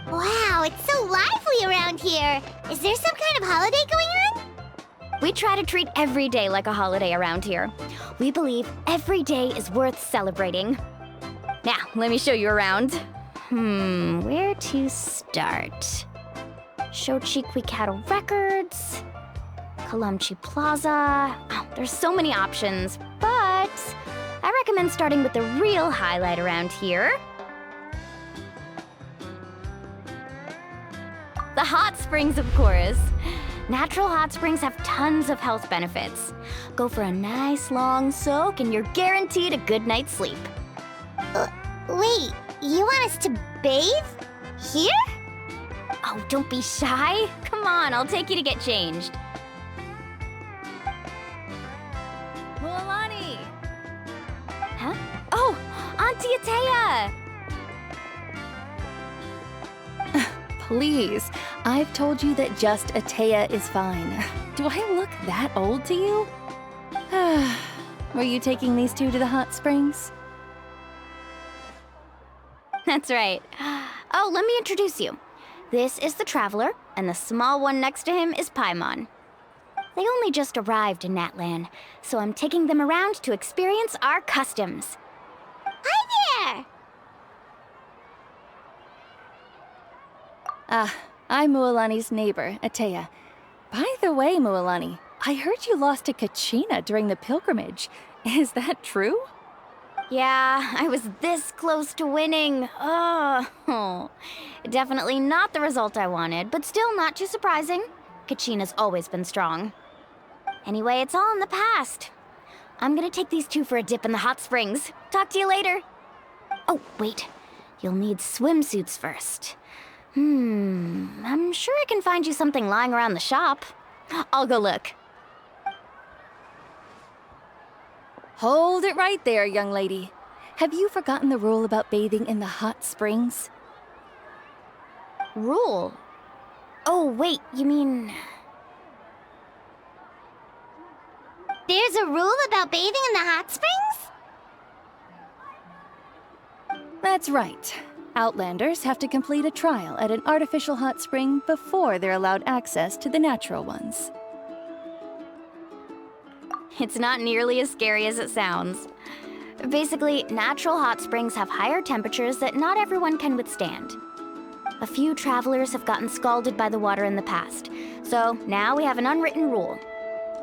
[SPEAKER 2] Wow, it's so lively around here. Is there some kind of holiday going on?
[SPEAKER 16] We try to treat every day like a holiday around here. We believe every day is worth celebrating. Now, let me show you around. Where to start? Shochiqui Cattle Records, Kalamchi Plaza. Oh, there's so many options, but I recommend starting with the real highlight around here. The hot springs, of course. Natural hot springs have tons of health benefits. Go for a nice long soak and you're guaranteed a good night's sleep.
[SPEAKER 2] Wait, you want us to bathe? Here?
[SPEAKER 16] Oh, don't be shy. Come on, I'll take you to get changed. Mualani! Huh? Oh, Auntie Atea!
[SPEAKER 6] Please, I've told you that just Atea is fine. Do I look that old to you? Were you taking these two to the hot springs?
[SPEAKER 16] That's right. Oh, let me introduce you. This is the Traveler, and the small one next to him is Paimon. They only just arrived in Natlan, so I'm taking them around to experience our customs.
[SPEAKER 2] Hi there!
[SPEAKER 6] I'm Mualani's neighbor, Atea. By the way, Mualani, I heard you lost to Kachina during the pilgrimage. Is that true?
[SPEAKER 16] Yeah, I was this close to winning. Oh, definitely not the result I wanted, but still not too surprising. Kachina's always been strong. Anyway, it's all in the past. I'm gonna take these two for a dip in the hot springs. Talk to you later. Oh, wait. You'll need swimsuits first. I'm sure I can find you something lying around the shop. I'll go look.
[SPEAKER 6] Hold it right there, young lady. Have you forgotten the rule about bathing in the hot springs?
[SPEAKER 16] Rule? Oh, wait, you mean...
[SPEAKER 2] There's a rule about bathing in the hot springs?
[SPEAKER 6] That's right. Outlanders have to complete a trial at an artificial hot spring before they're allowed access to the natural ones.
[SPEAKER 16] It's not nearly as scary as it sounds. Basically, natural hot springs have higher temperatures that not everyone can withstand. A few travelers have gotten scalded by the water in the past, so now we have an unwritten rule.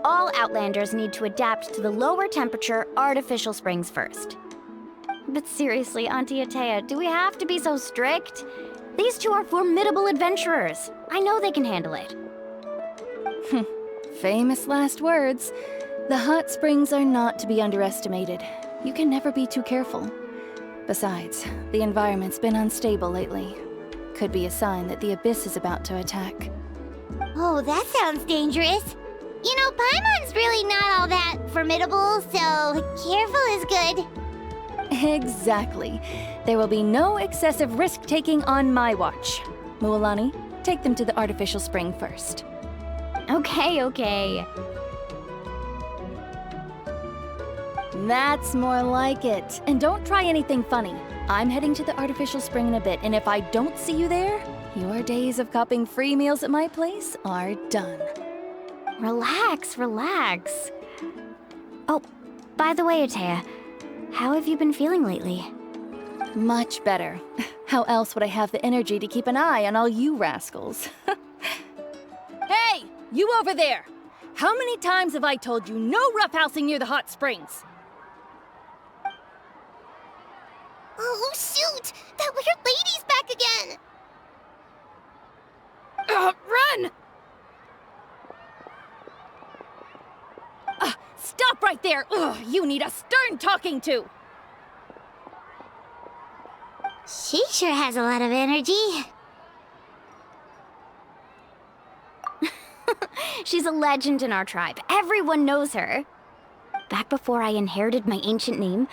[SPEAKER 16] All Outlanders need to adapt to the lower temperature artificial springs first. But seriously, Auntie Atea, do we have to be so strict? These two are formidable adventurers. I know they can handle it.
[SPEAKER 6] Famous last words. The hot springs are not to be underestimated. You can never be too careful. Besides, the environment's been unstable lately. Could be a sign that the Abyss is about to attack.
[SPEAKER 2] Oh, that sounds dangerous. You know, Paimon's really not all that formidable, so careful is good.
[SPEAKER 6] Exactly. There will be no excessive risk-taking on my watch. Mualani, take them to the artificial spring first.
[SPEAKER 16] Okay.
[SPEAKER 6] That's more like it. And don't try anything funny. I'm heading to the artificial spring in a bit, and if I don't see you there, your days of copping free meals at my place are done.
[SPEAKER 16] Relax. Oh, by the way, Atea, how have you been feeling lately?
[SPEAKER 6] Much better. How else would I have the energy to keep an eye on all you rascals? Hey, you over there! How many times have I told you no roughhousing near the hot springs?
[SPEAKER 15] Oh, shoot! The
[SPEAKER 2] That weird lady's back again!
[SPEAKER 5] Run!
[SPEAKER 20] Stop right there! Ugh, you need a stern talking to!
[SPEAKER 2] She sure has a lot of energy.
[SPEAKER 16] She's a legend in our tribe. Everyone knows her. Back before I inherited my ancient name,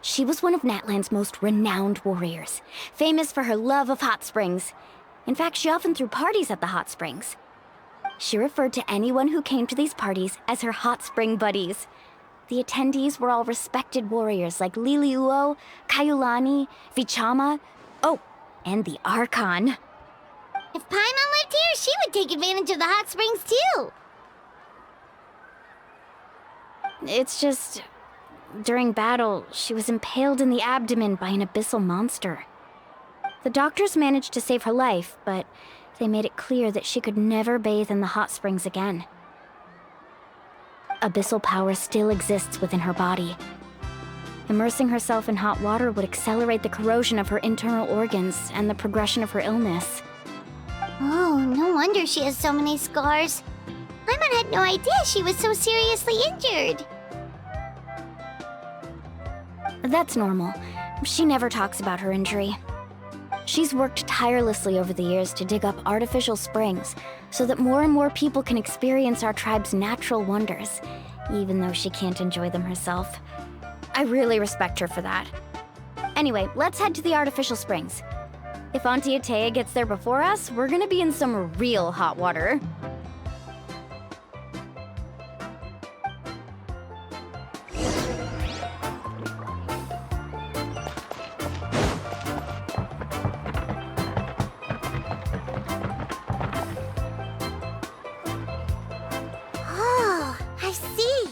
[SPEAKER 16] she was one of Natlan's most renowned warriors, famous for her love of hot springs. In fact, she often threw parties at the hot springs. She referred to anyone who came to these parties as her hot spring buddies. The attendees were all respected warriors like Liliuo, Kaiulani, Vichama, oh, and the Archon.
[SPEAKER 2] If Paimon lived here, she would take advantage of the hot springs too.
[SPEAKER 16] It's just, during battle, she was impaled in the abdomen by an abyssal monster. The doctors managed to save her life, but they made it clear that she could never bathe in the hot springs again. Abyssal power still exists within her body. Immersing herself in hot water would accelerate the corrosion of her internal organs and the progression of her illness.
[SPEAKER 2] Oh, no wonder she has so many scars. Paimon had no idea she was so seriously injured.
[SPEAKER 16] That's normal. She never talks about her injury. She's worked tirelessly over the years to dig up artificial springs so that more and more people can experience our tribe's natural wonders, even though she can't enjoy them herself. I really respect her for that. Anyway, let's head to the artificial springs. If Auntie Atea gets there before us, we're gonna be in some real hot water.
[SPEAKER 2] Oh, I see.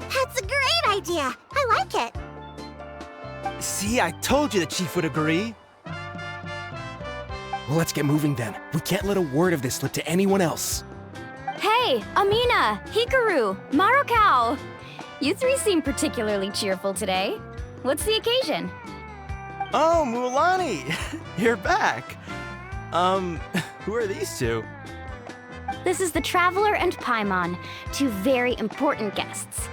[SPEAKER 2] That's a great idea. I like it.
[SPEAKER 8] See, I told you the chief would agree.
[SPEAKER 3] Well, let's get moving then. We can't let a word of this slip to anyone else.
[SPEAKER 16] Hey, Amina, Hikaru, Marukao! You three seem particularly cheerful today. What's the occasion?
[SPEAKER 8] Oh, Mualani! You're back! Who are these two?
[SPEAKER 16] This is the Traveler and Paimon, two very important guests.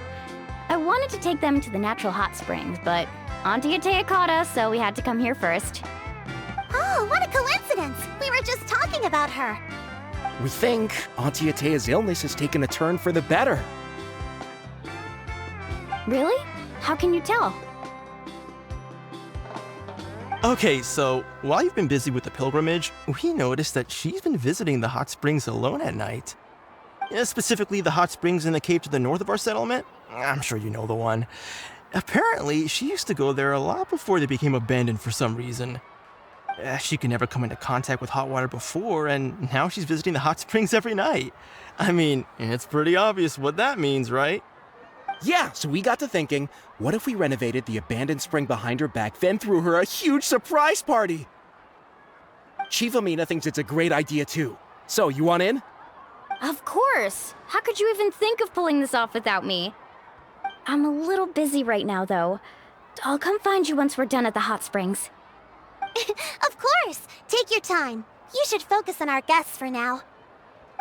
[SPEAKER 16] I wanted to take them to the natural hot springs, but Auntie Atea caught us, so we had to come here first.
[SPEAKER 2] Oh, what a coincidence! We were just talking about her.
[SPEAKER 3] We think Auntie Atea's illness has taken a turn for the better.
[SPEAKER 16] Really? How can you tell?
[SPEAKER 8] Okay, so while you've been busy with the pilgrimage, we noticed that she's been visiting the hot springs alone at night. Yeah, specifically the hot springs in the cave to the north of our settlement. I'm sure you know the one. Apparently, she used to go there a lot before they became abandoned for some reason. She could never come into contact with hot water before, and now she's visiting the hot springs every night. I mean, it's pretty obvious what that means, right?
[SPEAKER 3] Yeah, so we got to thinking, what if we renovated the abandoned spring behind her back, then threw her a huge surprise party? Chief Amina thinks it's a great idea too. So, you want in?
[SPEAKER 16] Of course! How could you even think of pulling this off without me? I'm a little busy right now, though. I'll come find you once we're done at the hot springs.
[SPEAKER 2] Of course! Take your time. You should focus on our guests for now.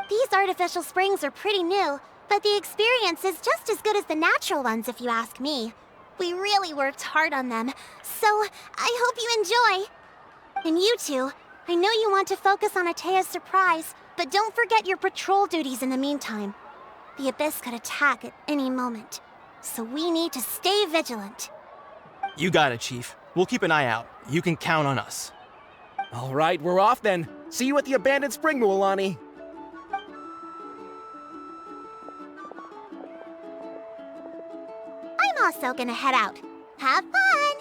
[SPEAKER 2] These artificial springs are pretty new, but the experience is just as good as the natural ones if you ask me. We really worked hard on them, so I hope you enjoy. And you two, I know you want to focus on Atea's surprise, but don't forget your patrol duties in the meantime. The Abyss could attack at any moment, so we need to stay vigilant.
[SPEAKER 8] You got it, Chief. We'll keep an eye out. You can count on us.
[SPEAKER 3] All right, we're off then. See you at the abandoned spring, Mualani.
[SPEAKER 2] I'm also gonna head out. Have fun!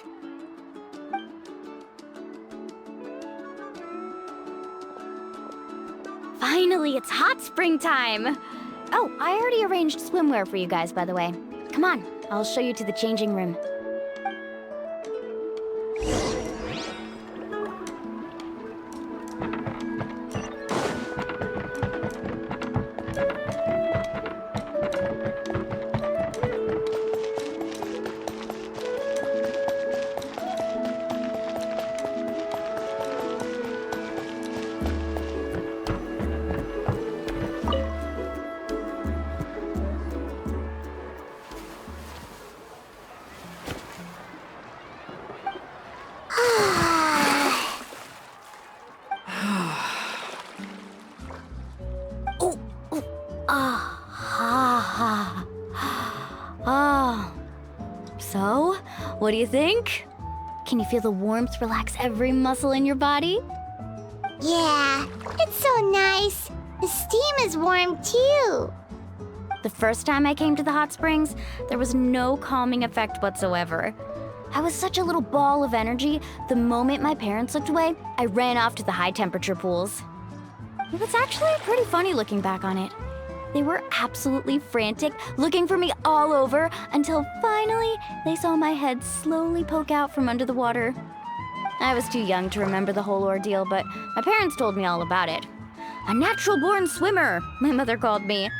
[SPEAKER 16] Finally, it's hot spring time! Oh, I already arranged swimwear for you guys, by the way. Come on, I'll show you to the changing room. So, what do you think? Can you feel the warmth relax every muscle in your body?
[SPEAKER 2] Yeah, it's so nice. The steam is warm too.
[SPEAKER 16] The first time I came to the hot springs, there was no calming effect whatsoever. I was such a little ball of energy, the moment my parents looked away, I ran off to the high temperature pools. It was actually pretty funny looking back on it. They were absolutely frantic, looking for me all over, until finally they saw my head slowly poke out from under the water. I was too young to remember the whole ordeal, but my parents told me all about it. A natural-born swimmer, my mother called me.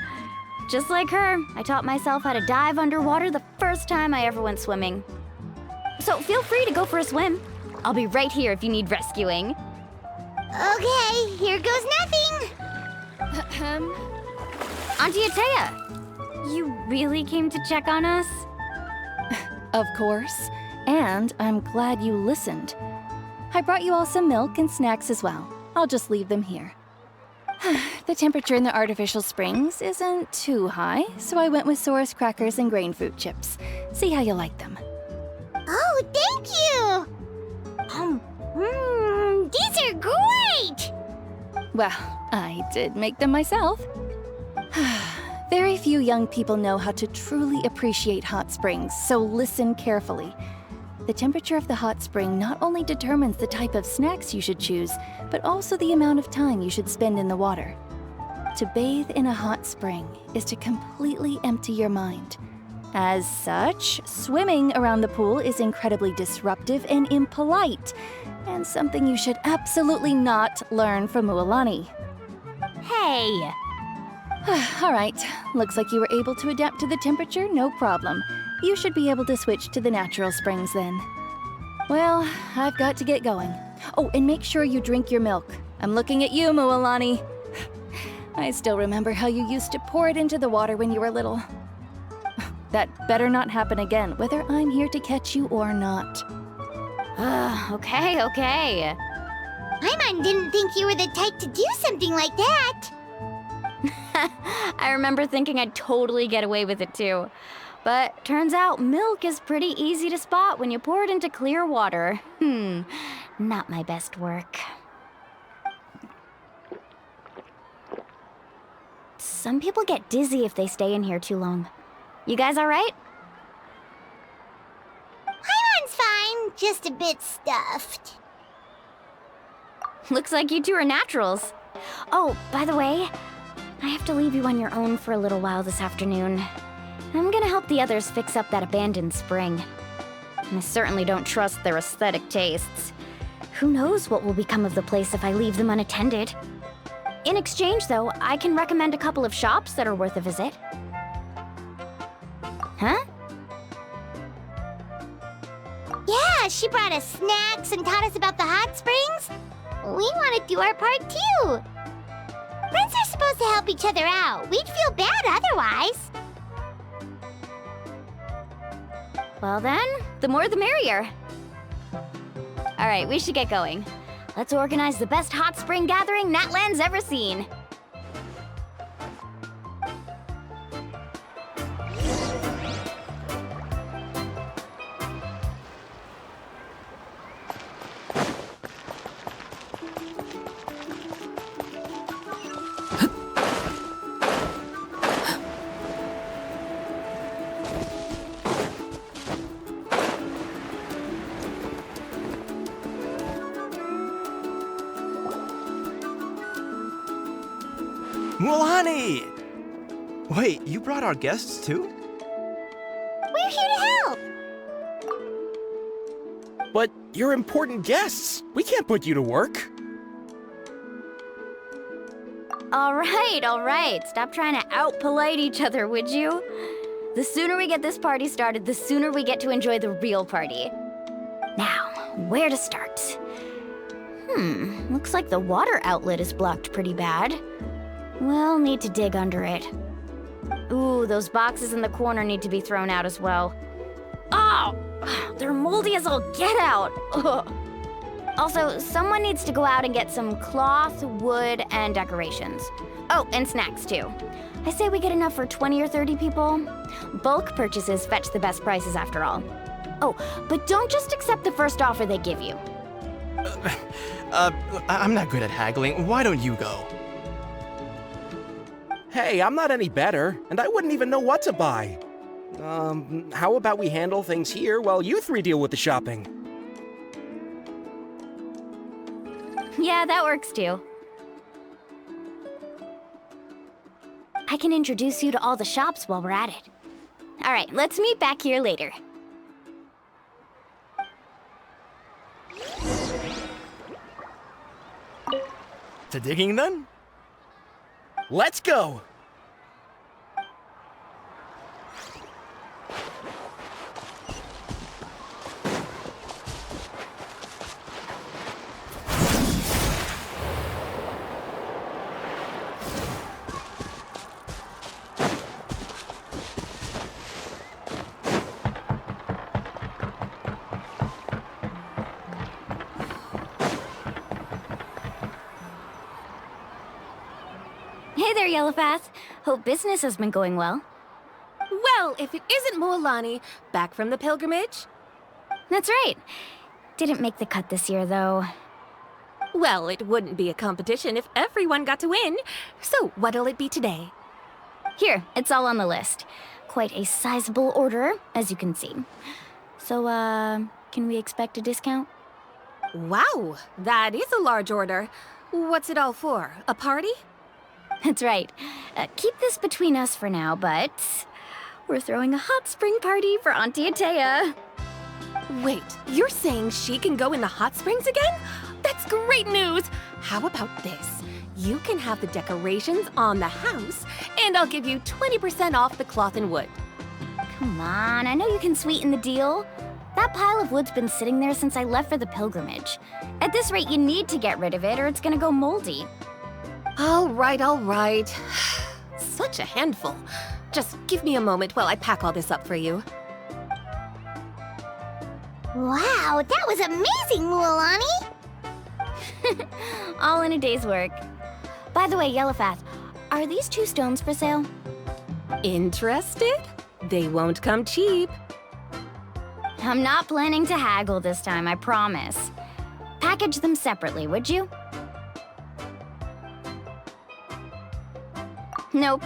[SPEAKER 16] Just like her, I taught myself how to dive underwater the first time I ever went swimming. So feel free to go for a swim. I'll be right here if you need rescuing.
[SPEAKER 2] Okay, here goes nothing.
[SPEAKER 16] Auntie Atea, you really came to check on us?
[SPEAKER 6] Of course. And I'm glad you listened. I brought you all some milk and snacks as well. I'll just leave them here. The temperature in the artificial springs isn't too high, so I went with Saurus crackers and grain fruit chips. See how you like them.
[SPEAKER 2] Oh, thank you! These are great!
[SPEAKER 6] Well, I did make them myself. Very few young people know how to truly appreciate hot springs, so listen carefully. The temperature of the hot spring not only determines the type of snacks you should choose, but also the amount of time you should spend in the water. To bathe in a hot spring is to completely empty your mind. As such, swimming around the pool is incredibly disruptive and impolite, and something you should absolutely not learn from Mualani.
[SPEAKER 16] Hey!
[SPEAKER 6] All right, looks like you were able to adapt to the temperature, no problem. You should be able to switch to the natural springs then. Well, I've got to get going. Oh, and make sure you drink your milk. I'm looking at you, Mualani. I still remember how you used to pour it into the water when you were little. That better not happen again, whether I'm here to catch you or not.
[SPEAKER 16] Okay.
[SPEAKER 2] Paimon didn't think you were the type to do something like that.
[SPEAKER 16] I remember thinking I'd totally get away with it too. But turns out milk is pretty easy to spot when you pour it into clear water. Not my best work. Some people get dizzy if they stay in here too long. You guys all right?
[SPEAKER 2] Paimon's fine, just a bit stuffed.
[SPEAKER 16] Looks like you two are naturals. Oh, by the way, I have to leave you on your own for a little while this afternoon. I'm gonna help the others fix up that abandoned spring. I certainly don't trust their aesthetic tastes. Who knows what will become of the place if I leave them unattended? In exchange, though, I can recommend a couple of shops that are worth a visit. Huh?
[SPEAKER 2] Yeah, she brought us snacks and taught us about the hot springs. We want to do our part too. Friends are supposed to help each other out. We'd feel bad otherwise.
[SPEAKER 16] Well then, the more the merrier. All right, we should get going. Let's organize the best hot spring gathering Natland's ever seen.
[SPEAKER 8] Mualani! Wait, you brought our guests too?
[SPEAKER 2] We're here to help.
[SPEAKER 3] But you're important guests. We can't put you to work.
[SPEAKER 16] All right. Stop trying to out-polite each other, would you? The sooner we get this party started, the sooner we get to enjoy the real party. Now, where to start? Looks like the water outlet is blocked pretty bad. We'll need to dig under it. Ooh, those boxes in the corner need to be thrown out as well. Oh! They're moldy as all get out! Ugh. Also, someone needs to go out and get some cloth, wood, and decorations. Oh, and snacks too. I say we get enough for 20 or 30 people. Bulk purchases fetch the best prices after all. Oh, but don't just accept the first offer they give you.
[SPEAKER 8] I'm not good at haggling. Why don't you go?
[SPEAKER 3] Hey, I'm not any better, and I wouldn't even know what to buy. How about we handle things here while you three deal with the shopping?
[SPEAKER 16] Yeah, that works too. I can introduce you to all the shops while we're at it. All right, let's meet back here later.
[SPEAKER 8] To digging then?
[SPEAKER 3] Let's go!
[SPEAKER 16] Hey there, Yellowfath. Hope business has been going well.
[SPEAKER 20] Well, if it isn't Mualani, back from the pilgrimage?
[SPEAKER 16] That's right. Didn't make the cut this year, though.
[SPEAKER 20] Well, it wouldn't be a competition if everyone got to win. So, what'll it be today?
[SPEAKER 16] Here, it's all on the list. Quite a sizable order, as you can see. So, can we expect a discount?
[SPEAKER 20] Wow, that is a large order. What's it all for? A party?
[SPEAKER 16] That's right. Keep this between us for now, but we're throwing a hot spring party for Auntie Atea.
[SPEAKER 20] Wait, you're saying she can go in the hot springs again? That's great news! How about this? You can have the decorations on the house, and I'll give you 20% off the cloth and wood.
[SPEAKER 16] Come on, I know you can sweeten the deal. That pile of wood's been sitting there since I left for the pilgrimage. At this rate, you need to get rid of it or it's gonna go moldy.
[SPEAKER 20] All right. Such a handful. Just give me a moment while I pack all this up for you.
[SPEAKER 2] Wow, that was amazing, Mualani!
[SPEAKER 16] All in a day's work. By the way, Yellowfath, are these 2 stones for sale?
[SPEAKER 20] Interested? They won't come cheap.
[SPEAKER 16] I'm not planning to haggle this time, I promise. Package them separately, would you? Nope.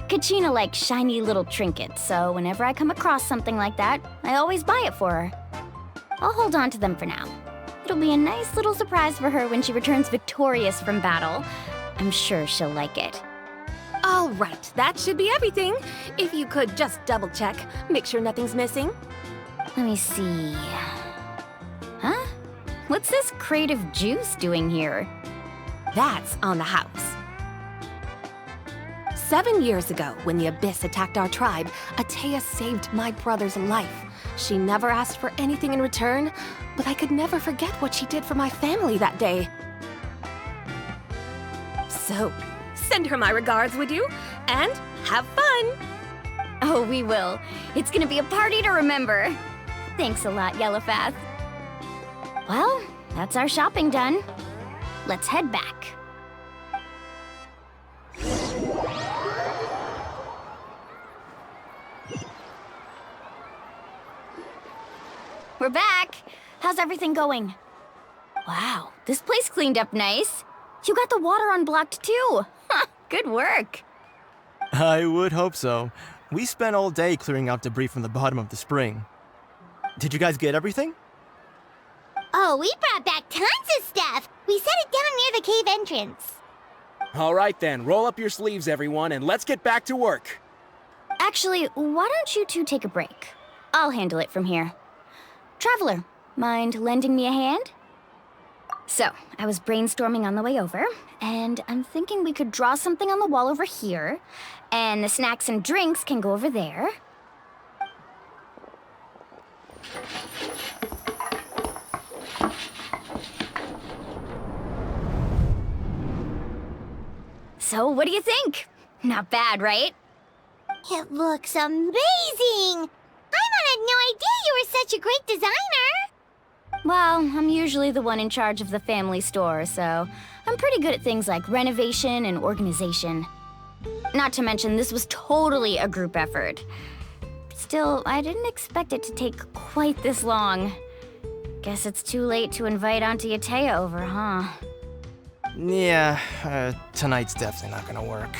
[SPEAKER 16] Kachina likes shiny little trinkets, so whenever I come across something like that, I always buy it for her. I'll hold on to them for now. It'll be a nice little surprise for her when she returns victorious from battle. I'm sure she'll like it.
[SPEAKER 20] All right, that should be everything. If you could just double check, make sure nothing's missing.
[SPEAKER 16] Let me see. Huh? What's this crate of juice doing here?
[SPEAKER 20] That's on the house. 7 years ago, when the Abyss attacked our tribe, Atea saved my brother's life. She never asked for anything in return, but I could never forget what she did for my family that day. So, send her my regards, would you? And have fun!
[SPEAKER 16] Oh, we will. It's gonna be a party to remember. Thanks a lot, Yellowfath. Well, that's our shopping done. Let's head back. We're back. How's everything going? Wow, this place cleaned up nice. You got the water unblocked too. Good work.
[SPEAKER 8] I would hope so. We spent all day clearing out debris from the bottom of the spring. Did you guys get everything?
[SPEAKER 2] Oh, we brought back tons of stuff! We set it down near the cave entrance.
[SPEAKER 3] All right then, roll up your sleeves, everyone, and let's get back to work.
[SPEAKER 16] Actually, why don't you two take a break? I'll handle it from here. Traveler, mind lending me a hand? So, I was brainstorming on the way over, and I'm thinking we could draw something on the wall over here, and the snacks and drinks can go over there. So, what do you think? Not bad, right?
[SPEAKER 2] It looks amazing! I had no idea you were such a great designer!
[SPEAKER 16] Well, I'm usually the one in charge of the family store, so I'm pretty good at things like renovation and organization. Not to mention, this was totally a group effort. Still, I didn't expect it to take quite this long. Guess it's too late to invite Auntie Atea over, huh?
[SPEAKER 8] Yeah, tonight's definitely not gonna work.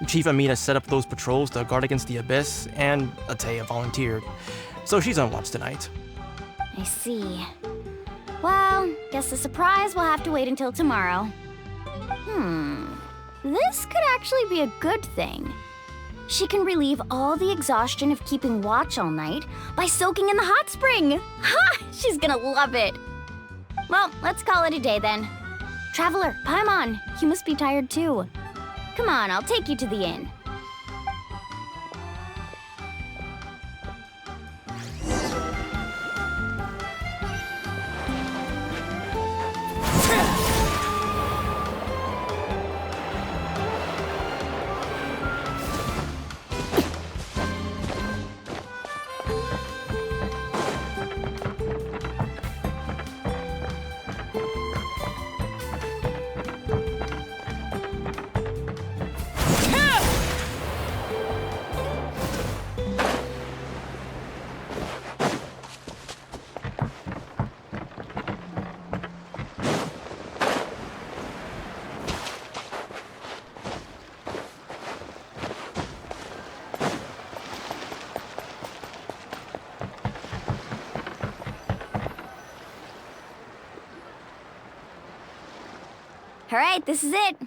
[SPEAKER 8] Chief Amina set up those patrols to guard against the Abyss, and Atea volunteered. So she's on watch tonight.
[SPEAKER 16] I see. Well, guess the surprise will have to wait until tomorrow. This could actually be a good thing. She can relieve all the exhaustion of keeping watch all night by soaking in the hot spring. Ha! She's gonna love it. Well, let's call it a day then. Traveler, Paimon, you must be tired too. Come on, I'll take you to the inn. All right, this is it.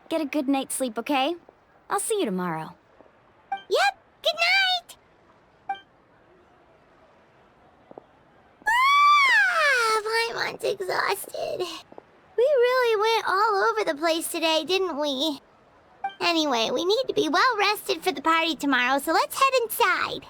[SPEAKER 16] Get a good night's sleep, okay? I'll see you tomorrow.
[SPEAKER 2] Yep, good night! Paimon's exhausted. We really went all over the place today, didn't we? Anyway, we need to be well rested for the party tomorrow, so let's head inside.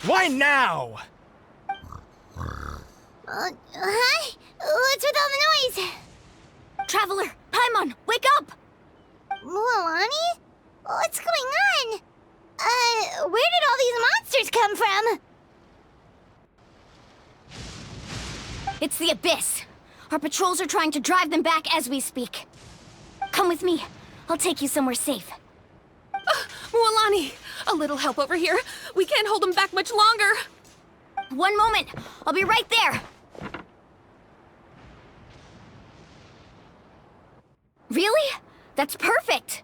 [SPEAKER 8] Why now?
[SPEAKER 2] Huh? What's with all the noise?
[SPEAKER 16] Traveler, Paimon, wake up!
[SPEAKER 2] Mualani? What's going on? Where did all these monsters come from?
[SPEAKER 16] It's the Abyss. Our patrols are trying to drive them back as we speak. Come with me. I'll take you somewhere safe.
[SPEAKER 9] Mualani, a little help over here. We can't hold them back much longer.
[SPEAKER 16] One moment. I'll be right there. Really? That's perfect.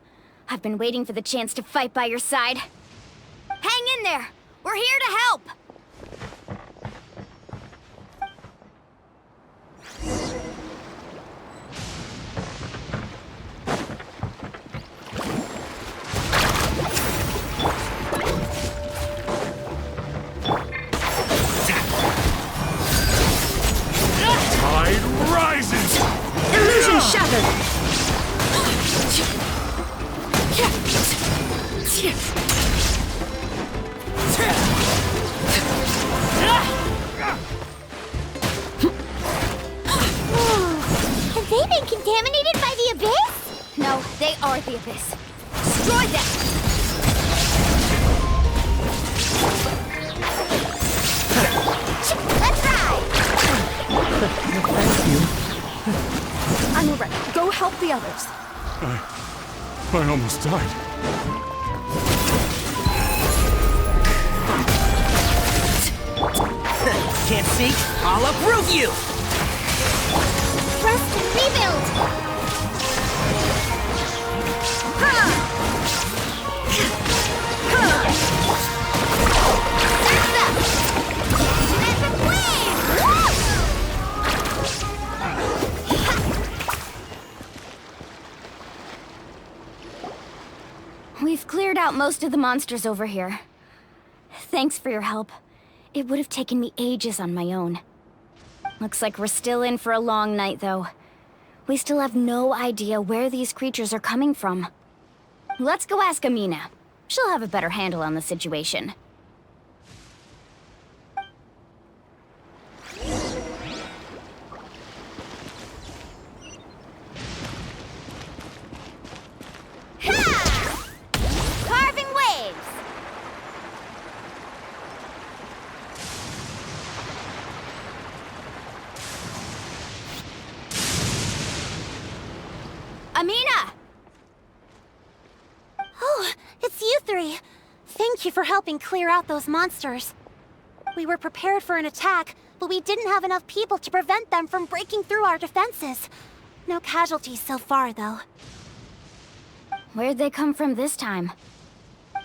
[SPEAKER 16] I've been waiting for the chance to fight by your side. Hang in there. We're here to help.
[SPEAKER 18] Tide rises!
[SPEAKER 10] Illusion shattered!
[SPEAKER 2] Have they been contaminated by the Abyss?
[SPEAKER 16] No, they are the Abyss. Destroy them!
[SPEAKER 2] Let's ride!
[SPEAKER 10] Thank you.
[SPEAKER 9] I'm already. Go help the others.
[SPEAKER 18] I almost died.
[SPEAKER 22] Can't see? I'll uproot you!
[SPEAKER 2] Rest and rebuild!
[SPEAKER 16] out most of the monsters over here. Thanks for your help. It would have taken me ages on my own. Looks like we're still in for a long night, though. We still have no idea where these creatures are coming from. Let's go ask Amina. She'll have a better handle on the situation.
[SPEAKER 2] Carving waves!
[SPEAKER 16] Amina!
[SPEAKER 15] Oh, it's you three. Thank you for helping clear out those monsters. We were prepared for an attack, but we didn't have enough people to prevent them from breaking through our defenses. No casualties so far, though.
[SPEAKER 16] Where'd they come from this time?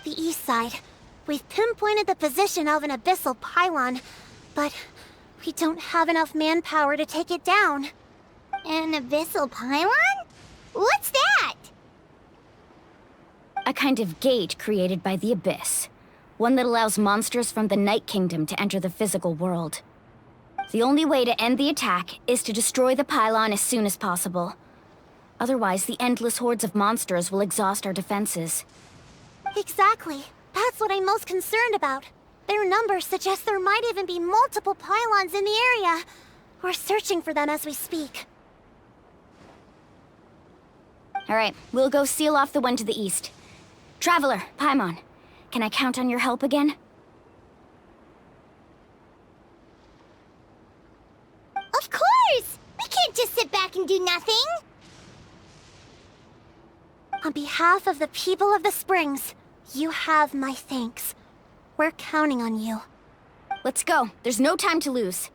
[SPEAKER 15] The east side. We've pinpointed the position of an abyssal pylon, but we don't have enough manpower to take it down.
[SPEAKER 2] An abyssal pylon? What's that?
[SPEAKER 16] A kind of gate created by the Abyss. One that allows monsters from the Night Kingdom to enter the physical world. The only way to end the attack is to destroy the pylon as soon as possible. Otherwise, the endless hordes of monsters will exhaust our defenses.
[SPEAKER 15] Exactly. That's what I'm most concerned about. Their numbers suggest there might even be multiple pylons in the area. We're searching for them as we speak.
[SPEAKER 16] Alright, we'll go seal off the one to the east. Traveler, Paimon, can I count on your help again?
[SPEAKER 2] Of course! We can't just sit back and do nothing!
[SPEAKER 15] On behalf of the people of the Springs, you have my thanks. We're counting on you.
[SPEAKER 16] Let's go. There's no time to lose.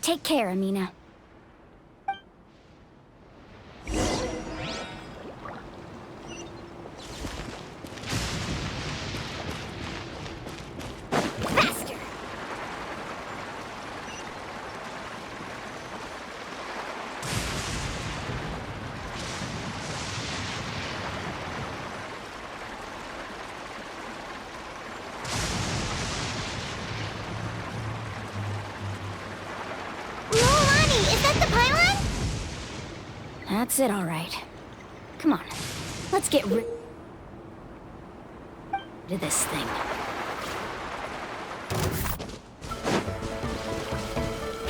[SPEAKER 16] Take care, Amina.
[SPEAKER 2] Faster! Is that the pylon?
[SPEAKER 16] That's it, all right. Come on, let's get rid of this thing.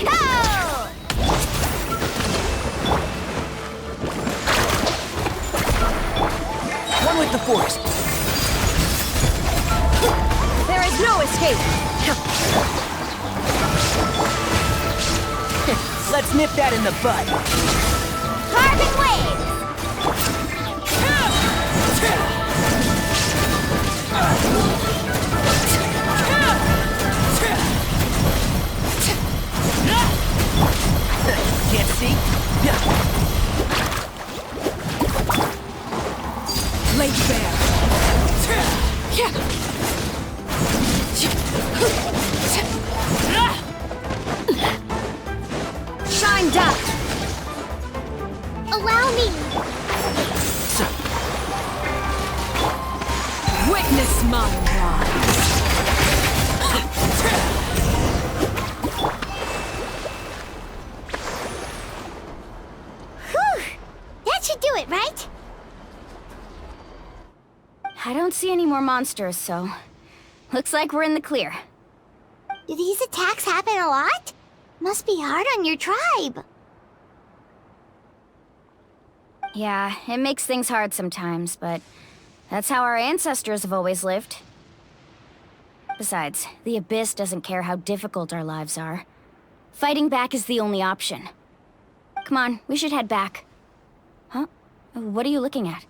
[SPEAKER 2] Go!
[SPEAKER 22] One with the Force.
[SPEAKER 20] There is no escape!
[SPEAKER 22] Let's nip that in the bud.
[SPEAKER 2] Carving waves!
[SPEAKER 22] Can't see? Laid bare.
[SPEAKER 20] Shined up!
[SPEAKER 2] Allow me!
[SPEAKER 20] Witness my rise!
[SPEAKER 2] Whew! That should do it, right?
[SPEAKER 16] I don't see any more monsters, so... Looks like we're in the clear.
[SPEAKER 2] Do these attacks happen a lot? Must be hard on your tribe.
[SPEAKER 16] Yeah, it makes things hard sometimes, but... that's how our ancestors have always lived. Besides, the Abyss doesn't care how difficult our lives are. Fighting back is the only option. Come on, we should head back. Huh? What are you looking at?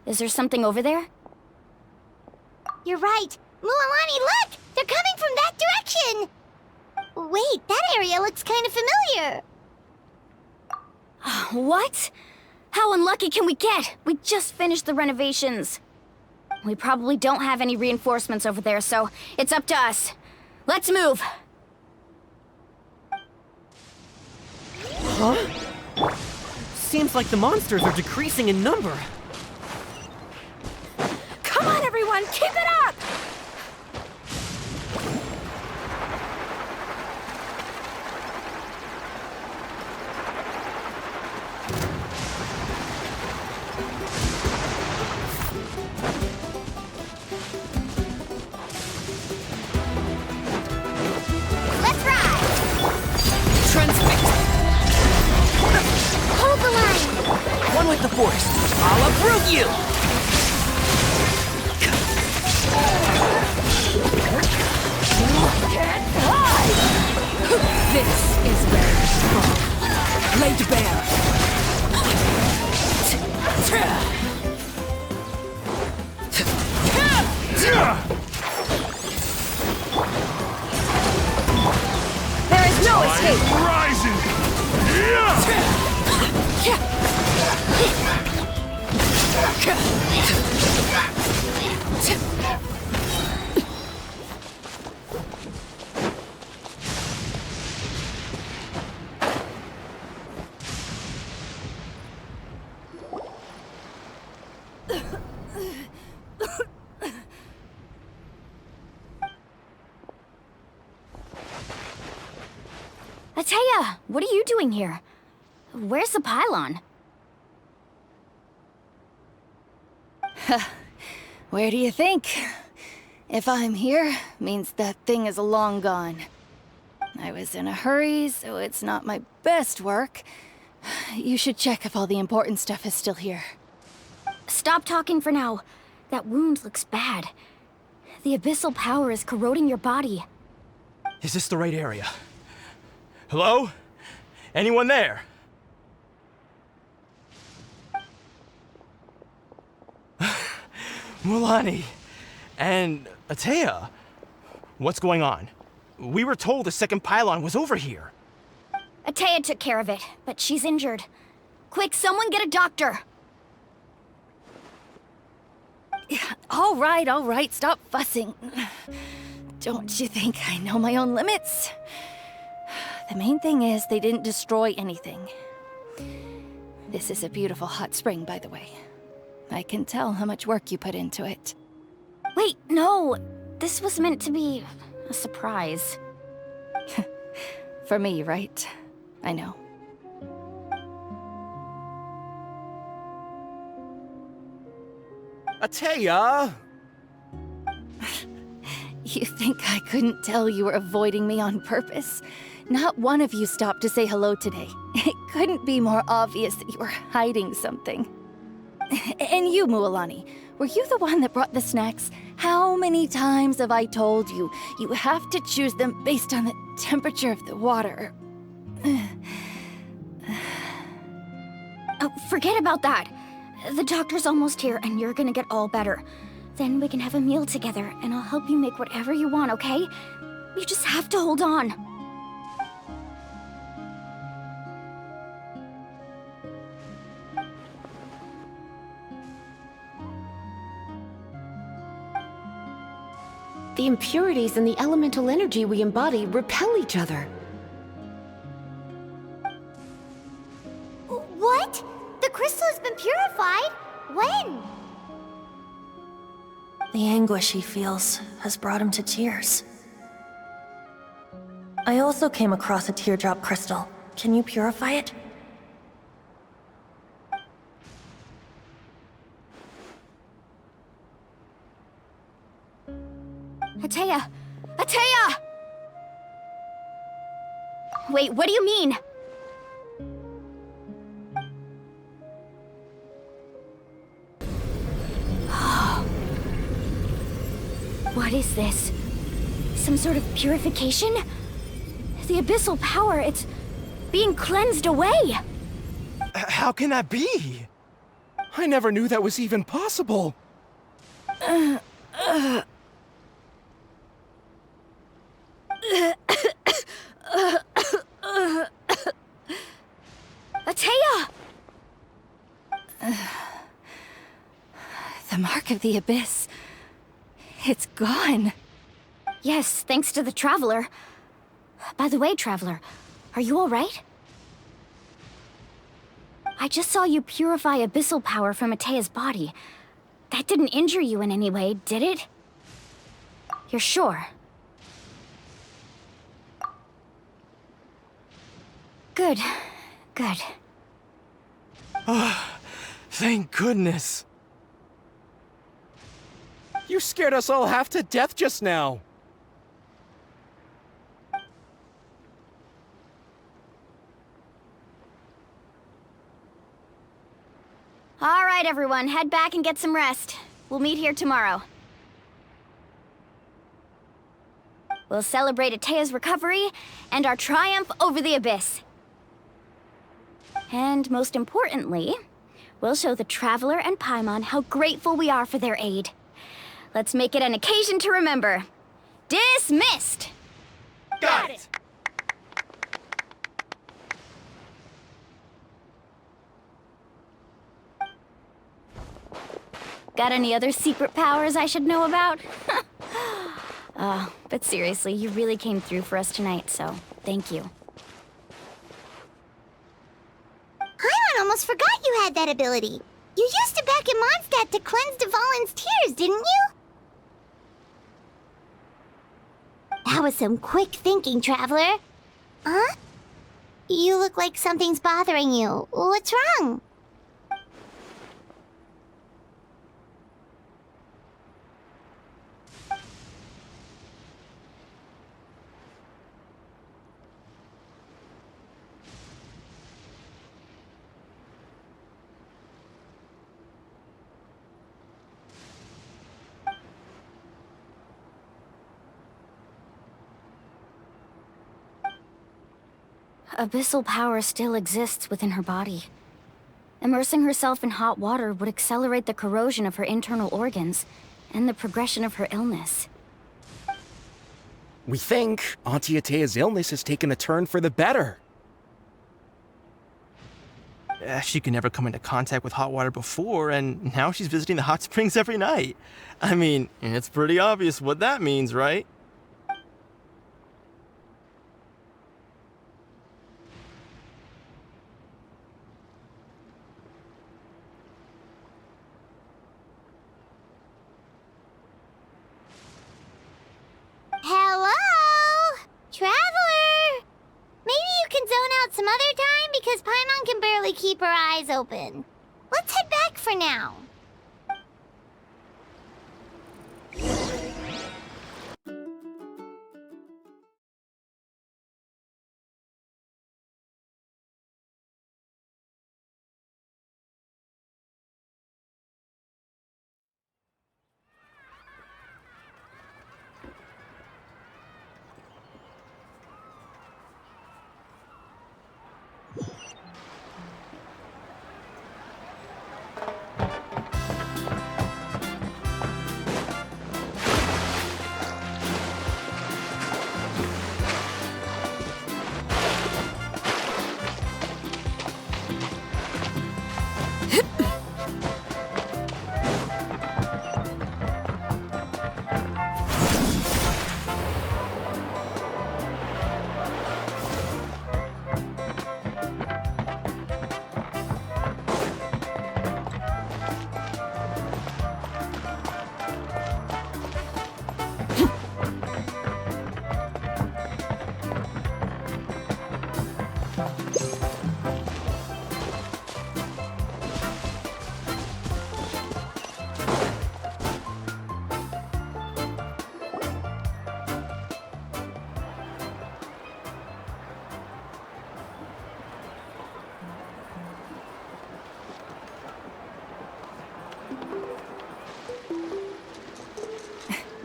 [SPEAKER 16] Is there something over there?
[SPEAKER 2] You're right. Mualani, look! They're coming from that direction! Wait, that area looks kind of familiar.
[SPEAKER 16] What? How unlucky can we get? We just finished the renovations. We probably don't have any reinforcements over there, so it's up to us. Let's move!
[SPEAKER 22] Huh? Seems like the monsters are decreasing in number.
[SPEAKER 20] Come on, everyone!
[SPEAKER 15] on, keep it up!
[SPEAKER 2] Let's ride!
[SPEAKER 22] Transfix!
[SPEAKER 2] Hold the line!
[SPEAKER 22] One with the Force. I'll uproot you! Can't hide! This is very strong. Laid bare.
[SPEAKER 15] There is no escape!
[SPEAKER 1] Rising!
[SPEAKER 16] Atea, what are you doing here? Where's the pylon?
[SPEAKER 5] Where do you think? If I'm here, means that thing is long gone. I was in a hurry, so it's not my best work. You should check if all the important stuff is still here.
[SPEAKER 16] Stop talking for now. That wound looks bad. The abyssal power is corroding your body.
[SPEAKER 8] Is this the right area? Hello? Anyone there? Mulani and Atea, what's going on? We were told the second pylon was over here.
[SPEAKER 16] Atea took care of it, but she's injured. Quick, someone get a doctor!
[SPEAKER 5] All right, stop fussing. Don't you think I know my own limits? The main thing is they didn't destroy anything. This is a beautiful hot spring, by the way. I can tell how much work you put into it.
[SPEAKER 16] Wait, no! This was meant to be a surprise.
[SPEAKER 5] For me, right? I know.
[SPEAKER 3] Atea!
[SPEAKER 5] You think I couldn't tell you were avoiding me on purpose? Not one of you stopped to say hello today. It couldn't be more obvious that you were hiding something. And you, Mualani, were you the one that brought the snacks? How many times have I told you, you have to choose them based on the temperature of the water?
[SPEAKER 16] Oh, forget about that. The doctor's almost here, and you're gonna get all better. Then we can have a meal together, and I'll help you make whatever you want, okay? You just have to hold on.
[SPEAKER 9] The impurities and the elemental energy we embody repel each other.
[SPEAKER 2] What? The crystal has been purified? When?
[SPEAKER 14] The anguish he feels has brought him to tears. I also came across a teardrop crystal. Can you purify it?
[SPEAKER 16] Atea! Atea! Wait, what do you mean? What is this? Some sort of purification? The abyssal power, it's being cleansed away!
[SPEAKER 3] How can that be? I never knew that was even possible.
[SPEAKER 16] Atea!
[SPEAKER 5] The mark of the abyss. It's gone.
[SPEAKER 16] Yes, thanks to the Traveler. By the way, Traveler, are you alright? I just saw you purify abyssal power from Atea's body. That didn't injure you in any way, did it? You're sure? Good. Good.
[SPEAKER 3] Thank goodness. You scared us all half to death just now.
[SPEAKER 16] All right, everyone, head back and get some rest. We'll meet here tomorrow. We'll celebrate Atea's recovery and our triumph over the Abyss. And most importantly, we'll show the Traveler and Paimon how grateful we are for their aid. Let's make it an occasion to remember. Dismissed!
[SPEAKER 3] Got it!
[SPEAKER 16] Got any other secret powers I should know about? But seriously, you really came through for us tonight, so thank you.
[SPEAKER 2] Paimon almost forgot you had that ability. You used it back in Mondstadt to cleanse Dvalin's tears, didn't you? That was some quick thinking, Traveler. Huh? You look like something's bothering you. What's wrong?
[SPEAKER 16] Abyssal power still exists within her body. Immersing herself in hot water would accelerate the corrosion of her internal organs and the progression of her illness.
[SPEAKER 3] We think Auntie Atea's illness has taken a turn for the better.
[SPEAKER 8] She could never come into contact with hot water before, and now she's visiting the hot springs every night. I mean, it's pretty obvious what that means, right?
[SPEAKER 2] Hello? Traveler? Maybe you can zone out some other time because Paimon can barely keep her eyes open. Let's head back for now.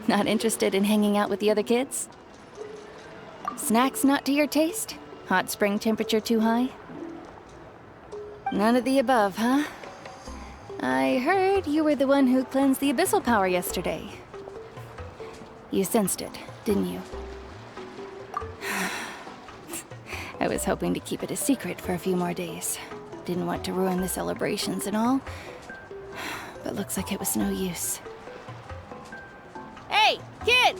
[SPEAKER 6] Not interested in hanging out with the other kids? Snacks not to your taste? Hot spring temperature too high? None of the above, huh? I heard you were the one who cleansed the abyssal power yesterday. You sensed it, didn't you? I was hoping to keep it a secret for a few more days. Didn't want to ruin the celebrations and all. But looks like it was no use.
[SPEAKER 16] Hey, kid!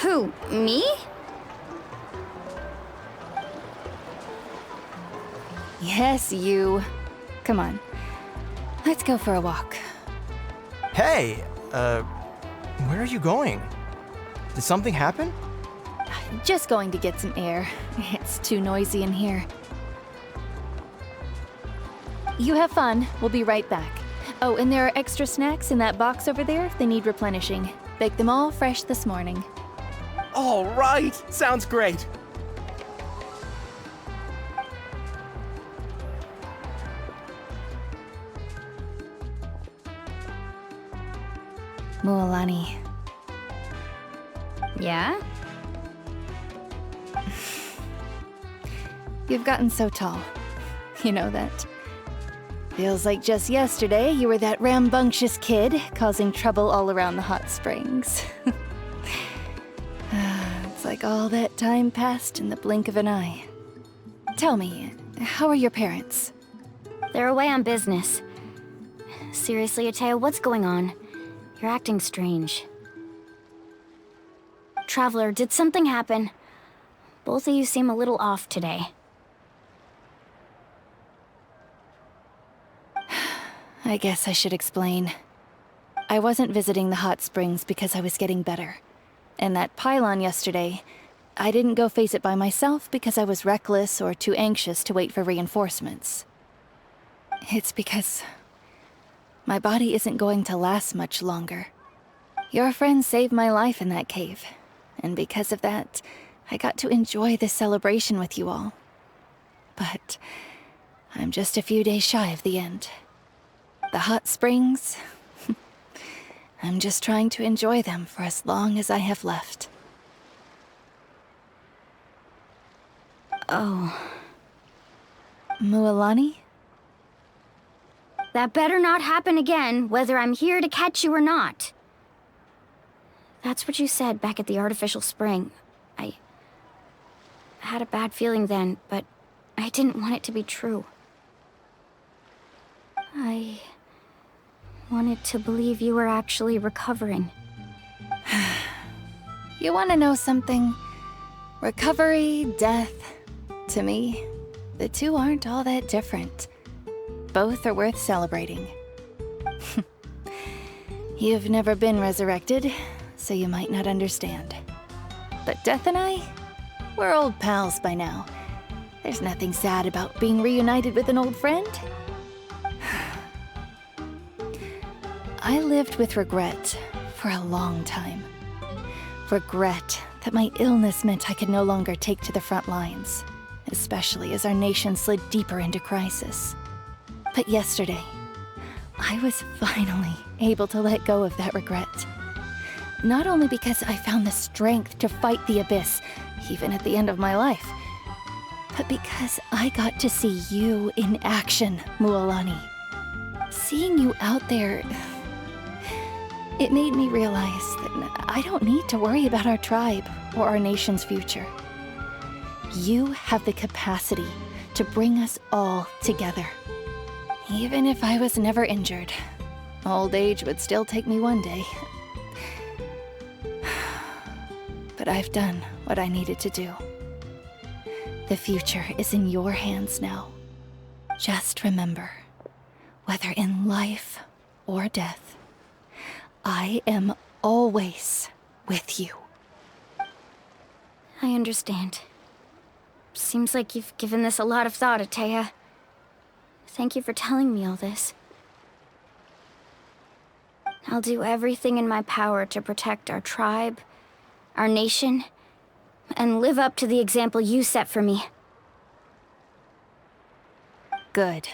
[SPEAKER 16] Who, me?
[SPEAKER 6] Yes, you. Come on. Let's go for a walk.
[SPEAKER 8] Hey, where are you going? Did something happen?
[SPEAKER 6] Just going to get some air. It's too noisy in here. You have fun. We'll be right back. Oh, and there are extra snacks in that box over there if they need replenishing. Baked them all fresh this morning.
[SPEAKER 3] All right! Sounds great!
[SPEAKER 6] Mualani.
[SPEAKER 16] Yeah?
[SPEAKER 6] You've gotten so tall. You know that. Feels like just yesterday you were that rambunctious kid causing trouble all around the hot springs. It's like all that time passed in the blink of an eye. Tell me, how are your parents?
[SPEAKER 16] They're away on business. Seriously, Atea, what's going on? You're acting strange. Traveler, did something happen? Both of you seem a little off today.
[SPEAKER 6] I guess I should explain. I wasn't visiting the hot springs because I was getting better. And that pylon yesterday, I didn't go face it by myself because I was reckless or too anxious to wait for reinforcements. It's because my body isn't going to last much longer. Your friend saved my life in that cave, and because of that, I got to enjoy this celebration with you all. But I'm just a few days shy of the end. The hot springs, I'm just trying to enjoy them for as long as I have left.
[SPEAKER 16] Oh.
[SPEAKER 6] Mualani?
[SPEAKER 16] That better not happen again, whether I'm here to catch you or not. That's what you said back at the artificial spring. I had a bad feeling then, but I didn't want it to be true. I wanted to believe you were actually recovering.
[SPEAKER 6] You want to know something? Recovery, death, to me, the two aren't all that different. Both are worth celebrating. You've never been resurrected, so you might not understand. But Death and I, we're old pals by now. There's nothing sad about being reunited with an old friend. I lived with regret for a long time. Regret that my illness meant I could no longer take to the front lines, especially as our nation slid deeper into crisis. But yesterday, I was finally able to let go of that regret. Not only because I found the strength to fight the abyss, even at the end of my life, but because I got to see you in action, Mualani. Seeing you out there, it made me realize that I don't need to worry about our tribe or our nation's future. You have the capacity to bring us all together. Even if I was never injured, old age would still take me one day. But I've done what I needed to do. The future is in your hands now. Just remember, whether in life or death, I am always with you.
[SPEAKER 16] I understand. Seems like you've given this a lot of thought, Atea. Thank you for telling me all this. I'll do everything in my power to protect our tribe, our nation, and live up to the example you set for me.
[SPEAKER 6] Good.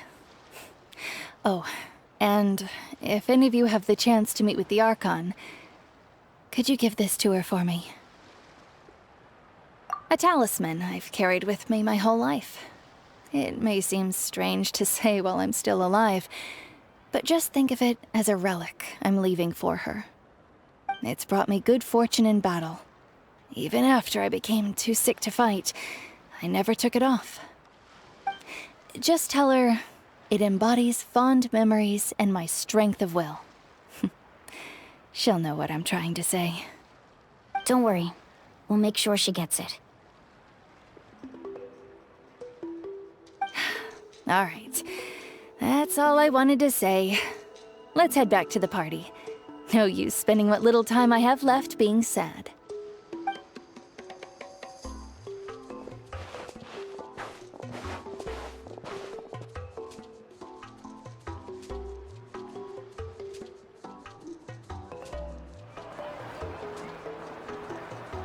[SPEAKER 6] Oh, and if any of you have the chance to meet with the Archon, could you give this to her for me? A talisman I've carried with me my whole life. It may seem strange to say while I'm still alive, but just think of it as a relic I'm leaving for her. It's brought me good fortune in battle. Even after I became too sick to fight, I never took it off. Just tell her it embodies fond memories and my strength of will. She'll know what I'm trying to say.
[SPEAKER 16] Don't worry. We'll make sure she gets it.
[SPEAKER 6] All right. That's all I wanted to say. Let's head back to the party. No use spending what little time I have left being sad.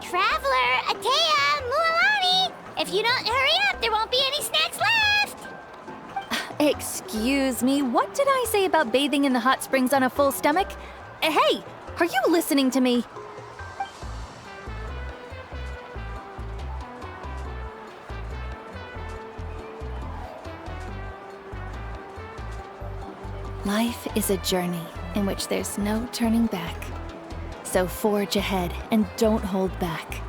[SPEAKER 2] Traveler, Atea, Mualani! If you don't hurry up, there won't be any snacks left!
[SPEAKER 6] Excuse me, what did I say about bathing in the hot springs on a full stomach? Hey, are you listening to me? Life is a journey in which there's no turning back. So forge ahead and don't hold back.